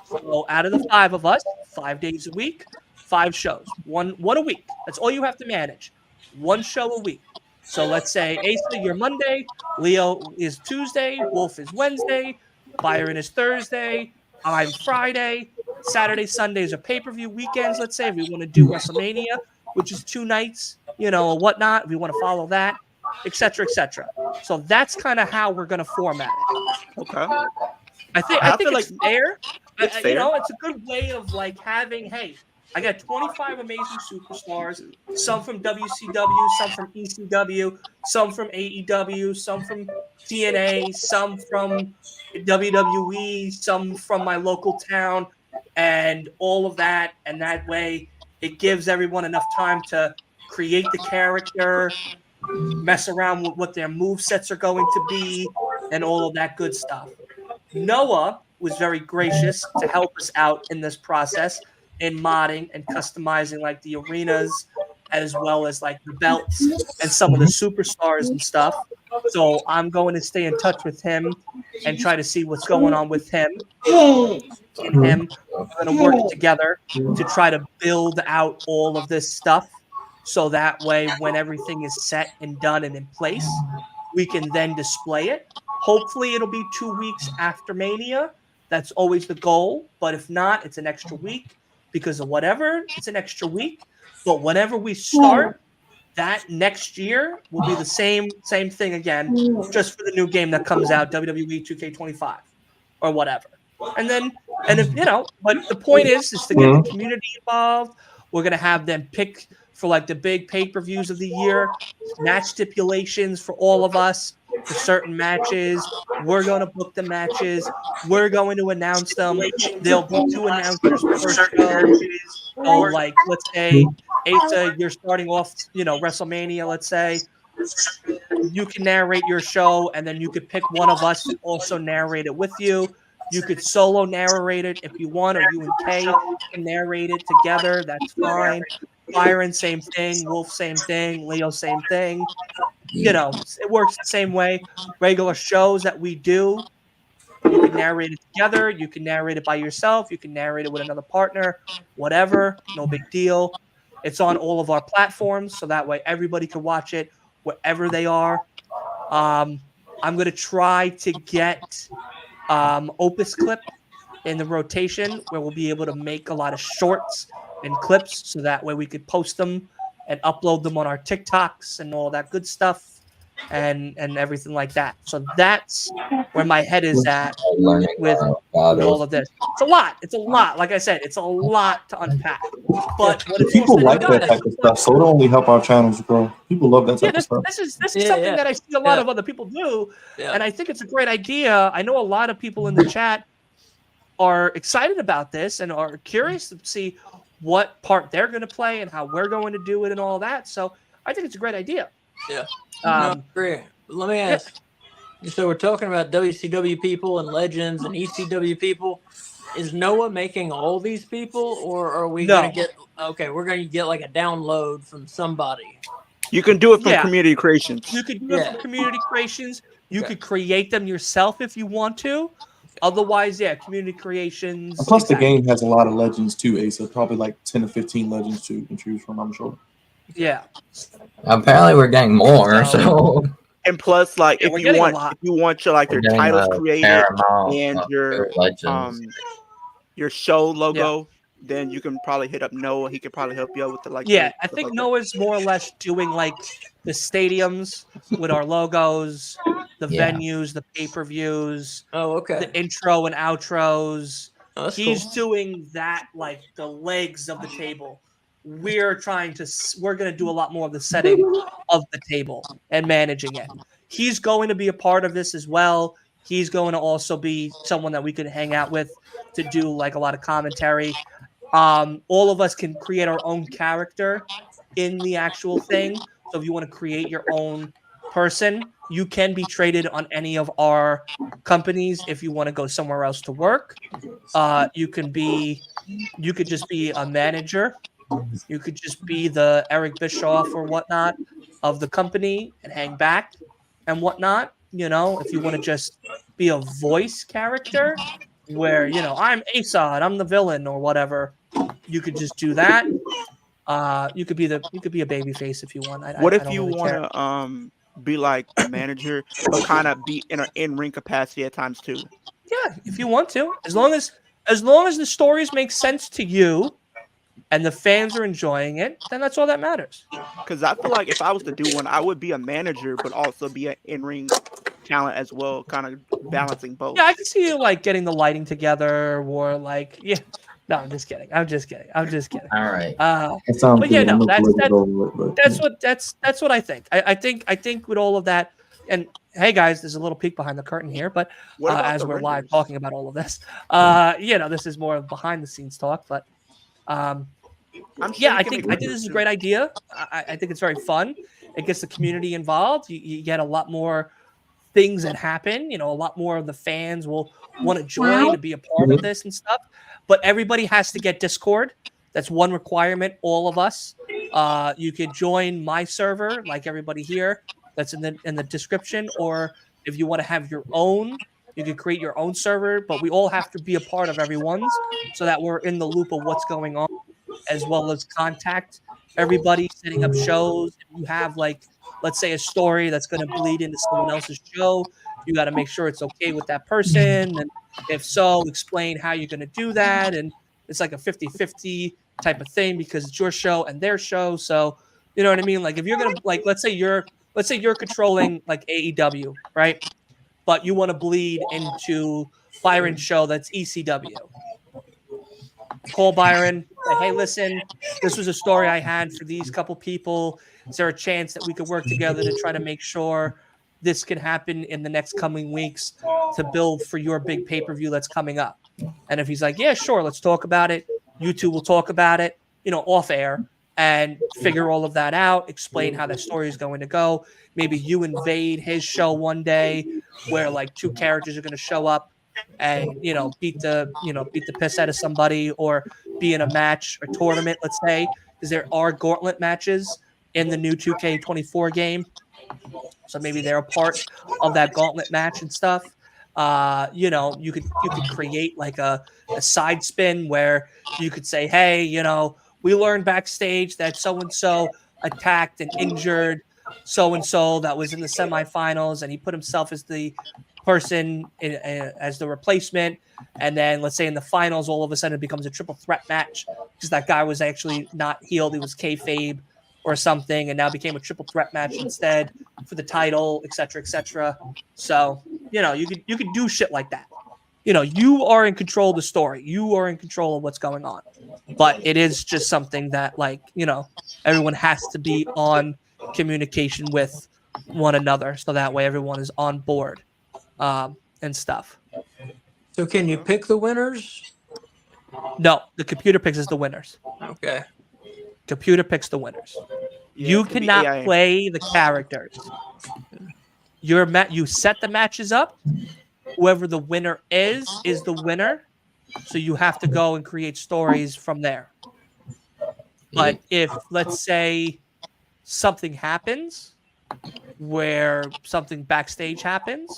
So out of the 5 of us, 5 days a week, 5 shows, one a week. That's all you have to manage. 1 show a week. So let's say Asa, you're Monday, Leo is Tuesday, Wolf is Wednesday, Byron is Thursday, I'm Friday, Saturday, Sundays are pay-per-view weekends. Let's say if we want to do WrestleMania, which is 2 nights, or whatnot, if we want to follow that, etc., etc. So that's kind of how we're going to format it. Okay. I think it's like fair. it's fair. It's a good way of like having, hey, I got 25 amazing superstars, some from WCW, some from ECW, some from AEW, some from TNA, some from WWE, some from my local town, and all of that. And that way it gives everyone enough time to create the character, mess around with what their move sets are going to be, and all of that good stuff. Noah was very gracious to help us out in this process in modding and customizing like the arenas as well as like the belts and some of the superstars and stuff. So I'm going to stay in touch with him and try to see what's going on with him. And him are going to work together to try to build out all of this stuff. So that way, when everything is set and done and in place, we can then display it. Hopefully, it'll be 2 weeks after Mania. That's always the goal. But if not, it's an extra week because of whatever. It's an extra week. But whenever we start, that next year will be the same thing again, just for the new game that comes out, WWE 2K25 or whatever. And then, and if but the point is to get the community involved. We're gonna have them pick for like the big pay-per-views of the year, match stipulations for all of us for certain matches. We're gonna book the matches. We're going to announce them. There'll be 2 announcers per show. So, like, let's say Asa, you're starting off, WrestleMania. Let's say you can narrate your show, and then you could pick one of us to also narrate it with you. You could solo narrate it if you want, or you and Kay can narrate it together. That's fine. Byron, same thing. Wolf, same thing. Leo, same thing. It works the same way. Regular shows that we do, you can narrate it together. You can narrate it by yourself. You can narrate it with another partner. Whatever. No big deal. It's on all of our platforms, so that way everybody can watch it wherever they are. I'm going to try to get Opus Clip in the rotation where we'll be able to make a lot of shorts and clips so that way we could post them and upload them on our TikToks and all that good stuff and everything like that. So that's where my head is at with all of this. It's a lot. It's a lot. Like I said, it's a lot to unpack. But what People like that type of stuff, so it'll only help our channels grow. People love that type of stuff. This is something that I see a lot of other people do, and I think it's a great idea. I know a lot of people in the chat are excited about this and are curious to see what part they're going to play and how we're going to do it and all that. So I think it's a great idea. Yeah. Great. Let me ask. So we're talking about WCW people and legends and ECW people. Is Noah making all these people, or are we going to get? Okay, we're going to get like a download from somebody. You can do it from Community Creations. You could do it from Community Creations. You could create them yourself if you want to. Otherwise, Community Creations. And plus, the game has a lot of legends too, Asa. Probably like 10 or 15 legends to choose from, I'm sure. Yeah. Apparently, we're getting more. So. And plus, like, if you want your your titles created and your show logo, then you can probably hit up Noah. He could probably help you out with the I think Noah's more or less doing like the stadiums with our logos, the venues, the pay-per-views. Oh, okay. The intro and outros. Oh, he's doing that, like the legs of the table. We're going to do a lot more of the setting of the table and managing it. He's going to be a part of this as well. He's going to also be someone that we could hang out with to do like a lot of commentary. All of us can create our own character in the actual thing. So if you want to create your own person, you can be traded on any of our companies. If you want to go somewhere else to work, you could just be a manager. You could just be the Eric Bischoff or whatnot of the company and hang back and whatnot. If you want to just be a voice character where, I'm Asa and I'm the villain or whatever, you could just do that. You could be a baby face if you want. What if you want to be like a manager, but kind of be in an in-ring capacity at times too? Yeah, if you want to, as long as the stories make sense to you and the fans are enjoying it, then that's all that matters. Because I feel like if I was to do one, I would be a manager, but also be an in-ring talent as well, kind of balancing both. Yeah, I can see you like getting the lighting together, or like, no, I'm just kidding. I'm just kidding. All right. But yeah, no, that's what I think. I think with all of that, and hey guys, there's a little peek behind the curtain here, but as we're live talking about all of this, this is more behind the scenes talk, but I think this is a great idea. I think it's very fun. It gets the community involved. You get a lot more things that happen. A lot more of the fans will want to join to be a part of this and stuff. But everybody has to get Discord. That's one requirement. All of us. You could join my server, like everybody here. That's in the description. Or if you want to have your own, you could create your own server. But we all have to be a part of everyone's, so that we're in the loop of what's going on, as well as contact everybody, setting up shows. If you have, like, let's say, a story that's going to bleed into someone else's show, you got to make sure it's okay with that person. And if so, explain how you're going to do that. And it's like a 50-50 type of thing, because it's your show and their show. So, you know what I mean? Like, if you're going to, like, let's say you're controlling like AEW, right? But you want to bleed into Byron's show that's ECW. Call Byron, say, hey, listen, this was a story I had for these couple people. Is there a chance that we could work together to try to make sure this can happen in the next coming weeks to build for your big pay-per-view that's coming up? And if he's like, yeah, sure, let's talk about it. You two will talk about it, off air, and figure all of that out, explain how that story is going to go. Maybe you invade his show one day where like two characters are going to show up and beat the piss out of somebody, or be in a match or tournament, let's say, because there are gauntlet matches in the new 2K24 game. So maybe they're a part of that gauntlet match and stuff. You could create like a side spin where you could say, hey, we learned backstage that so-and-so attacked and injured so-and-so that was in the semifinals, and he put himself as the person as the replacement. And then let's say in the finals, all of a sudden it becomes a triple threat match because that guy was actually not healed. He was kayfabe or something, and now became a triple threat match instead for the title, et cetera, et cetera. So, you could do shit like that. You are in control of the story. You are in control of what's going on. But it is just something that, like, everyone has to be on communication with one another, so that way everyone is on board and stuff. So can you pick the winners? No, the computer picks the winners. Okay. Computer picks the winners. Yeah, You it could be cannot AI. play the characters. You set the matches up. Whoever the winner is the winner. So you have to go and create stories from there. But if, let's say, something happens where something backstage happens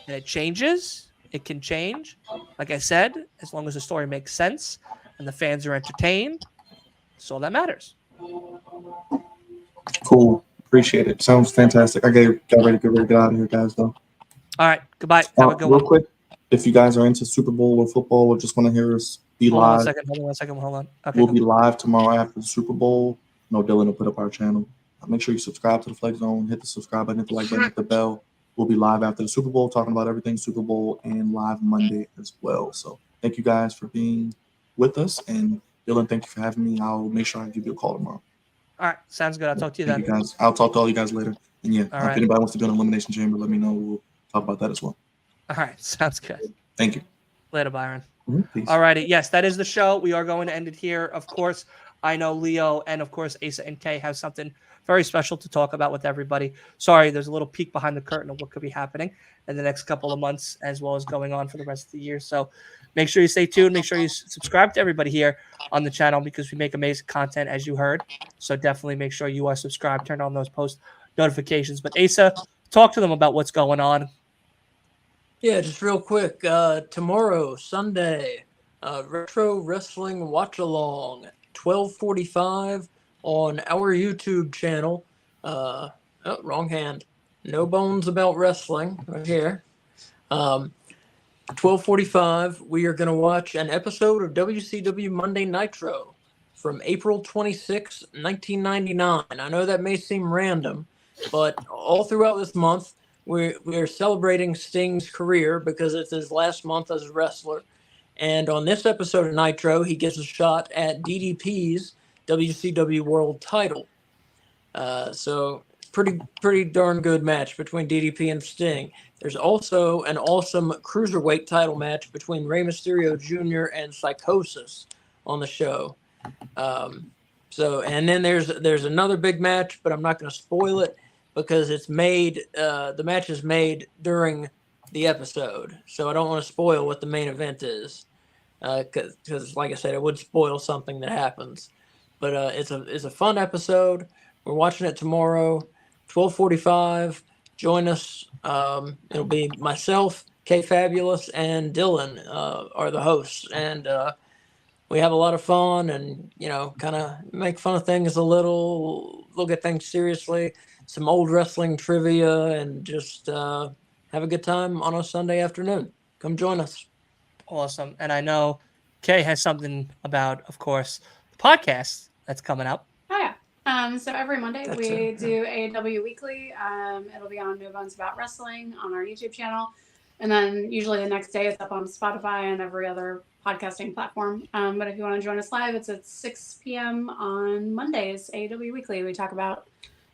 and it changes, it can change. Like I said, as long as the story makes sense and the fans are entertained, that's all that matters. Cool. Appreciate it. Sounds fantastic. I got ready to get out of here, guys, though. All right. Goodbye. Have a good Real one. quick, if you guys are into Super Bowl or football or just want to hear us be Hold on live, one second. Hold on. Okay, we'll go. be live tomorrow after the Super Bowl. No, Dylan will put up our channel. Make sure you subscribe to the Flex Zone. Hit the subscribe button, hit the like button, hit the bell. We'll be live after the Super Bowl, talking about everything Super Bowl, and live Monday as well. So thank you guys for being with us. And Dylan, thank you for having me. I'll make sure I give you a call tomorrow. All right. Sounds good. I'll talk to you Thank then. you guys. I'll talk to all you guys later. And yeah, All if right. anybody wants to go to Elimination Chamber, let me know. We'll talk about that as well. All right. Sounds good. Thank you. Later, Byron. Peace. All righty. Yes, that is the show. We are going to end it here. Of course, I know Leo and, of course, Asa and Kay have something very special to talk about with everybody. Sorry, there's a little peek behind the curtain of what could be happening in the next couple of months, as well as going on for the rest of the year. So make sure you stay tuned. Make sure you subscribe to everybody here on the channel, because we make amazing content, as you heard. So definitely make sure you are subscribed, turn on those post notifications. But Asa, talk to them about what's going on. Yeah, just real quick. Tomorrow, Sunday, Retro Wrestling Watchalong, 12:45 on our YouTube channel. Oh, wrong hand. No bones about wrestling right here. 12:45, we are going to watch an episode of WCW Monday Nitro from April 26, 1999. I know that may seem random, but all throughout this month, we're celebrating Sting's career because it's his last month as a wrestler. And on this episode of Nitro, he gets a shot at DDP's WCW World title. So pretty darn good match between DDP and Sting. There's also an awesome cruiserweight title match between Rey Mysterio Jr. and Psychosis on the show. And then there's another big match, but I'm not going to spoil it. because it's made. The match is made during the episode, so I don't want to spoil what the main event is, because like I said, it would spoil something that happens. But it's a fun episode. We're watching it tomorrow, 12:45. Join us. It'll be myself, K Fabulous, and Dylan are the hosts, and we have a lot of fun, and kind of make fun of things a little, look at things seriously, some old wrestling trivia, and just have a good time on a Sunday afternoon. Come join us. Awesome. And I know Kay has something about, of course, the podcast that's coming up. Oh yeah. So every Monday we do AEW Weekly. It'll be on No Bones About Wrestling on our YouTube channel, and then usually the next day it's up on Spotify and every other podcasting platform. But if you want to join us live, it's at 6 p.m. on Mondays. AEW Weekly. We talk about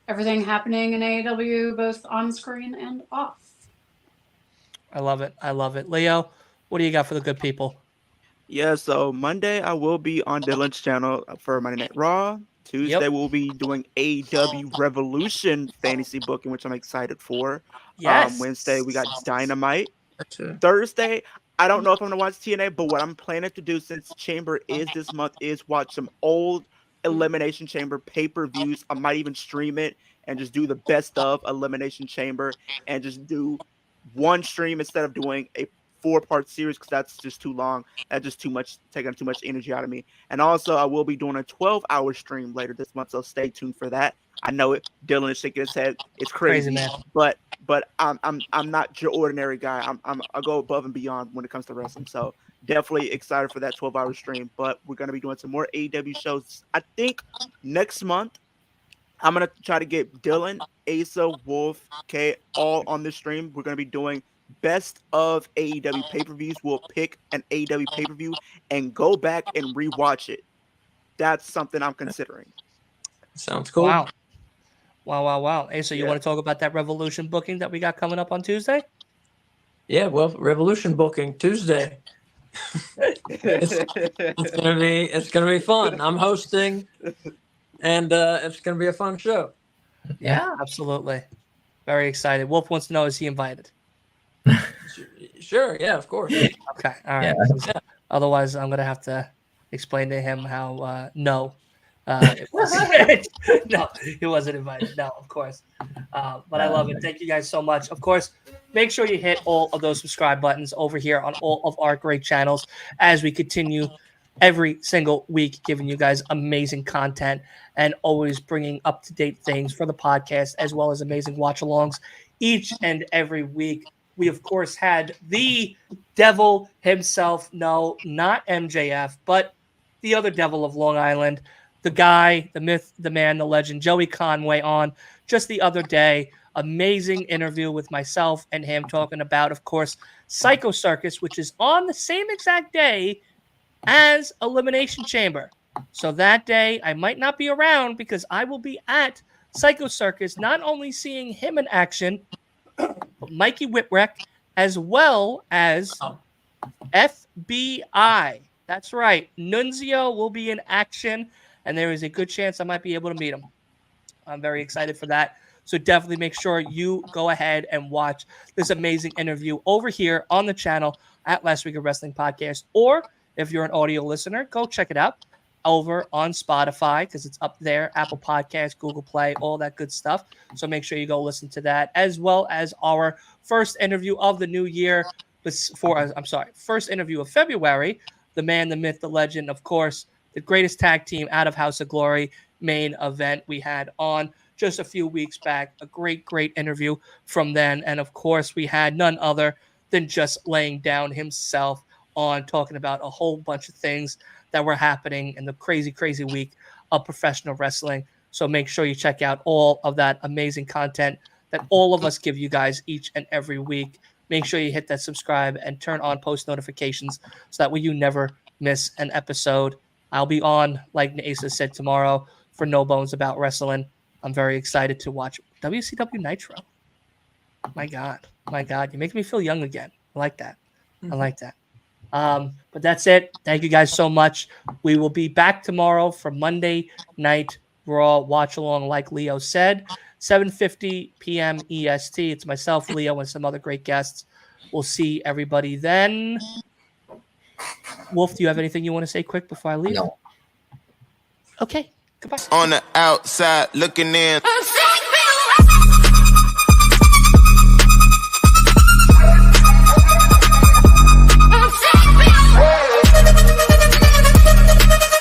everything happening in AEW, both on screen and off. I love it. I love it. Leo, what do you got for the good people? Yeah, so Monday I will be on Dylan's channel for Monday Night Raw. Tuesday we'll be doing AEW Revolution fantasy booking, which I'm excited for. Yes. Wednesday we got Dynamite. Thursday, I don't know if I'm gonna watch TNA, but what I'm planning to do since Chamber is this month is watch some old Elimination Chamber pay-per-views. I might even stream it and just do the best of Elimination Chamber and just do one stream instead of doing a 4-part series, because that's just too long. That's just too much, taking too much energy out of me. And also, I will be doing a 12-hour stream later this month, so stay tuned for that. I know it. Dylan is shaking his head. It's crazy, man. but I'm not your ordinary guy. I go above and beyond when it comes to wrestling. So definitely excited for that 12-hour stream. But we're gonna be doing some more AEW shows. I think next month I'm gonna try to get Dylan, Asa, Wolf, K all on this stream. We're gonna be doing best of AEW pay-per-views. We'll pick an AEW pay-per-view and go back and rewatch it. That's something I'm considering. Sounds cool. Wow. Hey, so you want to talk about that Revolution booking that we got coming up on Tuesday? Yeah, well, Revolution booking Tuesday. it's gonna be fun. I'm hosting, and it's gonna be a fun show. Yeah, absolutely. Very excited. Wolf wants to know, is he invited? Sure, yeah, of course. Okay, all right. Yeah. Otherwise, I'm gonna have to explain to him how no, no, he wasn't invited. No, of course. But I love it. Thank you guys so much. Of course, make sure you hit all of those subscribe buttons over here on all of our great channels as we continue every single week, giving you guys amazing content and always bringing up-to-date things for the podcast, as well as amazing watch-alongs each and every week. We, of course, had the devil himself. No, not MJF, but the other devil of Long Island, the guy, the myth, the man, the legend, Joey Conway, on just the other day. Amazing interview with myself and him talking about, of course, Psycho Circus, which is on the same exact day as Elimination Chamber. So that day, I might not be around because I will be at Psycho Circus, not only seeing him in action, but Mikey Whipwreck, as well as FBI. That's right. Nunzio will be in action, and there is a good chance I might be able to meet him. I'm very excited for that. So definitely make sure you go ahead and watch this amazing interview over here on the channel at Last Week of Wrestling Podcast. Or if you're an audio listener, go check it out over on Spotify, because it's up there, Apple Podcasts, Google Play, all that good stuff. So make sure you go listen to that, as well as our first interview of the new year. First interview of February. The man, the myth, the legend, of course, the greatest tag team out of House of Glory main event we had on just a few weeks back. A great interview from then. And of course, we had none other than just laying down himself on talking about a whole bunch of things that were happening in the crazy week of professional wrestling. So make sure you check out all of that amazing content that all of us give you guys each and every week. Make sure you hit that subscribe and turn on post notifications so that way you never miss an episode. I'll be on, like Asa said, tomorrow for No Bones About Wrestling. I'm very excited to watch WCW Nitro. My God. You make me feel young again. I like that. But that's it. Thank you guys so much. We will be back tomorrow for Monday Night Raw Watch Along, like Leo said. 7:50 p.m. EST. It's myself, Leo, and some other great guests. We'll see everybody then. Wolf, do you have anything you want to say quick before I leave? No. Okay, goodbye. On the outside looking in.